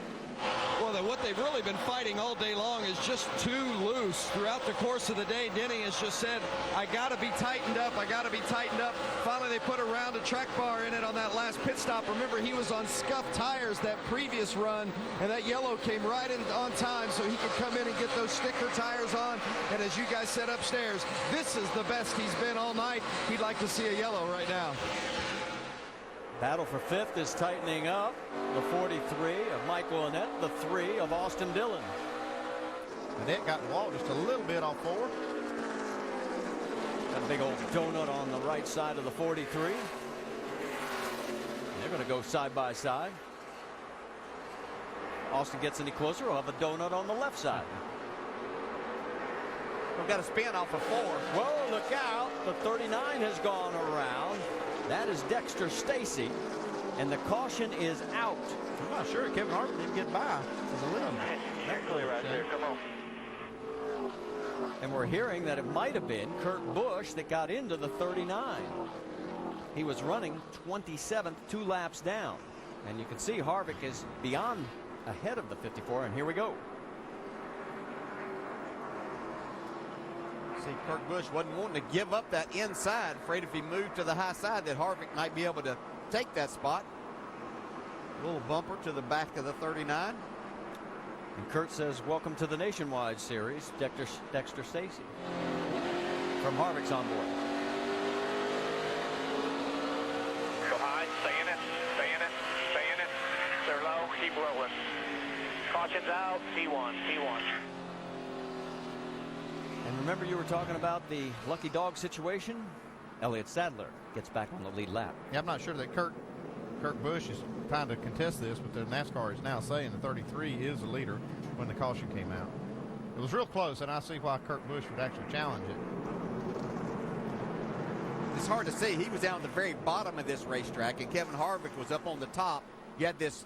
Well, what they've really been fighting all day long is just too loose. Throughout the course of the day, Denny has just said, I got to be tightened up. I got to be tightened up. Finally, they put a round of track bar in it on that last pit stop. Remember, he was on scuffed tires that previous run, and that yellow came right in on time so he could come in and get those sticker tires on. And as you guys said upstairs, this is the best he's been all night. He'd like to see a yellow right now. Battle for 5th is tightening up. The 43 of Michael Annett, the 3 of Austin Dillon. Bennett got the wall just a little bit off 4. Got a big old donut on the right side of the 43. They're going to go side by side. Austin gets any closer, we'll have a donut on the left side. We've got a spin off of 4. Whoa, look out. The 39 has gone around. That is Dexter Stacy. And the caution is out. I'm not sure Kevin Harvick didn't get by to the limb. Usually right there. Come on. And we're hearing that it might have been Kurt Busch that got into the 39. He was running 27th, 2 laps down. And you can see Harvick is beyond ahead of the 54, and here we go. See, Kurt Busch wasn't wanting to give up that inside, afraid if he moved to the high side that Harvick might be able to take that spot. A little bumper to the back of the 39. And Kurt says, welcome to the Nationwide Series, Dexter Stacy. From Harvick's on board. Go high, stay in it, stay in it, stay in it. They're low, keep rolling. Caution's out, T1, T1. And remember, you were talking about the lucky dog situation? Elliott Sadler gets back on the lead lap. Yeah, I'm not sure that Kurt Busch is trying to contest this, but the NASCAR is now saying the 33 is the leader when the caution came out. It was real close, and I see why Kurt Busch would actually challenge it. It's hard to see. He was down at the very bottom of this racetrack, and Kevin Harvick was up on the top. You had this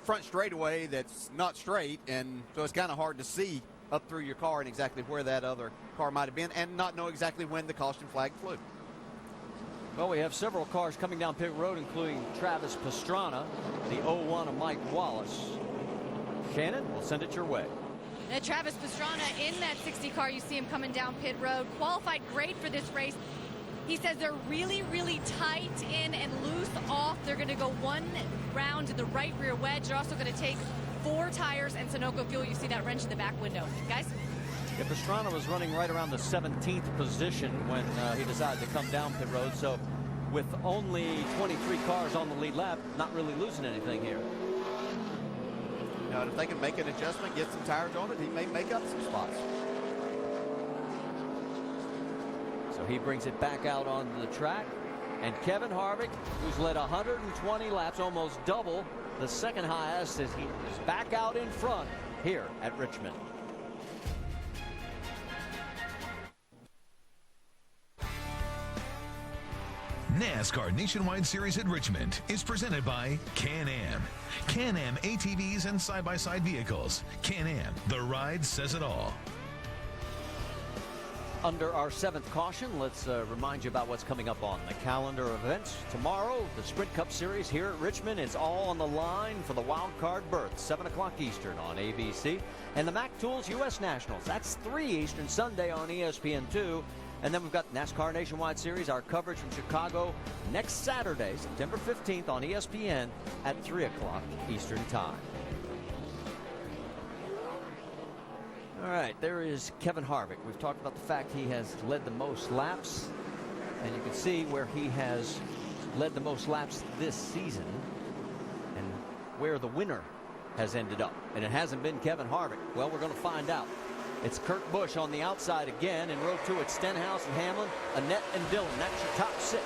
front straightaway that's not straight, and so it's kind of hard to see up through your car and exactly where that other car might have been, and not know exactly when the caution flag flew. Well, we have several cars coming down pit road, including Travis Pastrana, the 01 of Mike Wallace. Shannon, we'll send it your way. Now, Travis Pastrana in that 60 car, you see him coming down pit road, qualified great for this race. He says they're really, really tight in and loose off. They're going to go 1 round to the right rear wedge. They're also going to take 4 tires and Sunoco fuel. You see that wrench in the back window. Guys? Yeah, Pastrana was running right around the 17th position when he decided to come down pit road. So with only 23 cars on the lead lap, not really losing anything here. You know, if they can make an adjustment, get some tires on it, he may make up some spots. So he brings it back out onto the track. And Kevin Harvick, who's led 120 laps, almost double the second highest, as he is back out in front here at Richmond. NASCAR Nationwide Series at Richmond is presented by Can-Am. Can-Am ATVs and side-by-side vehicles. Can-Am, the ride says it all. Under our 7th caution, let's remind you about what's coming up on the calendar of events. Tomorrow, the Sprint Cup Series here at Richmond. It's all on the line for the wild card berth, 7 o'clock Eastern on ABC. And the Mac Tools U.S. Nationals, that's 3 Eastern Sunday on ESPN2. And then we've got NASCAR Nationwide Series, our coverage from Chicago next Saturday, September 15th on ESPN at 3 o'clock Eastern Time. All right, there is Kevin Harvick. We've talked about the fact he has led the most laps, and you can see where he has led the most laps this season and where the winner has ended up. And it hasn't been Kevin Harvick. Well, we're going to find out. It's Kurt Busch on the outside again. In row 2, it's Stenhouse and Hamlin, Annett and Dillon. That's your top 6.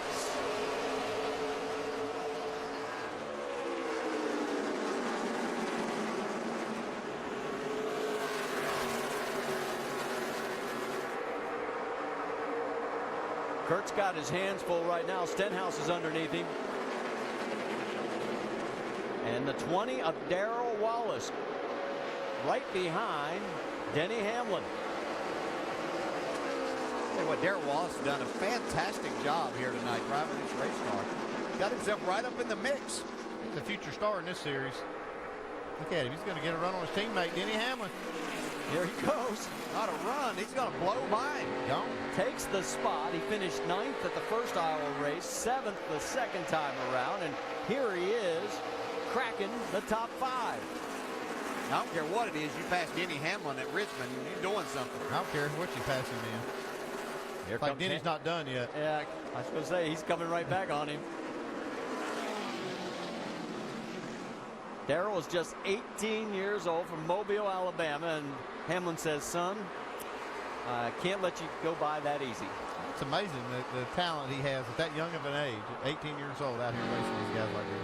Kurt's got his hands full right now. Stenhouse is underneath him. And the 20 of Darrell Wallace right behind Denny Hamlin. Tell you what, Darrell Wallace has done a fantastic job here tonight driving this race car. Got himself right up in the mix. He's a future star in this series. Look at him. He's going to get a run on his teammate, Denny Hamlin. Here he goes. Not a run. He's going to blow by him. Gone. Takes the spot. He finished 9th at the first Iowa race, 7th the second time around, and here he is cracking the top 5. I don't care what it is. You pass Denny Hamlin at Richmond, you're doing something. I don't care what you pass him in. Here like Denny's not done yet. Yeah, I was going to say, he's coming right back on him. Darrell is just 18 years old from Mobile, Alabama, and Hamlin says, son, I can't let you go by that easy. It's amazing the talent he has at that young of an age, 18 years old, out here racing these guys like this.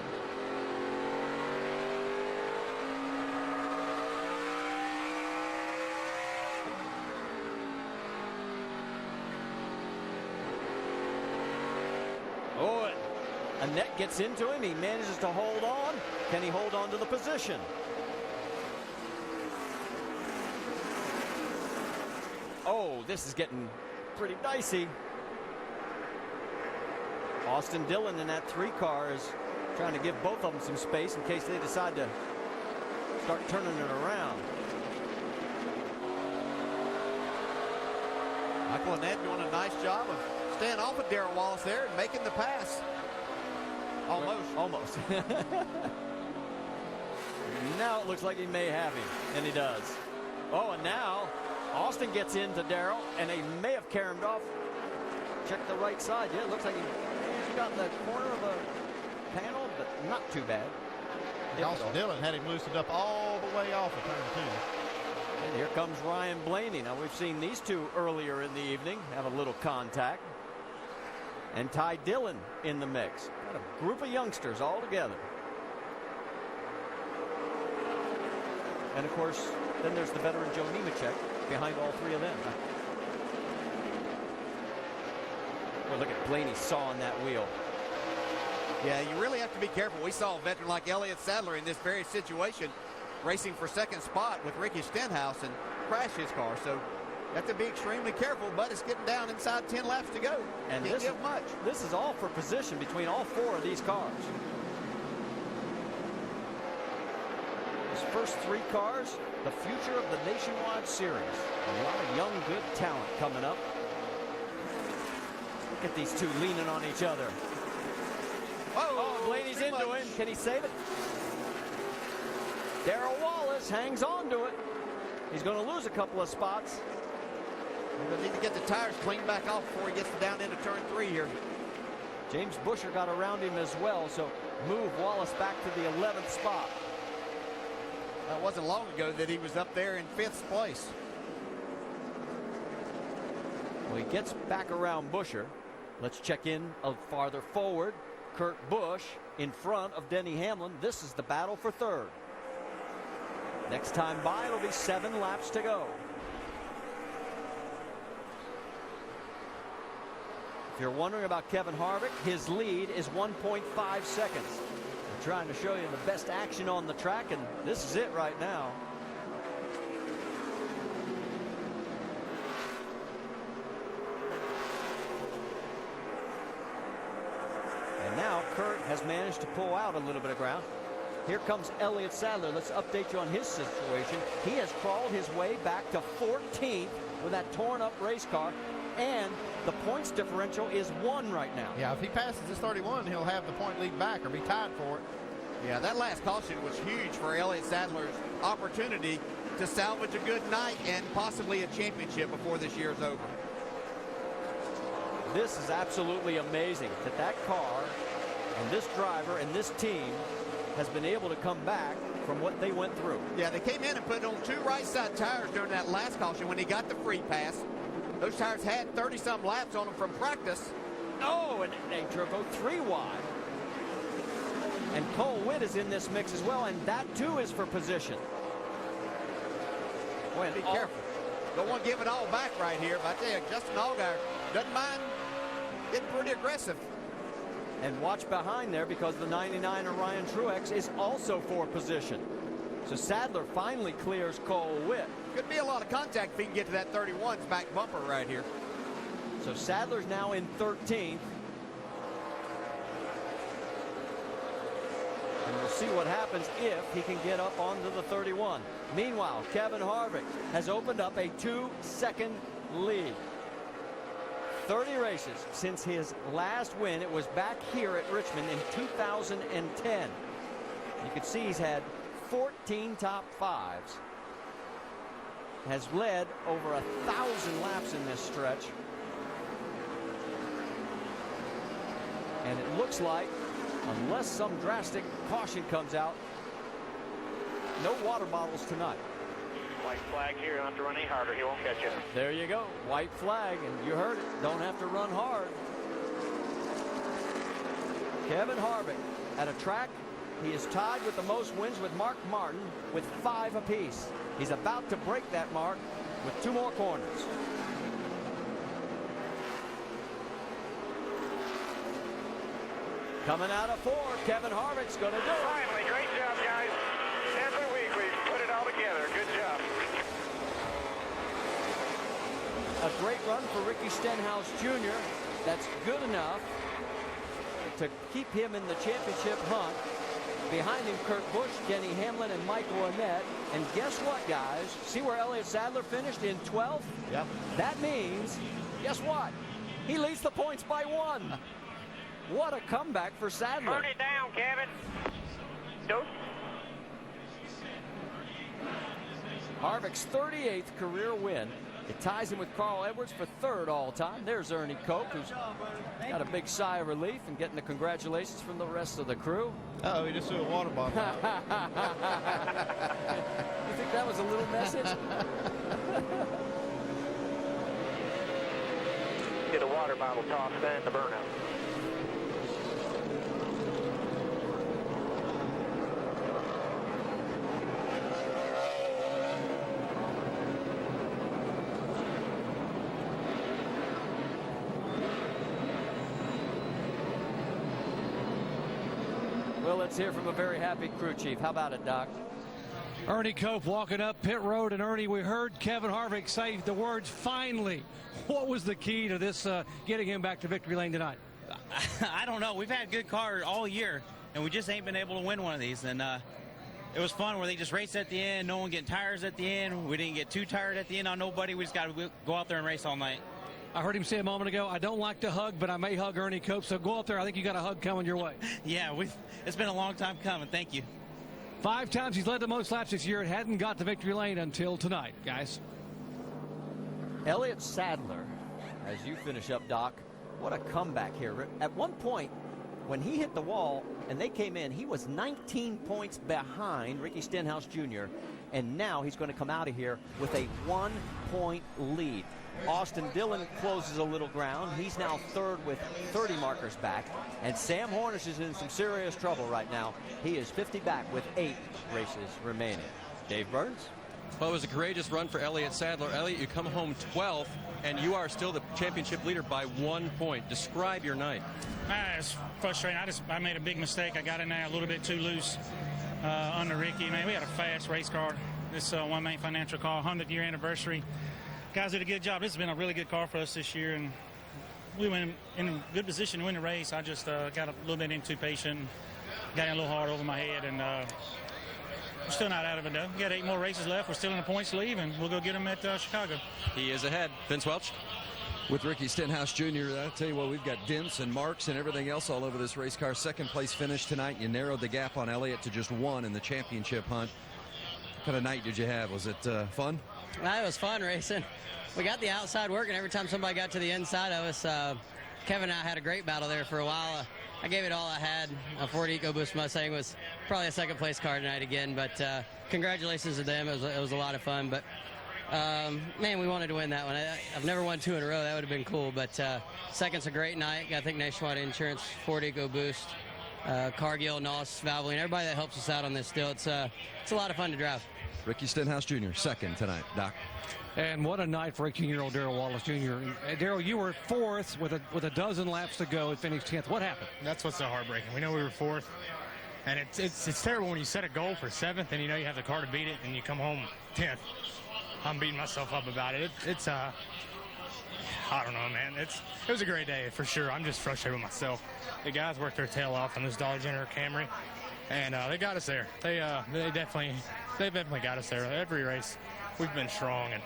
Oh, Annett gets into him. He manages to hold on. Can he hold on to the position? Oh, this is getting pretty dicey. Austin Dillon in that 3 car is trying to give both of them some space in case they decide to start turning it around. Michael Annett doing a nice job of staying off of Darrell Wallace there and making the pass. Almost. Now it looks like he may have him, and he does. Oh, and now Austin gets into Darrell, and they may have carried him off. Check the right side. Yeah, it looks like he's got the corner of a panel, but not too bad. Austin Dillon had him loosened up all the way off of turn 2. And here comes Ryan Blaney. Now, we've seen these two earlier in the evening have a little contact. And Ty Dillon in the mix. Got a group of youngsters all together. And, of course, then there's the veteran Joe Nemechek behind all 3 of them. Well, look at Blaney sawing that wheel. Yeah, you really have to be careful. We saw a veteran like Elliott Sadler in this very situation racing for second spot with Ricky Stenhouse and crash his car. So you have to be extremely careful, but it's getting down inside 10 laps to go. And Can't give much. This is all for position between all 4 of these cars. These first 3 cars, the future of the Nationwide Series. A lot of young, good talent coming up. Look at these two leaning on each other. Oh, Blaney's into him. Can he save it? Darrell Wallace hangs on to it. He's going to lose a couple of spots. We're going to need to get the tires cleaned back off before he gets down into turn 3 here. James Busher got around him as well, so move Wallace back to the 11th spot. That wasn't long ago that he was up there in 5th place. Well, he gets back around Busher. Let's check in farther forward. Kurt Busch in front of Denny Hamlin. This is the battle for 3rd. Next time by, it'll be 7 laps to go. If you're wondering about Kevin Harvick, his lead is 1.5 seconds. We're trying to show you the best action on the track, and this is it right now. And now Kurt has managed to pull out a little bit of ground. Here comes Elliott Sadler. Let's update you on his situation. He has crawled his way back to 14th with that torn up race car, and the points differential is 1 right now. Yeah, if he passes this 31, he'll have the point lead back or be tied for it. Yeah, that last caution was huge for Elliott Sadler's opportunity to salvage a good night and possibly a championship before this year's over. This is absolutely amazing that car and this driver and this team has been able to come back from what they went through. Yeah, they came in and put on 2 right side tires during that last caution when he got the free pass. Those tires had 30-some laps on them from practice. Oh, and they turbo 3 wide. And Cole Witt is in this mix as well, and that too is for position. Boy, be careful. Don't want to give it all back right here, but I tell you, Justin Allgaier doesn't mind getting pretty aggressive. And watch behind there because the 99 of Ryan Truex is also for position. So Sadler finally clears Cole Witt. Could be a lot of contact if he can get to that 31's back bumper right here. So Sadler's now in 13th. And we'll see what happens if he can get up onto the 31. Meanwhile, Kevin Harvick has opened up a 2-second lead. 30 races since his last win. It was back here at Richmond in 2010. You can see he's had 14 top 5s. Has led over 1,000 laps in this stretch. And it looks like, unless some drastic caution comes out, no water bottles tonight. White flag here. You don't have to run any harder. He won't catch you. There you go. White flag, and you heard it. Don't have to run hard. Kevin Harvick at a track he is tied with the most wins with Mark Martin with 5 apiece. He's about to break that mark with 2 more corners. Coming out of 4, Kevin Harvick's going to do it. Finally, great job, guys. Every week we put it all together. Good job. A great run for Ricky Stenhouse Jr. That's good enough to keep him in the championship hunt. Behind him, Kurt Busch, Denny Hamlin, and Michael Annett. And guess what, guys? See where Elliott Sadler finished in 12th? Yep. That means, guess what? He leads the points by 1. What a comeback for Sadler. Turn it down, Kevin. Nope. Harvick's 38th career win. It ties him with Carl Edwards for 3rd all-time. There's Ernie Cope, who's got a big sigh of relief and getting the congratulations from the rest of the crew. Uh-oh, he just threw a water bottle. You think that was a little message? Get a water bottle tossed in the burnout. Well, let's hear from a very happy crew chief. How about it, Doc? Ernie Cope walking up pit road, and Ernie, we heard Kevin Harvick say the words "finally." What was the key to this getting him back to victory lane tonight? I don't know. We've had good cars all year, and we just ain't been able to win one of these. And it was fun where they just raced at the end, no one getting tires at the end. We didn't get too tired at the end on nobody. We just got to go out there and race all night. I heard him say a moment ago, I don't like to hug, but I may hug Ernie Cope. So go out there. I think you got a hug coming your way. Yeah, it's been a long time coming. Thank you. 5 times he's led the most laps this year and hadn't got to victory lane until tonight, guys. Elliott Sadler, as you finish up, Doc, what a comeback here. At one point, when he hit the wall and they came in, he was 19 points behind Ricky Stenhouse Jr., and now he's going to come out of here with a 1-point lead. Austin Dillon closes a little ground. He's now 3rd with 30 markers back. And Sam Hornish is in some serious trouble right now. He is 50 back with 8 races remaining. Dave Burns? Well, it was a courageous run for Elliott Sadler. Elliott, you come home 12th, and you are still the championship leader by 1 point. Describe your night. It's frustrating. I made a big mistake. I got in there a little bit too loose under Ricky. Man, we had a fast race car. This One Main Financial car, 100-year anniversary. Guys did a good job. This has been a really good car for us this year, and we went in a good position to win the race. I just got a little bit too patient, got in a little hard over my head, and we're still not out of it, though. We got 8 more races left. We're still in the points lead, and we'll go get them at Chicago. He is ahead. Vince Welch? With Ricky Stenhouse Jr., I'll tell you what, we've got dents and marks and everything else all over this race car. 2nd place finish tonight. You narrowed the gap on Elliott to just 1 in the championship hunt. What kind of night did you have? Was it fun? It was fun racing. We got the outside working every time somebody got to the inside of us. Kevin and I had a great battle there for a while. I gave it all I had. A Ford EcoBoost Mustang was probably a 2nd place car tonight again, but congratulations to them. It was a lot of fun, but man, we wanted to win that one. I've never won 2 in a row. That would have been cool, but 2nd's a great night. I think Nationwide Insurance, Ford EcoBoost, Cargill, Noss, Valvoline, everybody that helps us out on this still. It's a lot of fun to drive. Ricky Stenhouse Jr., 2nd tonight. Doc? And what a night for 18-year-old Darrell Wallace Jr. Darrell, you were 4th with a dozen laps to go and finished 10th. What happened? That's what's so heartbreaking. We know we were 4th, and it's terrible when you set a goal for 7th and you know you have the car to beat it, and you come home 10th. I'm beating myself up about it. It's I don't know, man. It was a great day for sure. I'm just frustrated with myself. The guys worked their tail off on this Dollar General Camry, and they got us there. They definitely got us there. Every race, we've been strong and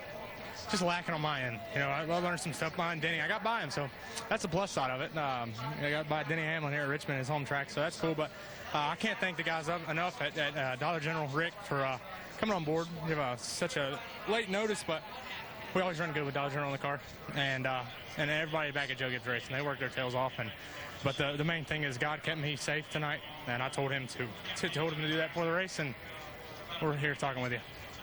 just lacking on my end. You know, I learned some stuff behind Denny. I got by him, so that's the plus side of it. I got by Denny Hamlin here at Richmond, his home track, so that's cool. But I can't thank the guys enough at Dollar General, Rick, for coming on board. Give such a late notice, but we always run good with Dollar General in the car, and everybody back at Joe Gibbs Racing. They worked their tails off, but the main thing is God kept me safe tonight, and I told him to do that for the race, and we're here talking with you.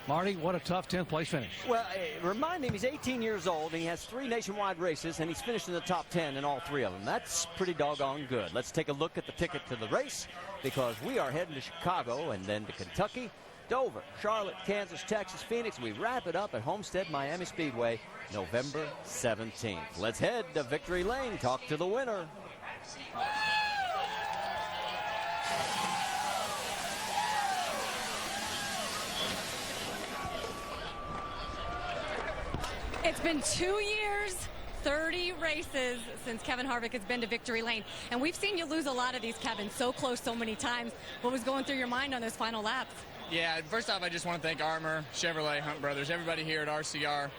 Marty, what a tough 10th place finish. Well, remind him he's 18 years old, and he has 3 nationwide races, and he's finished in the top 10 in all 3 of them. That's pretty doggone good. Let's take a look at the ticket to the race, because we are heading to Chicago and then to Kentucky, Dover, Charlotte, Kansas, Texas, Phoenix. We wrap it up at Homestead Miami Speedway, November 17th. Let's head to Victory Lane, talk to the winner. It's been 2 years, 30 races since Kevin Harvick has been to Victory Lane. And we've seen you lose a lot of these, Kevin, so close so many times. What was going through your mind on those final laps? Yeah, first off, I just want to thank Armour, Chevrolet, Hunt Brothers, everybody here at RCR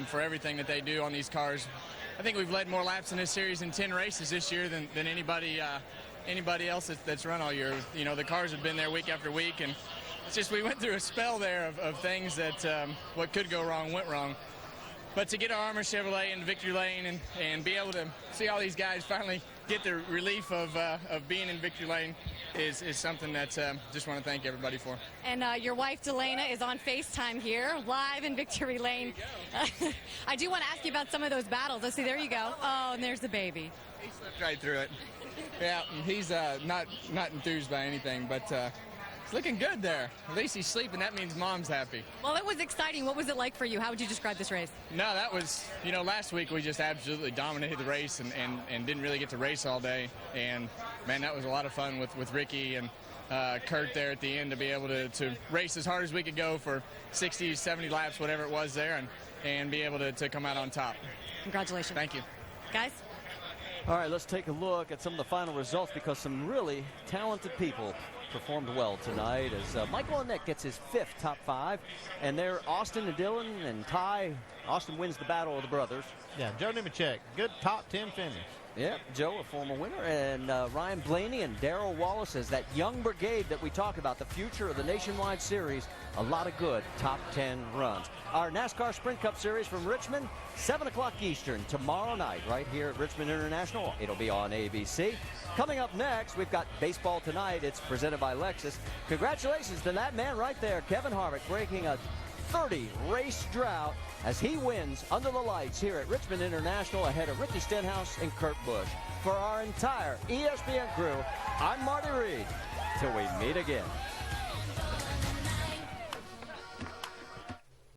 for everything that they do on these cars. I think we've led more laps in this series in 10 races this year than anybody else that's run all year. You know, the cars have been there week after week, and it's just we went through a spell there of things that what could go wrong went wrong. But to get our Armour Chevrolet into Victory Lane and be able to see all these guys finally get the relief of being in Victory Lane is something that just want to thank everybody for. And your wife, Delana, is on FaceTime here, live in Victory Lane. I do want to ask you about some of those battles. Let's see, there you go. Oh, and there's the baby. He slept right through it. Yeah, he's not enthused by anything, but it's looking good there. At least he's sleeping. That means mom's happy. Well, it was exciting. What was it like for you? How would you describe this race? No, that was, you know, last week we just absolutely dominated the race and didn't really get to race all day. And, man, that was a lot of fun with Ricky and Kurt there at the end to be able to race as hard as we could go for 60, 70 laps, whatever it was there, and be able to come out on top. Congratulations. Thank you. Guys? All right, let's take a look at some of the final results, because some really talented people performed well tonight as Michael Annett gets his 5th top 5, and there Austin and Dylan and Ty. Austin wins the battle of the brothers. Yeah, Joe Nemechek, good top 10 finish. Yeah, Joe, a former winner, and Ryan Blaney and Darrell Wallace as that young brigade that we talk about, the future of the Nationwide Series. A lot of good top 10 runs. Our NASCAR Sprint Cup Series from Richmond, 7 o'clock Eastern tomorrow night right here at Richmond International. It'll be on ABC. Coming up next, we've got Baseball Tonight. It's presented by Lexus. Congratulations to that man right there, Kevin Harvick, breaking a 30-race drought as he wins under the lights here at Richmond International ahead of Ricky Stenhouse and Kurt Busch. For our entire ESPN crew, I'm Marty Reed. Till we meet again.